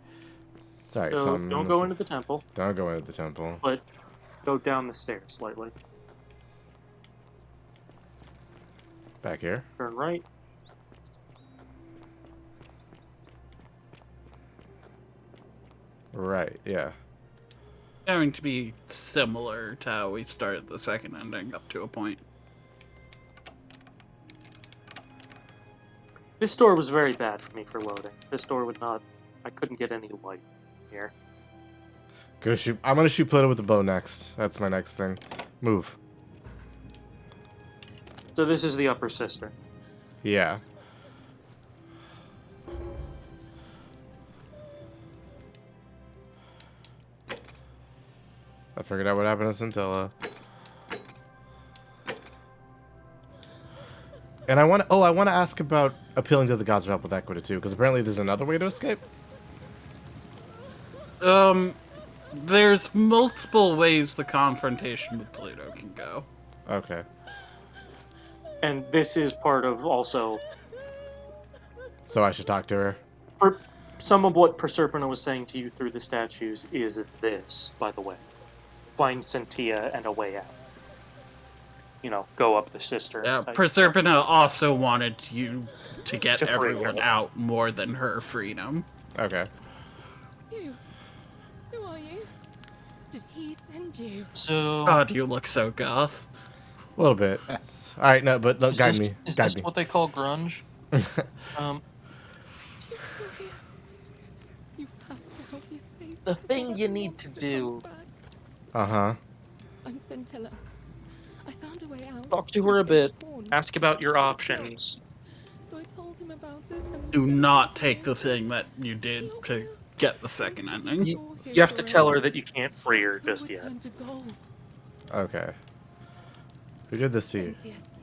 Sorry. So don't go into the temple. Don't go into the temple. But go down the stairs slightly. Back here. Turn right. Right, yeah. Going to be similar to how we started the second ending up to a point. This door was very bad for me for loading. This door would not... I couldn't get any light here. Go shoot. I'm gonna shoot Pluto with the bow next. That's my next thing. Move. So this is the upper cistern. Yeah. I figured out what happened to Scintilla. And I want to ask about appealing to the gods for help with Equity too, because apparently there's another way to escape. There's multiple ways the confrontation with Pluto can go. Okay. And this is part of also... So I should talk to her? Some of what Proserpina was saying to you through the statues is this, by the way. Find Sentia and a way out. You know, go up the cistern. Yeah, Proserpina also wanted you to get To free everyone her. out more than her freedom. Okay. You. Who are you? Did he send you? So... God, you look so goth. A little bit. Alright, no, but look, guide me. Is Guide this me. what they call grunge? You have to help me save The thing you need to do... Uh-huh. I'm Scintilla. I found a way out. Talk to her a bit. Ask about your options. So I told him about it. And Do not take the thing that you did to get the second ending. You have to tell her that you can't free her just yet. turned to gold. Okay. Who did this to you?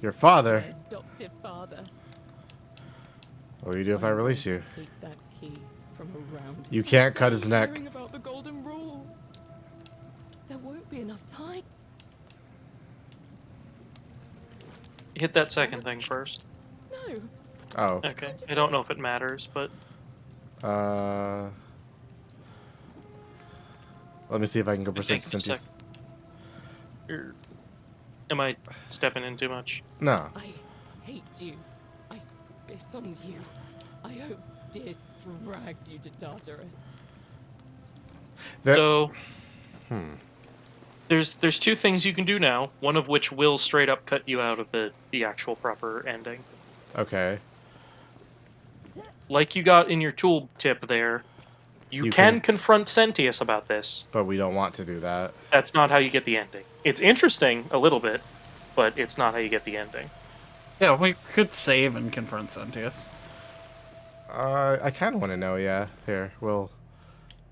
Your father? My adoptive father. What will you do if I release you? Take that key from around. You can't cut his neck. Hearing about the golden rule. There won't be enough time. Hit that second thing first. No. Oh. Okay. I don't know if it matters, but... Let me see if I can go I perceive think Cynthia's. Am I stepping in too much? No. I hate you. I spit on you. I hope Dis drags you to Tartarus. So... There's two things you can do now, one of which will straight up cut you out of the actual proper ending. Okay. Like you got in your tool tip there, you can confront Sentius about this. But we don't want to do that. That's not how you get the ending. It's interesting, a little bit, but it's not how you get the ending. Yeah, we could save and confront Sentius. I kind of want to know, yeah. Here, we'll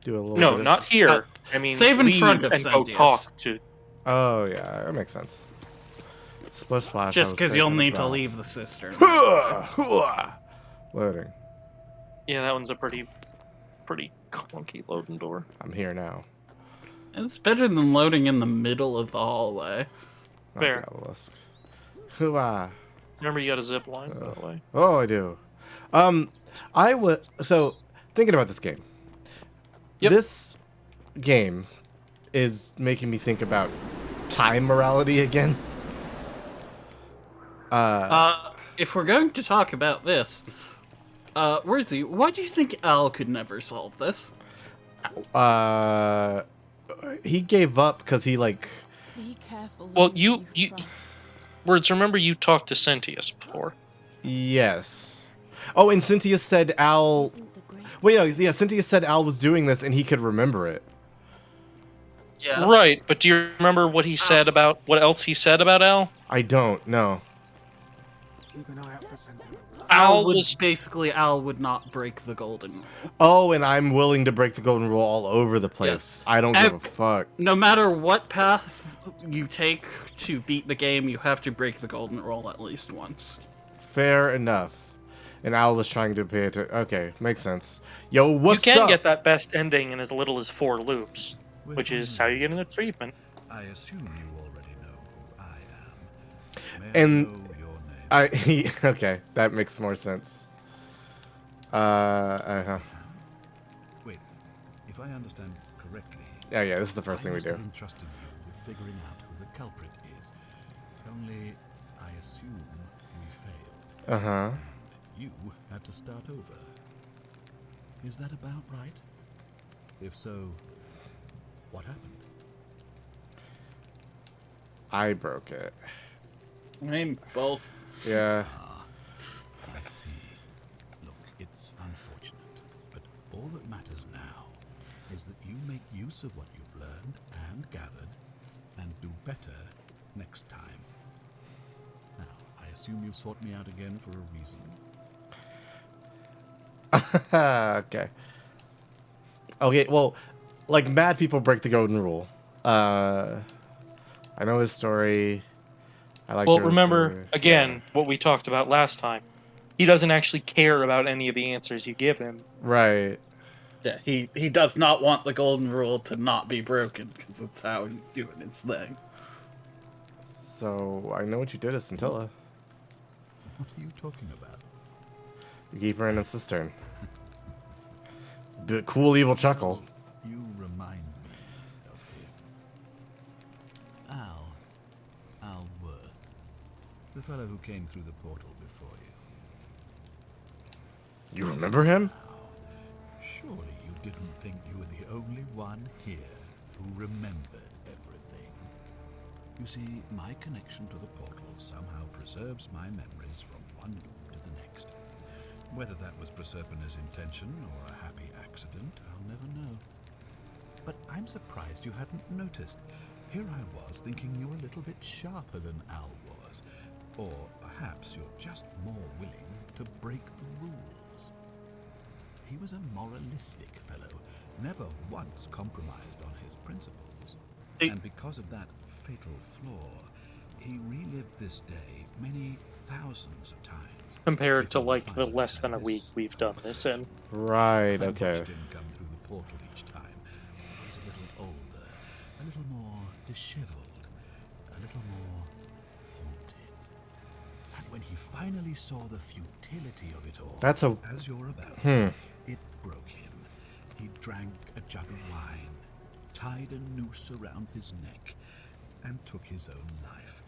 do a little No, bit of- not here. I mean, save in leave front of and go Sentius. talk to... Oh, yeah, that makes sense. Splish splash. Just because you'll need to leave the cistern. Loading. Yeah, that one's a pretty Clunky loading door. I'm here now. It's better than loading in the middle of the hallway. Fair. Not the obelisk. Hooah. Remember, you got a zip line, by the way. Oh, I do. I would. So, thinking about this game. Yep. This game is making me think about time morality again. If we're going to talk about this, Wordsy, why do you think Al could never solve this? He gave up because he like. Be careful. Well, you Words. Remember, you talked to Sentius before. Yes. Oh, and Cynthia said Al. Wait, no, yeah. Cynthia said Al was doing this and he could remember it. Yeah. Right, but do you remember what he said about what else he said about Al? I don't know. Al would not break the golden rule. Oh, and I'm willing to break the golden rule all over the place. Yes. I don't give a fuck. No matter what path you take to beat the game, you have to break the golden rule at least once. Fair enough. And Al was trying to pay attention. Okay, makes sense. Yo, what's You can up? get that best ending in as little as 4 loops, which is how you get into treatment. I assume you already know who I am. May I And know your name? okay, that makes more sense. Wait, if I understand correctly. Oh yeah, this is the first thing we must do. have entrusted you with figuring out who the culprit is. Only, I assume we failed. Uh-huh. You had to start over. Is that about right? If so, what happened? I broke it. I mean, both. Yeah. I see. Look, it's unfortunate, but all that matters now is that you make use of what you've learned and gathered and do better next time. Now, I assume you sought me out again for a reason. Okay. Okay, well, like mad people break the golden rule. I know his story. I like. Well, remember again what we talked about last time. He doesn't actually care about any of the answers you give him. Right. Yeah, he does not want the golden rule to not be broken because it's how he's doing his thing. So I know what you did to Scintilla. What are you talking about? You keep her in a cistern. Cool evil chuckle. You remind me of him. Al Worth. The fellow who came through the portal before you. You remember him? Surely you didn't think you were the only one here who remembered everything. You see, my connection to the portal somehow preserves my memories from one loop to the next. Whether that was Proserpina's intention or a happy accident, I'll never know. But I'm surprised you hadn't noticed. Here I was thinking you were a little bit sharper than Al was. Or perhaps you're just more willing to break the rules. He was a moralistic fellow, never once compromised on his principles. And because of that fatal flaw, he relived this day many thousands of times. Compared to like the less than a week we've done this in. Right. I Okay. watched him come through the portal each time. He's a little older, a little more disheveled, a little more haunted. And when he finally saw the futility of it all, That's a- as you're about, it broke him. He drank a jug of wine, tied a noose around his neck, and took his own life.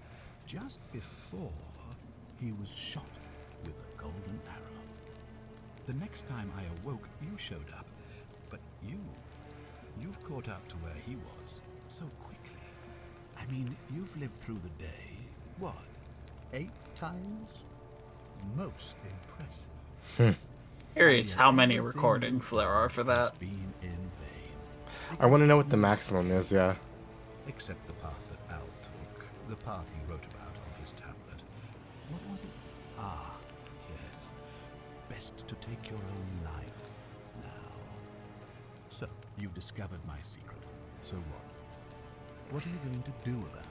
Just before he was shot with a golden arrow. The next time I awoke, you showed up, but you've caught up to where he was so quickly. I mean, you've lived through the day, what, 8 times? Most impressive. Curious how many recordings there are for that. Been in vain. I want to know what the maximum is. Yeah. Except the path that Al took, the path he wrote about on his tablet. What was it? Ah, yes. Best to take your own life now. So, you've discovered my secret. So what? What are you going to do about it?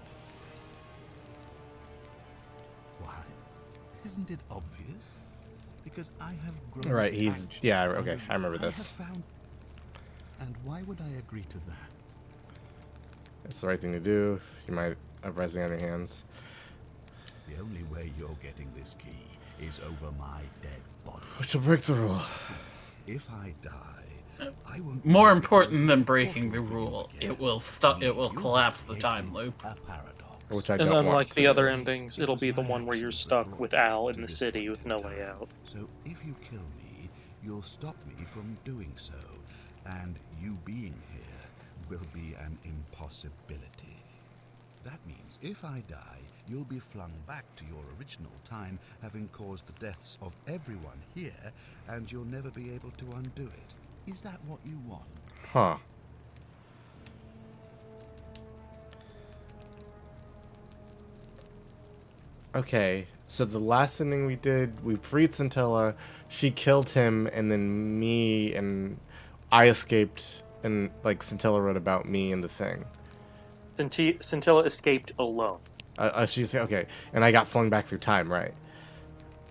Why? Isn't it obvious? Because I have grown. Right. He's. attached Yeah. to Okay. others I remember I have this. found And why would I agree to that? It's the right thing to do. You might have rising on your hands. The only way you're getting this key is over my dead body. Which will break the rule. If I die, I won't. More important than breaking the rule, it will collapse the time loop. Which I And don't want unlike to. the other endings, it'll be the one where you're stuck with Al in the city with no way out. So if you kill me, you'll stop me from doing so, and you being here will be an impossibility. That means if I die, you'll be flung back to your original time, having caused the deaths of everyone here, and you'll never be able to undo it. Is that what you want? Huh. Okay, so the last ending we did, we freed Scintilla, she killed him, and then me and I escaped, and like Scintilla wrote about me and the thing. Scintilla escaped alone. She's okay, and I got flung back through time, right?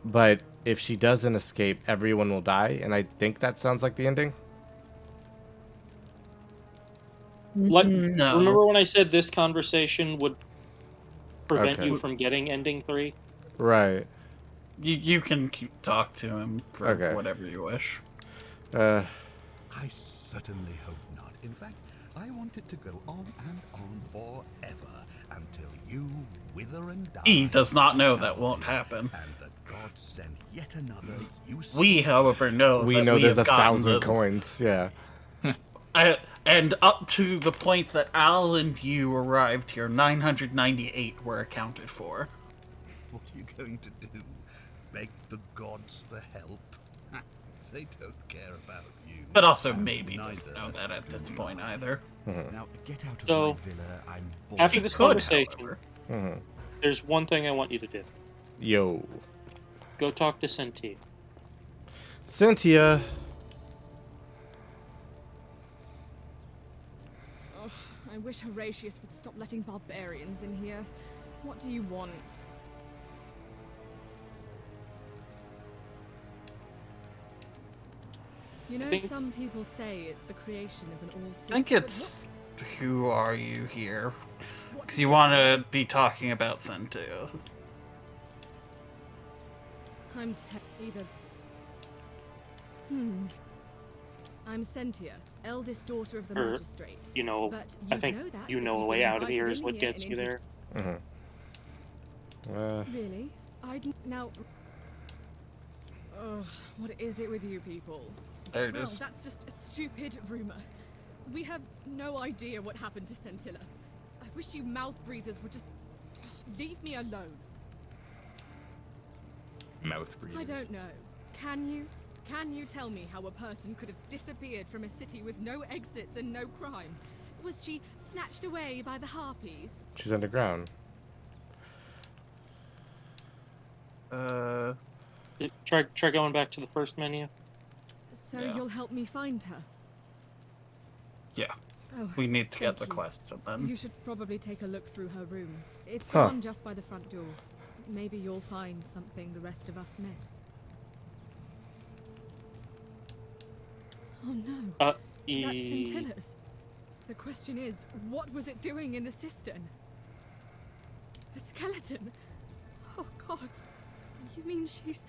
But if she doesn't escape, everyone will die, and I think that sounds like the ending. No. Remember when I said this conversation would prevent Okay. you from getting ending 3? Right. You can talk to him for Okay. whatever you wish. I certainly hope not. In fact, I want it to go on and on forever until you wither and die. He does not know that won't happen. And the gods send yet another useless. We, however, know We that know there's have 1,000 gotten coins. Yeah. and up to the point that Al and you arrived here, 998 were accounted for. What are you going to do? Beg the gods for help? They don't care about you. But also And maybe doesn't know that at this point either. Now get out of So, my villa. I'm bored. after this conversation, Mhm. there's one thing I want you to do. Yo. Go talk to Cynthia. Cynthia. Ugh, I wish Horatius would stop letting barbarians in here. What do you want? You know, some people say it's the creation of an all-seeing... I think it's who are you here? Because you want to be talking about Centeo. I'm either... I'm Sentia, eldest daughter of the magistrate. You know, but I think know that you if know a you've way been out of here invited is in what here gets and you there. Really? Now... Ugh, what is it with you people? There it Well, is. that's just a stupid rumor. We have no idea what happened to Scintilla. I wish you mouth breathers would just leave me alone. Mouth breathers. I don't know. Can you? Can you tell me how a person could have disappeared from a city with no exits and no crime? Was she snatched away by the harpies? She's underground. Try going back to the first menu. So Yeah. you'll help me find her? Yeah. Oh, We need to get thank the you. quests and then. You should probably take a look through her room. It's the Huh. one just by the front door. Maybe you'll find something the rest of us missed. Oh no. That's Scintilla's. The question is, what was it doing in the cistern? A skeleton? Oh gods. You mean she's...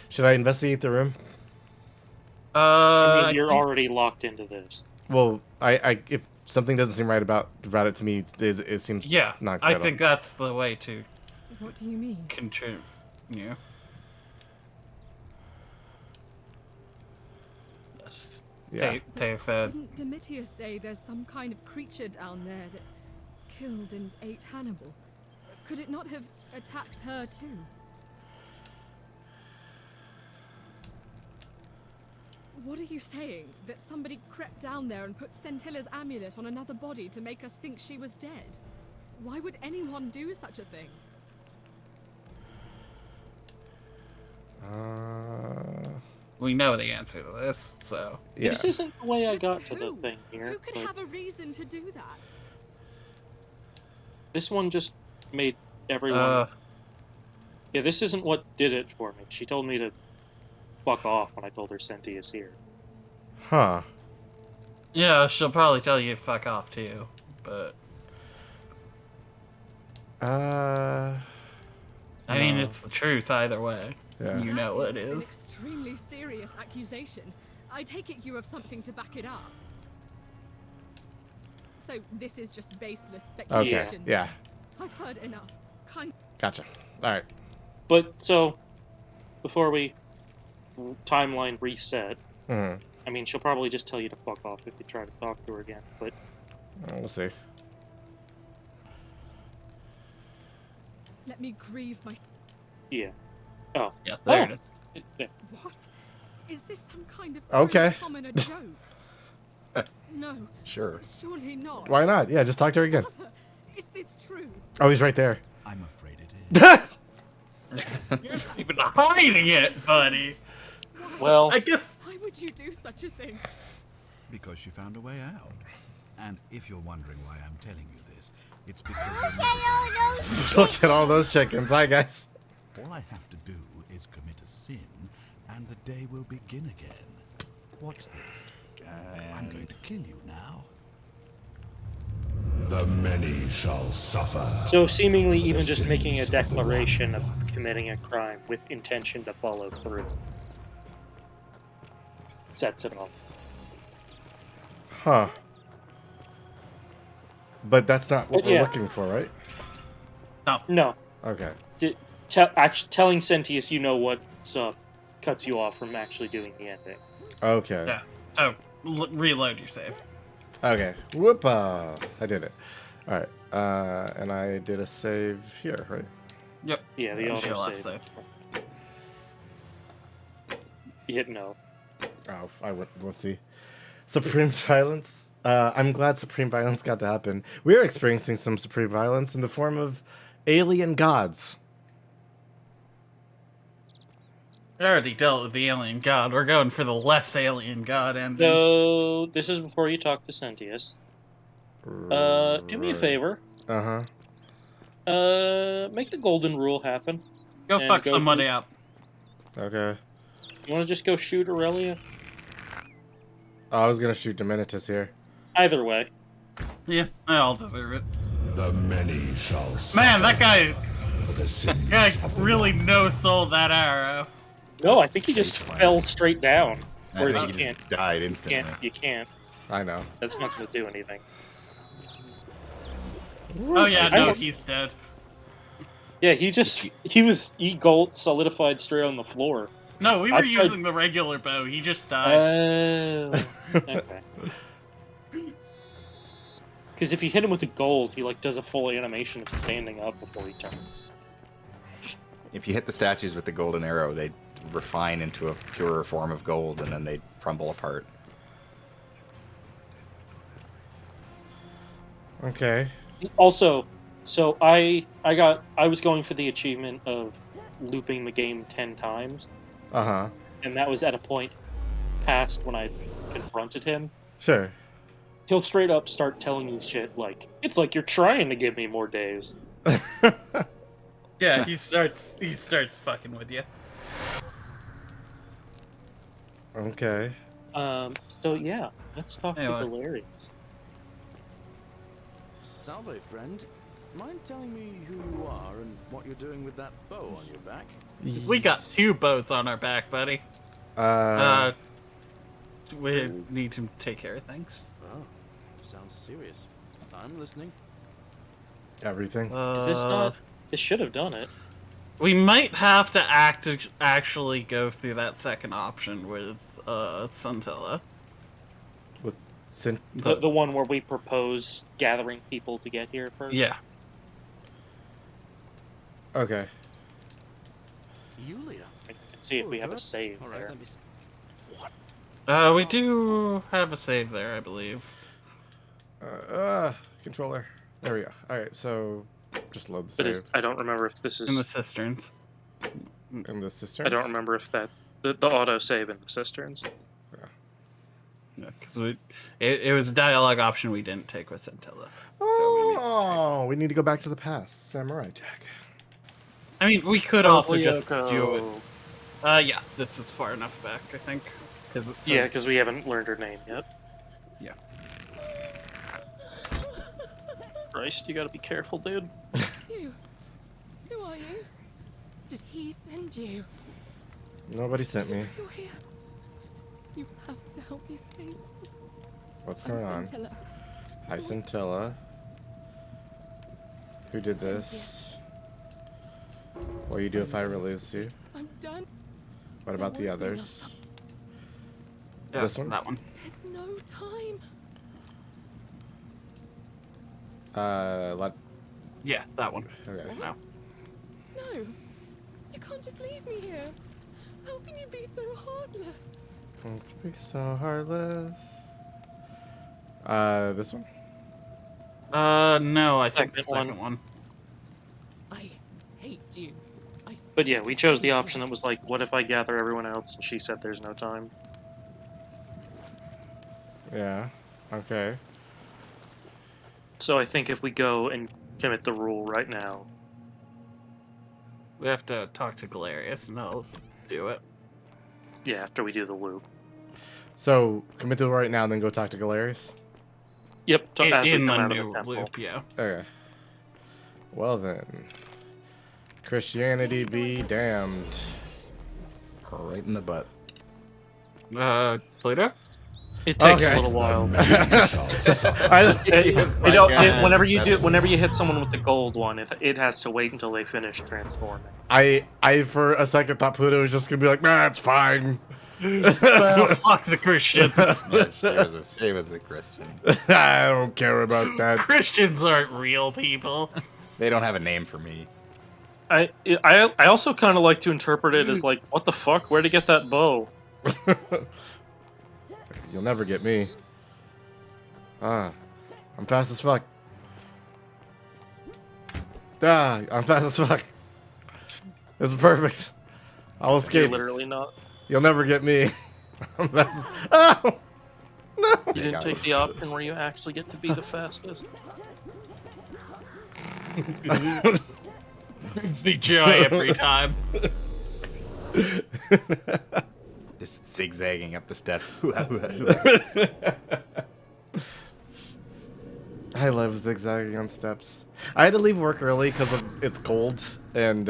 Should I investigate the room? I mean, you're already locked into this. Well, I if something doesn't seem right about it to me, it seems Yeah, not I credible. think that's the way to What do you mean? continue. Yes. Yeah. Take that. Didn't Domitius say there's some kind of creature down there that killed and ate Hannibal? Could it not have attacked her too? What are you saying? That somebody crept down there and put Scintilla's amulet on another body to make us think she was dead? Why would anyone do such a thing? We know the answer to this, so. Yeah. This isn't the way I got to the thing here. Who could but have a reason to do that? This one just made everyone... Yeah, this isn't what did it for me. She told me to fuck off when I told her Senti is here. Huh. Yeah, she'll probably tell you to fuck off too, but Uh. I mean, no. it's the truth either way. Yeah. You know That it An is. extremely serious accusation. I take it you have something to back it up. So this is just baseless Okay. speculation. Yeah. I've heard enough. Gotcha. All right. But so, before we timeline reset, Mhm. I mean, she'll probably just tell you to fuck off if you try to talk to her again. But We'll see. Let me grieve my. yeah. Oh. Yeah. There Oh. it is. Yeah. What? Is this some kind of Okay. common a joke? No. Sure. Surely not. Why not? Yeah, just talk to her again. Father, is this true? Oh, he's right there. I'm afraid it is. You're not even hiding it, buddy. Well, I guess. Why would you do such a thing? Because she found a way out. And if you're wondering why I'm telling you this, it's because you're Look at all those chickens. Hi, guys. all I have to do is commit a sin, and the day will begin again. Watch this. I'm going to kill you now. The many shall suffer. So seemingly even just making a declaration of committing a crime with intention to follow through sets it off. Huh. But that's not what But we're yeah. looking for, right? No. Okay. Telling Sentius you know what's up cuts you off from actually doing the ending. Okay. Yeah. So reload your save. Okay. Whoopa! I did it. All right. And I did a save here, right? Yep. Yeah, the Your auto last save. save. You hit no. Oh, I went. Whoopsie. Supreme violence. I'm glad supreme violence got to happen. We are experiencing some supreme violence in the form of alien gods. I already dealt with the alien god. We're going for the less alien god ending. So this is before you talk to Sentius. Do me a favor. Uh-huh. Make the golden rule happen. Go And fuck somebody up. Okay. You want to just go shoot Aurelia? Oh, I was gonna shoot Dominitus here. Either way. Yeah, I'll deserve it. The many shall suffer. Man, that guy That guy really no-sold that arrow. No, I think he just fell straight down. I Whereas think you he can't. just died instantly. You can't. I know. That's not going to do anything. Oh yeah, I no, know. he's dead. Yeah, he was gold solidified straight on the floor. No, we were I've tried- using the regular bow. He just died. Oh, okay. Because if you hit him with the gold, he like does a full animation of standing up before he turns. If you hit the statues with the golden arrow, they refine into a purer form of gold, and then they crumble apart. Okay. Also, so I was going for the achievement of looping the game 10 times, Uh-huh. and that was at a point past when I confronted him. Sure. He'll straight up start telling you shit like, "It's like you're trying to give me more days." Yeah, he starts fucking with you. Okay. So yeah, let's talk Anyway. to Galerius. Salve, friend. Mind telling me who you are and what you're doing with that bow on your back? We got 2 bows on our back, buddy. We need to take care of things. Oh, sounds serious. I'm listening. Everything. Is this not? This should have done it. We might have to actually go through that second option with Scintilla. With The one where we propose gathering people to get here first. Yeah. Okay. Yulia. Let's see if we have a save All right, there. let me. We do have a save there, I believe. Controller. There we go. All right, so just load the But save. I don't remember if this is In the cisterns. In the cisterns? I don't remember if that the auto save in the cisterns. Yeah, because it was a dialogue option we didn't take with Scintilla. Oh, we need to go back to the past. Samurai Jack. I mean, we could also just do it. Yeah, this is far enough back, I think. Yeah, because we haven't learned her name yet. Yeah. Christ, you gotta be careful, dude. You. Who are you? Did he send you? Nobody sent me. You're here. You have to help me save. What's I'm going on? Scintilla. Hi, Scintilla. Who did this? What do you do if I release you? I'm done. What about the others? Yeah, This one? that one. There's no time. Let. Yeah, that one. Okay. No. No. You can't just leave me here. How can you be so heartless? Don't be so heartless. This one? No, I think the second one. I hate you. But yeah, we chose the option that was like, what if I gather everyone else? And she said there's no time. Yeah. Okay. So I think if we go and commit the rule right now. We have to talk to Galerius and I'll do it. Yeah, after we do the loop. So, commit to it right now and then go talk to Galerius? Yep, as we In come the out of new the temple. loop, yeah. Okay. Well then. Christianity be damned. Right in the butt. Pluto? It takes Okay. a little while. I- Whenever you hit someone with the gold one, it has to wait until they finish transforming. I for a second thought Pluto was just gonna be like, nah, it's fine. Well, fuck the Christians. Yeah, she was a Christian. I don't care about that. Christians aren't real people. They don't have a name for me. I also kind of like to interpret it as like, what the fuck? Where'd he get that bow? You'll never get me. I'm fast as fuck. I'm fast as fuck. It's perfect. I'll escape. You're literally not. You'll never get me. I'm fast as... Oh! No! You didn't take the option where you actually get to be the fastest. Brings me joy every time. Just zigzagging up the steps. I love zigzagging on steps. I had to leave work early because it's cold and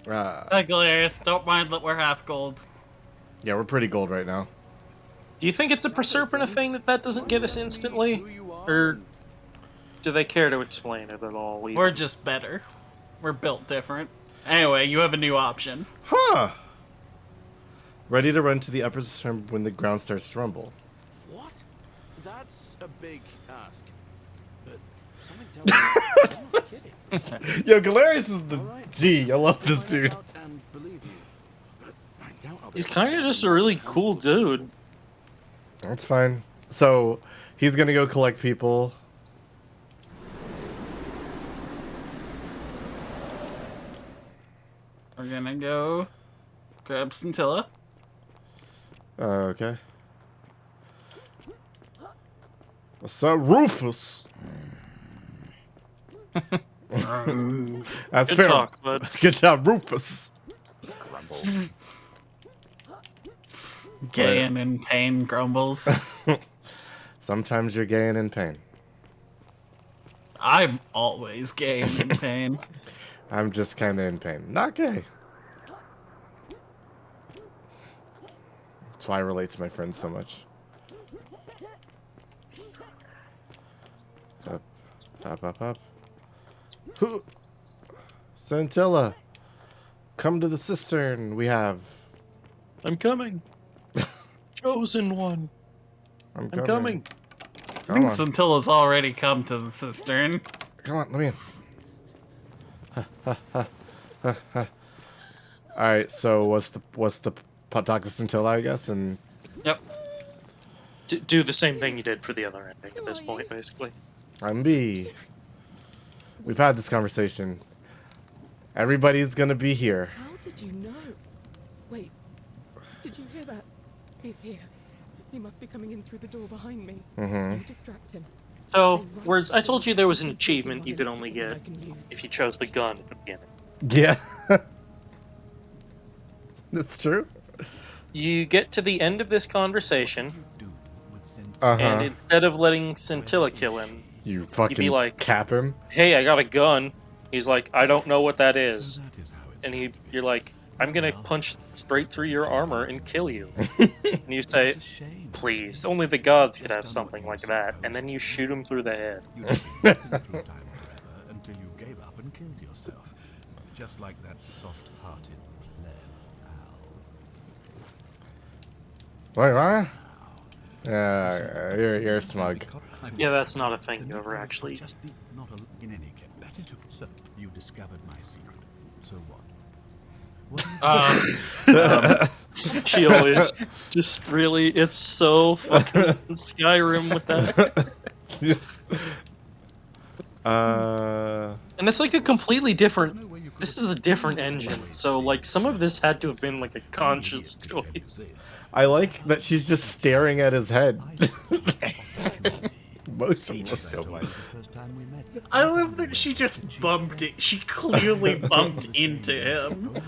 Hi, Galerius. Don't mind that we're half gold. yeah, we're pretty gold right now. Do you think it's a Proserpina thing that doesn't get us instantly? Or do they care to explain it at all? We're just better. We're built different. Anyway, you have a new option. Huh. Ready to run to the upper term when the ground starts to rumble. What? That's a big ask. But something tells me I'm not kidding. Yo, Galerius is the G. I love this dude. And believe you, but I doubt I'll be He's kind of just a really cool dude. That's fine. So, he's gonna go collect people. We're gonna go grab Scintilla. Okay. What's up, Rufus? That's Good fair. talk, bud. Good job, Rufus. Grumble. Gay and in pain grumbles. Sometimes you're gay and in pain. I'm always gay and in pain. I'm just kind of in pain. Not gay. That's why I relate to my friends so much. Up, up, up, up. Hoo! Scintilla, come to the cistern. We have. I'm coming. Chosen one. I'm coming. I Come think on. Scintilla's already come to the cistern. Come on, let me in. All right. So what's the talk to Scintilla, I guess, and. Yep. Do the same thing you did for the other ending at this point, basically. I'm B. We've had this conversation. Everybody's gonna be here. How did you know? Wait, did you hear that? He's here. He must be coming in through the door behind me. Mhm. You distract him. So, words. I told you there was an achievement you could only get if you chose the gun at the beginning. Yeah. That's true. You get to the end of this conversation, Uh-huh. and instead of letting Scintilla kill him, You you'd be fucking like, cap him. "Hey, I got a gun." He's like, "I don't know what that is," and you're like, "I'm gonna punch straight through your armor and kill you." And you say, "Please, only the gods could have something like that," and then you shoot him through the head. You didn't walk him through time forever until you gave up and killed yourself. Just like that soft-hearted pleb. Wait, what? You're smug. Yeah, that's not a thing you ever actually. Not in any case. Better to. So you discovered my secret. So what? She always just really. It's so fucking Skyrim with that. And it's like a completely different. This is a different engine, so like some of this had to have been like a conscious choice. I like that she's just staring at his head. Motionless. So much. I love that she just bumped it. She clearly bumped into him.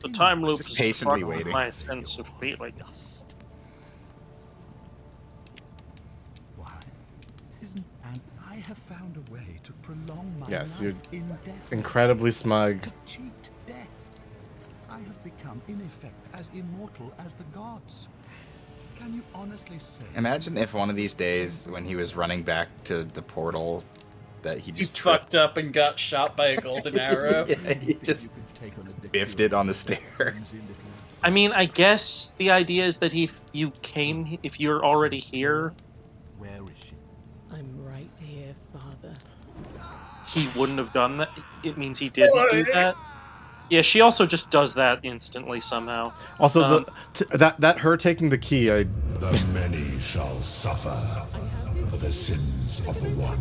The time loop Just is patiently fucking with waiting. my sense of feeling. And I have found a way to prolong my Yes, life you're indefinitely. incredibly smug. To cheat death. I have become, in effect, as immortal as the gods. Can you honestly say? Imagine if one of these days, when he was running back to the portal, that he He just fucked up and got shot by a golden arrow. Yeah, he just biffed it on the stair. I mean, I guess the idea is that if you're already here, Where is she? I'm right here, Father. he wouldn't have done that. It means he didn't do that. Yeah, she also just does that instantly somehow. Also, that her taking the key. The many shall suffer for the sins of the one.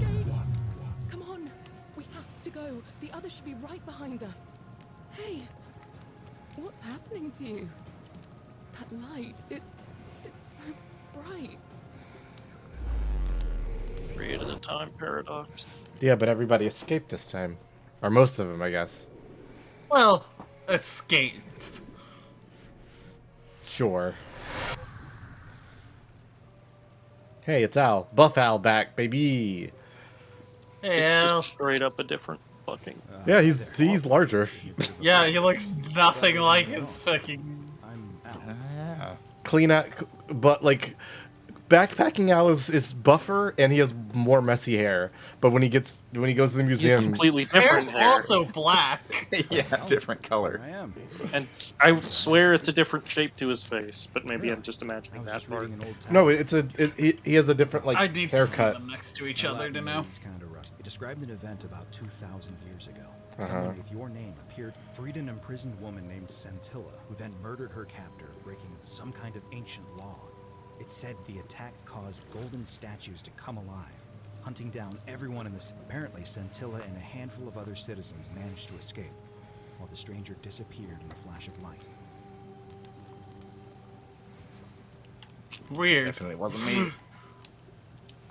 Come on, we have to go. The other should be right behind us. Hey, what's happening to you? That light, it's so bright. Created a time paradox. Yeah, but everybody escaped this time, or most of them, I guess. Well, escaped. Sure. Hey, it's Al. Buff Al back, baby. It's Yeah. just straight up a different fucking. Yeah, he's larger. Yeah, he looks nothing like his fucking. Clean out, but like backpacking Al is buffer and he has more messy hair. But when he goes to the museum, completely His hair's different hair. also black. Yeah, different color. I am. And I swear it's a different shape to his face, but maybe I'm just imagining that part. no, he has a different I like need to see haircut. them next to each other to know. It's kind of rusty. It described an event about 2,000 years ago. Uh-huh. Someone with your name appeared, freed an imprisoned woman named Scintilla, who then murdered her captor, breaking some kind of ancient law. It said the attack caused golden statues to come alive, hunting down everyone in the. Apparently, Scintilla and a handful of other citizens managed to escape, while the stranger disappeared in a flash of light. Weird. Definitely wasn't me.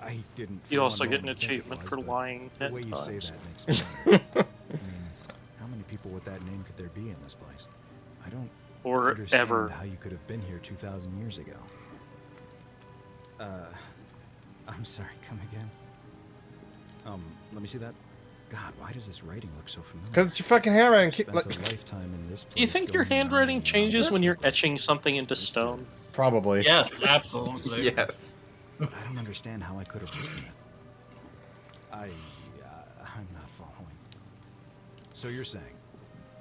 I didn't. You for also one get an moment think it achievement was, for but lying The 10 way you say times. that makes me wonder. I mean, how many people with that name could there be in this place? I don't Or understand ever. how you could have been here 2,000 years ago. I'm sorry, come again? Let me see that. God, why does this writing look so familiar? Because it's your fucking handwriting. Spent a lifetime in this place. Do you think your going around handwriting and changes around. when you're etching something into stone? Probably. Yes, absolutely. Yes. But I don't understand how I could have written it. I'm not following. So you're saying,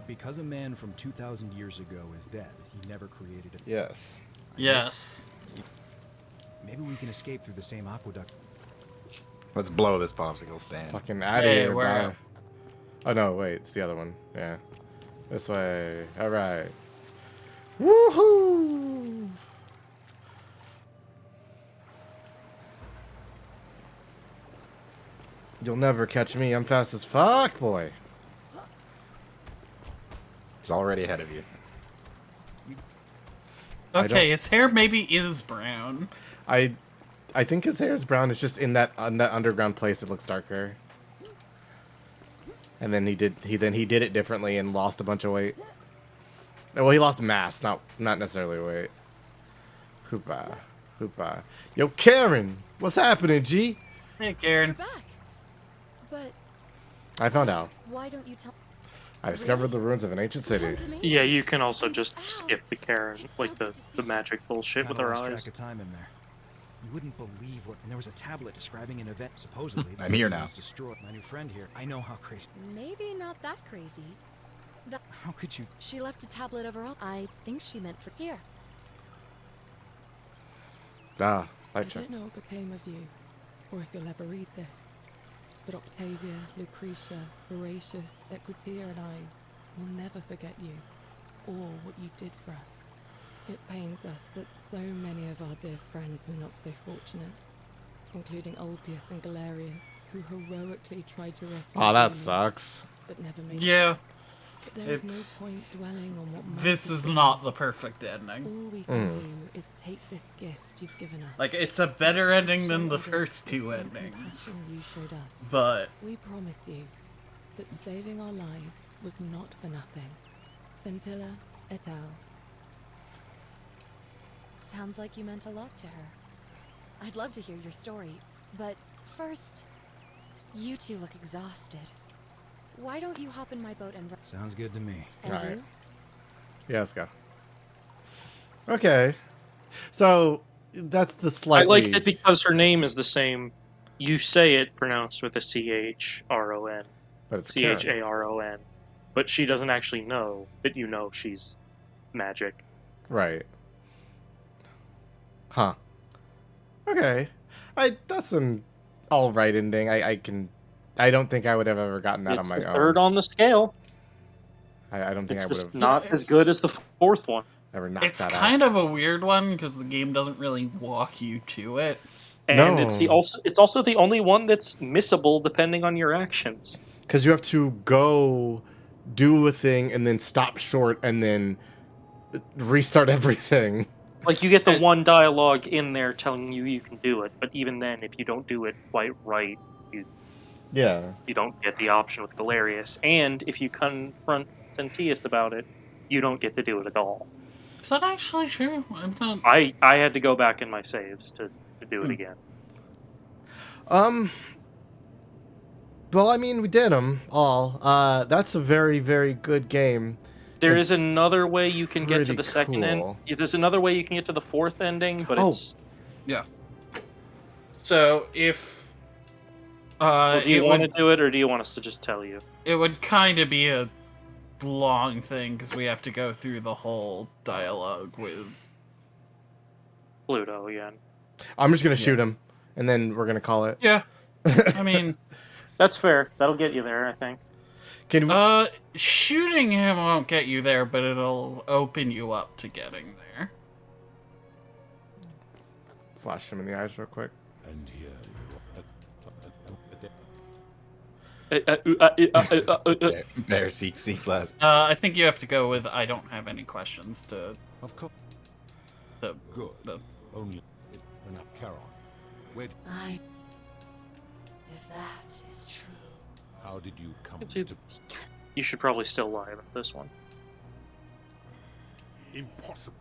because a man from 2,000 years ago is dead, he never created it? Yes. Yes. Maybe we can escape through the same aqueduct. Let's blow this popsicle stand. Fucking out of Hey, here, we're bye. out. Oh no, wait, it's the other one. Yeah. This way. Alright. Woohoo! You'll never catch me. I'm fast as fuck, boy. It's already ahead of you. Okay, his hair maybe is brown. I think his hair is brown. It's just in that underground place it looks darker. and then he did it differently and lost a bunch of weight. Well, he lost mass, not necessarily weight. Hoopa, hoopa. Yo, Karen, what's happening, G? Hey, Karen. You're back. But I found out. why don't you tell? I discovered the ruins of an ancient city. Yeah, you can also just skip the Karen, like the magic bullshit with her Lost eyes. track of time in there. You wouldn't believe what. And there was a tablet describing an event. Supposedly, the I'm here city now. was destroyed. My new friend here. I know how crazy. Maybe not that crazy. That How could you? she left a tablet of her own. I think she meant for here. Ah, I light check. don't know what became of you, or if you'll ever read this, but Octavia, Lucretia, Horatius, Equitia, and I will never forget you, or what you did for us. It pains us that so many of our dear friends were not so fortunate, including Ulpius and Galerius, who heroically tried to rescue Oh, that you, sucks. but never made Yeah. it. But there is It's- no point dwelling on what might This have is been. not the perfect ending. All we can do is take this gift you've given us. Like, it's a better ending than Show the others first the two same endings. compassion you showed us. But We promise you that saving our lives was not for nothing. Scintilla et al. Sounds like you meant a lot to her. I'd love to hear your story, but first, you two look exhausted. Why don't you hop in my boat and Sounds good to me. And Alright. you? Yeah, let's go. Okay. So, that's the I slightly... like that because her name is the same. You say it pronounced with a C-H-R-O-N. But it's C-H-A-R-O-N. But she doesn't actually know that you know she's magic. Right. Huh. Okay. That's an alright ending. I don't think I would have ever gotten that It's on my the own. third on the scale. I don't think It's I would just have not as good as the fourth one. ever knocked it's that kind out. of a weird one because the game doesn't really walk you to it. And it's also the only one that's missable depending on your actions. Because you have to go do a thing and then stop short and then restart everything. Like, you get the one dialogue in there telling you you can do it, but even then, if you don't do it quite right, you don't get the option with Galerius. And if you confront Sentius about it, you don't get to do it at all. Is that actually true? I'm not. I had to go back in my saves to do it again. Well, I mean, we did them all. That's a very, very good game. There It's is another way you can get to pretty the second end. cool. There's another way you can get to the fourth ending, but Oh. it's. Yeah. So if Well, do you it want to would, do it, or do you want us to just tell you? it would kind of be a long thing because we have to go through the whole dialogue with. Pluto again. I'm just going to shoot him, and then we're going to call it. Yeah. I mean, That's fair. That'll get you there, I think. Can we... shooting him won't get you there, but it'll open you up to getting there. Flash him in the eyes real quick. And here Bear seek C+. I think you have to go with I don't have any questions to. Of course. The, Good. The, Only when Charon. Where? If that is true. How did you come It's to? You should probably still lie about this one. Impossible.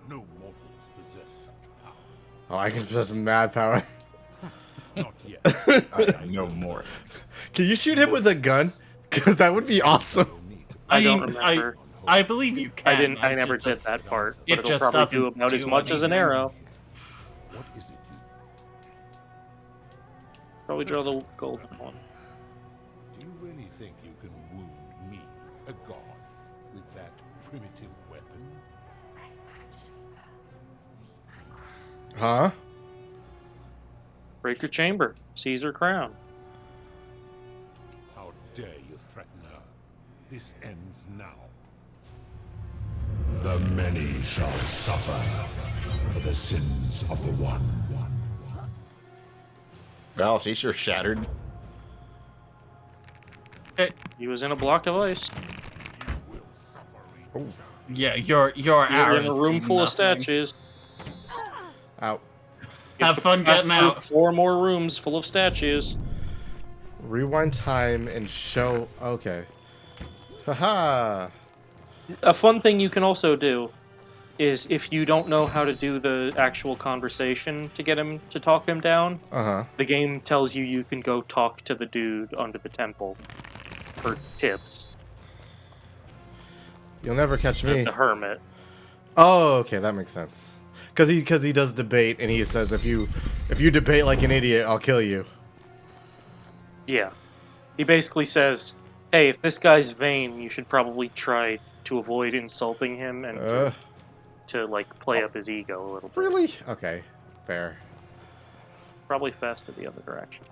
No mortals possess such power. Oh, I can possess mad power. Not yet. No more. Can you shoot him with a gun? Because that would be awesome. I don't mean, remember. I believe you can. I never it did just- that part. It But it'll just probably doesn't do about as do much as an anything. arrow. What is it? Probably draw the golden one. Do you really think you can wound me, a god, with that primitive weapon? Huh? Break your chamber. Seize her crown. How dare you threaten her? This ends now. The many shall suffer for the sins of the one. Well, she sure shattered. He was in a block of ice. Yeah, your You're arrows in a room do full of nothing. statues. Out. You Have have to fun pass getting through out. 4 more rooms full of statues. Rewind time and show. Okay. Haha. A fun thing you can also do is if you don't know how to do the actual conversation to get him to talk him down, the game tells you you can go talk to the dude under the temple for tips. You'll never catch me. The hermit. Oh, okay, that makes sense. Cause he does debate, and he says if you debate like an idiot, I'll kill you. Yeah. He basically says, hey, if this guy's vain, you should probably try to avoid insulting him and to like play up his ego a little bit. Really? Okay, fair. Probably faster the other direction.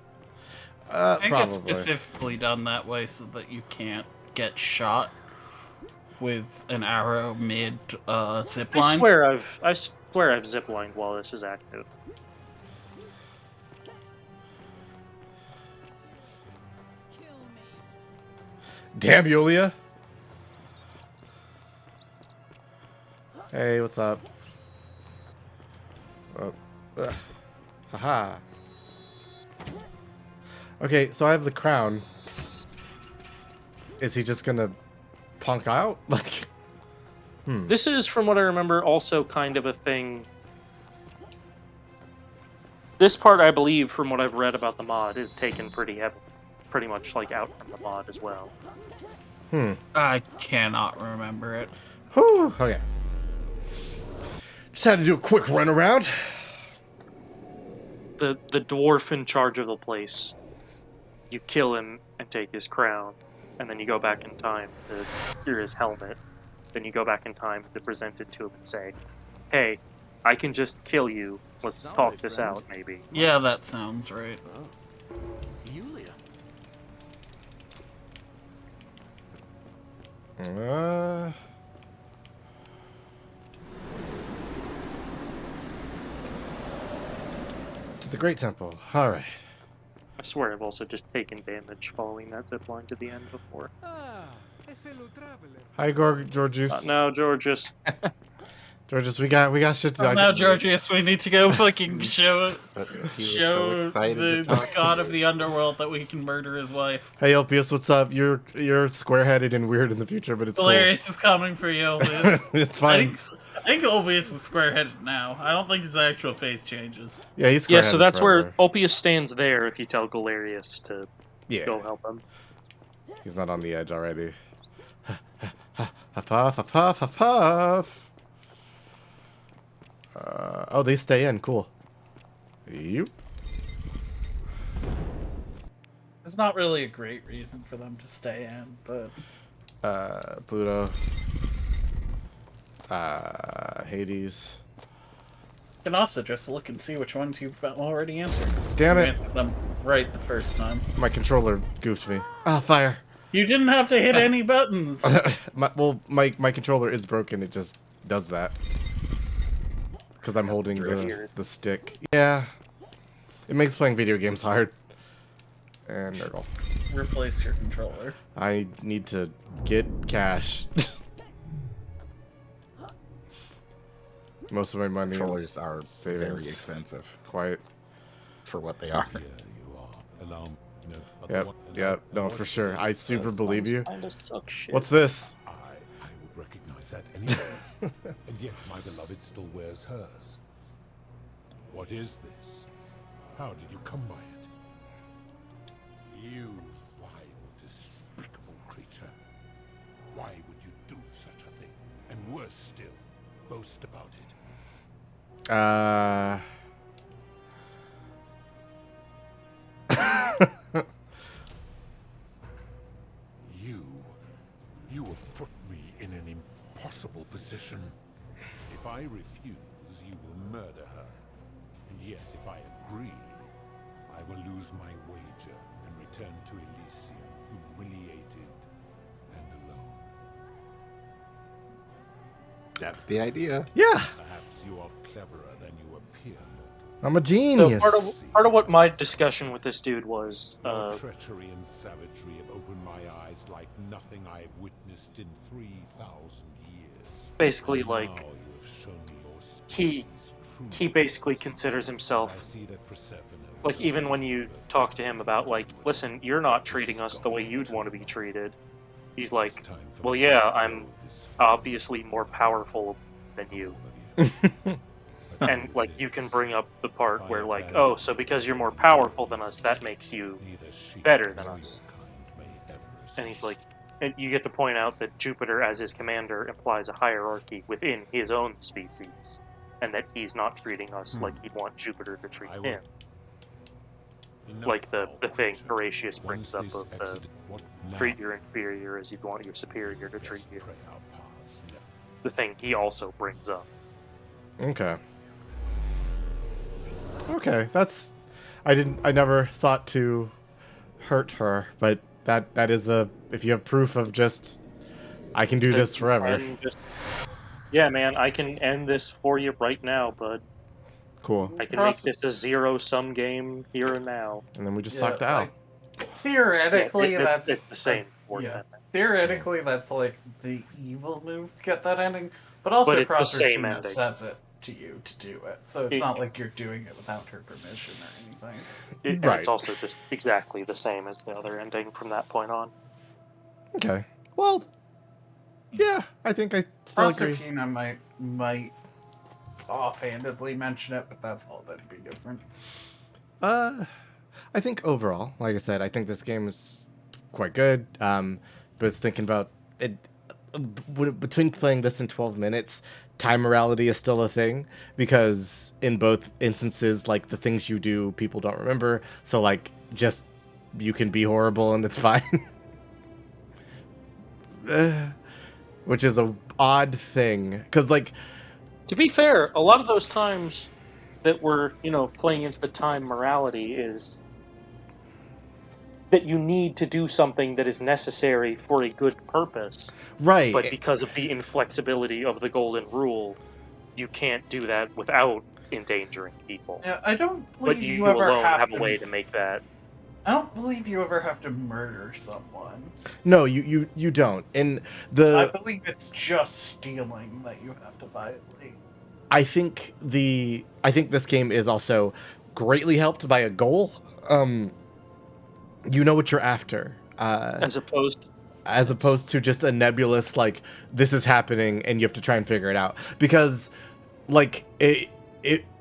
I think it's Probably. specifically done that way so that you can't get shot with an arrow mid zip line. I swear I've ziplined while this is active. Damn, Yulia. Hey, what's up? Oh, haha. Okay, so I have the crown. Is he just gonna punk out? Like, This is, from what I remember, also kind of a thing. This part, I believe, from what I've read about the mod, is taken pretty much like out from the mod as well. I cannot remember it. Whew, okay. Just had to do a quick run around. The dwarf in charge of the place, you kill him and take his crown, and then you go back in time to hear his helmet. Then you go back in time to present it to him and say, hey, I can just kill you. Let's talk this out, maybe. Yeah, that sounds right. Yulia. To the Great Temple. Alright. I swear I've also just taken damage following that zipline to the end before. Hi, Georgius. No, Georgius. Georgius, we got shit to do. Now, Georgius, we need to go fucking show He was so excited to the talk. god of the underworld that we can murder his wife. Hey, Elpius, what's up? You're square-headed and weird in the future, but it's Hilarious is coming for you, Elpius. It's fine. I think Elpius is square-headed now. I don't think his actual face changes. Yeah, he's Yeah, square-headed so that's forever. where Ulpius stands there if you tell Galerius to go help him. He's not on the edge already. Huff, huff, huff, huff, huff, huff. Oh, they stay in. Cool. You. There's not really a great reason for them to stay in, but... Pluto. Hades. You can also just look and see which ones you've already answered. Damn You it. answered them right the first time. My controller goofed me. Ah, fire. You didn't have to hit any buttons. my controller is broken. It just does that. Because I'm holding the stick. Yeah. It makes playing video games hard. And Nurgle. Replace your controller. I need to get cash. Most of my money Controllers are savings. very expensive. Quite. For what they are. Yep, no, for sure. I super believe you. Kinda suck shit. What's this? I would recognize that anyway. And yet my beloved still wears hers. What is this? How did you come by it? You vile, despicable creature. Why would you do such a thing? And worse still, boast about it. You have put me in an impossible position. If I refuse, you will murder her. And yet, if I agree, I will lose my wager and return to Elysium, humiliated and alone. That's the idea. Yeah. Perhaps you are cleverer than you appear. I'm a So genius. part of what my discussion with this dude was, Your treachery and savagery have opened my eyes like nothing I have witnessed in 3,000 years. basically And like now you have shown me your he basically considers himself I see that Proserpina Like, even when you talk to him about, like, listen, you're not treating us the way you'd want to be treated. He's like, well, yeah, I'm obviously more powerful than you. And, like, you can bring up the part where, like, oh, so because you're more powerful than us, that makes you better than us. And he's like, and you get to point out that Jupiter, as his commander, implies a hierarchy within his own species, and that he's not treating us like he'd want Jupiter to treat him. Like the thing Horatius brings up of the treat your inferior as you'd want your superior to treat you. The thing he also brings up. Okay. Okay, that's... I never thought to hurt her, but that is a... If you have proof of just... I can do this forever. Yeah, man, I can end this for you right now, bud. Cool. I can make this a zero-sum game here and now. And then we just talk to Al. Theoretically, it's the same. Theoretically, that's like the evil move to get that ending, but also it's the same Proserpina ending. says it to you to do it, so it's not like you're doing it without her permission or anything. And it's also just exactly the same as the other ending from that point on. Okay. Well, yeah, I think I still agree. Proserpina might offhandedly mention it, but that's all that'd be different. I think overall, like I said, I think this game is quite good. But it's thinking about it between playing this in 12 minutes, time morality is still a thing because in both instances, like the things you do, people don't remember. So like, just you can be horrible and it's fine. Which is a odd thing because like. To be fair, a lot of those times that we're, playing into the time morality is that you need to do something that is necessary for a good purpose. Right. But because of the inflexibility of the golden rule, you can't do that without endangering people. Yeah, I don't But believe you ever alone have to, a way to make that. I don't believe you ever have to murder someone. No, you don't. And I believe it's just stealing that you have to violate. I think this game is also greatly helped by a goal. You know what you're after. As opposed to just a nebulous, like, this is happening and you have to try and figure it out. Because, like, it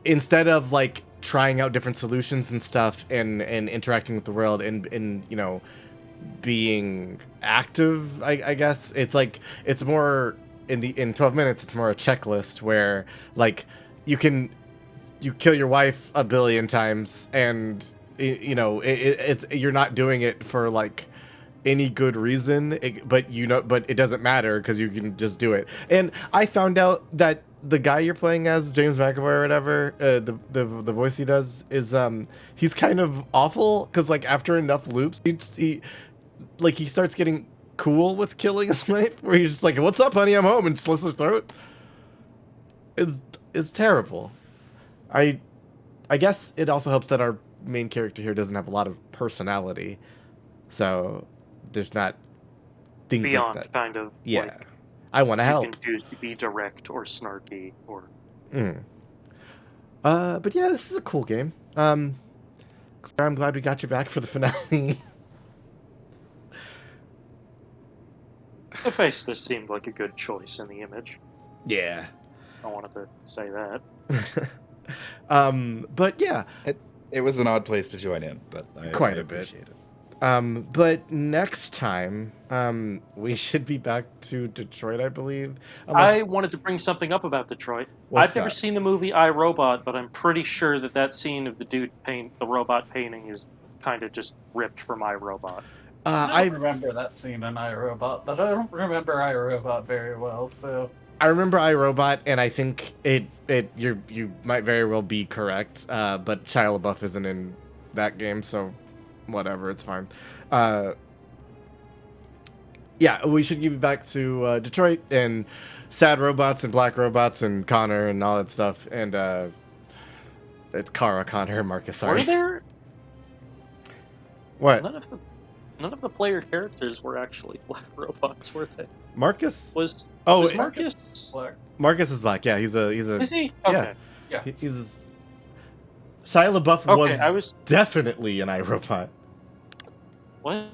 instead of, like, trying out different solutions and stuff and interacting with the world and being active, I guess, it's like, it's more... In 12 minutes, it's more a checklist where, like, you kill your wife a billion times, and it's you're not doing it for like any good reason, but it doesn't matter because you can just do it. And I found out that the guy you're playing as, James McAvoy or whatever, the voice he does is he's kind of awful because like after enough loops, he starts getting cool with killing his wife, where he's just like, "What's up, honey? I'm home," and slits her throat. It's terrible. I guess it also helps that our main character here doesn't have a lot of personality, so there's not things beyond like that. Kind of. Yeah, like, I want to help. You can choose to be direct or snarky or. But yeah, this is a cool game. I'm glad we got you back for the finale. The face this seemed like a good choice in the image. Yeah. I wanted to say that. But yeah. It was an odd place to join in, but I appreciate it. But next time, we should be back to Detroit, I believe. I wanted to bring something up about Detroit. I've never seen the movie I, Robot, but I'm pretty sure that scene of the robot painting is kind of just ripped from I, Robot. I remember that scene in iRobot, but I don't remember iRobot very well, so... I remember iRobot, and I think you might very well be correct, but Shia LaBeouf isn't in that game, so whatever, it's fine. Yeah, we should give you back to Detroit, and sad robots, and black robots, and Connor, and all that stuff, and it's Kara, Connor, and Marcus, sorry. Were there... What? None of the player characters were actually black robots, were they? Marcus was Marcus black. Marcus is black. Yeah, he's a. Is he? Okay. Yeah. He's. Shia LaBeouf Okay, was, I was- definitely an iRobot. What?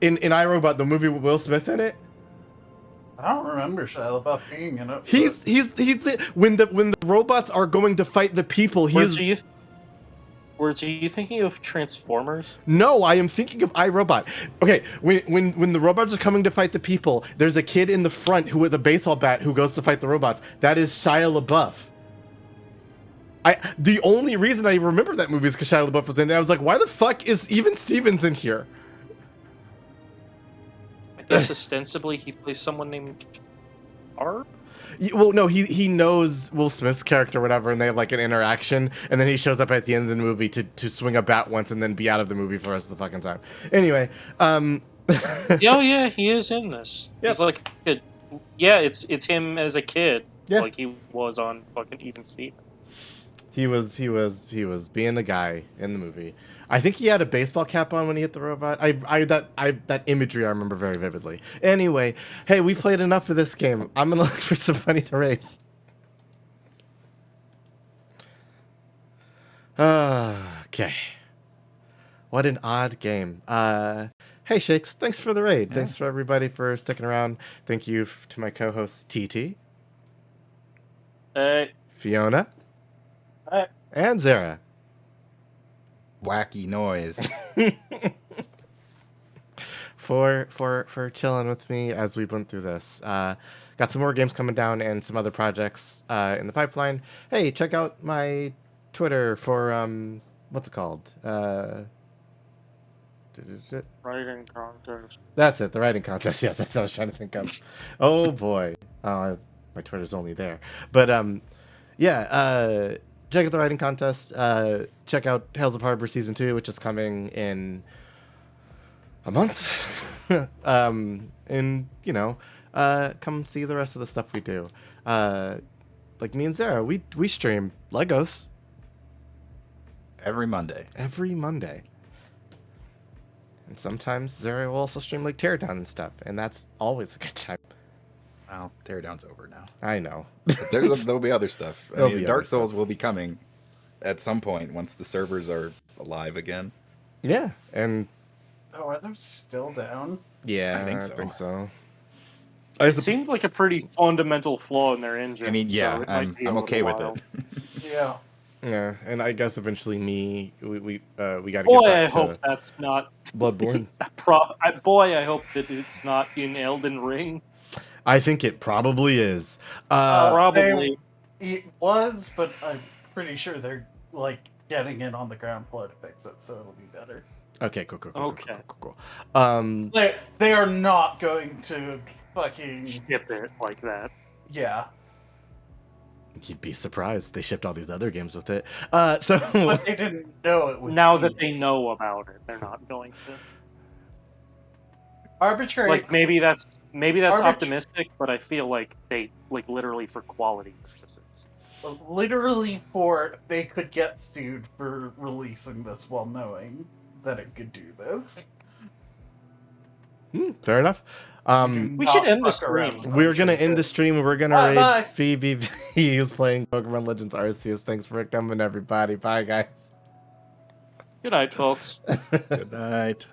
In iRobot, the movie with Will Smith in it. I don't remember Shia LaBeouf being in it. He's when the robots are going to fight the people. Words, are you thinking of Transformers? No, I am thinking of iRobot. Okay, when the robots are coming to fight the people, there's a kid in the front who with a baseball bat who goes to fight the robots. That is Shia LaBeouf. The only reason I remember that movie is because Shia LaBeouf was in it. I was like, why the fuck is even Stevens in here? I guess ostensibly he plays someone named R. Well, no, he knows Will Smith's character or whatever, and they have like an interaction, and then he shows up at the end of the movie to swing a bat once and then be out of the movie for the rest of the fucking time. Anyway, Oh yeah, he is in this. He's like, it's him as a kid, like he was on fucking Even Steven. He was being a guy in the movie. I think he had a baseball cap on when he hit the robot. That imagery I remember very vividly. Anyway, hey, we played enough of this game. I'm gonna look for some money to raid. Okay. What an odd game. Hey Shakes, thanks for the raid. Thanks for everybody for sticking around. Thank you to my co-hosts TT. Hey. Fiona. Hey. And Zara. Wacky noise. for chilling with me as we went through this. Got some more games coming down and some other projects in the pipeline. Hey, check out my Twitter for what's it called? Writing contest. That's it, the writing contest. Yes, that's what I was trying to think of. Oh boy. My Twitter's only there. But check out the writing contest. Check out Tales of Harbor Season 2, which is coming in a month. And, come see the rest of the stuff we do. Like me and Zara, we stream Legos. Every Monday. Every Monday. And sometimes Zara will also stream like Teardown and stuff, and that's always a good time. Well, Teardown's over now. I know. But there'll be other stuff. There'll be Dark other Souls stuff. will be coming at some point once the servers are alive again. Yeah, and Oh, are those still down? yeah, I think so. It seemed like a pretty fundamental flaw in their engine. I mean, yeah, so it might be a I'm little okay with while. it. Yeah. Yeah, and I guess eventually we got to get Boy, back I to hope that's not Bloodborne. Boy, I hope that it's not in Elden Ring. I think it probably is. Probably. It was, but I'm pretty sure they're like getting in on the ground floor to fix it, so it'll be better. Okay, cool. Okay. Cool. They are not going to fucking ship it like that. Yeah. You'd be surprised. They shipped all these other games with it. But they didn't know it was. Now that they know about it, they're not going to. Arbitrary. Like maybe that's optimistic, but I feel like they literally for quality purposes. Literally for they could get sued for releasing this while knowing that it could do this. Fair enough. We should end the stream. We're gonna end the stream. We're gonna raid bye. Phoebe V, who's playing Pokemon Legends Arceus. Thanks for coming, everybody. Bye, guys. Good night, folks. Good night.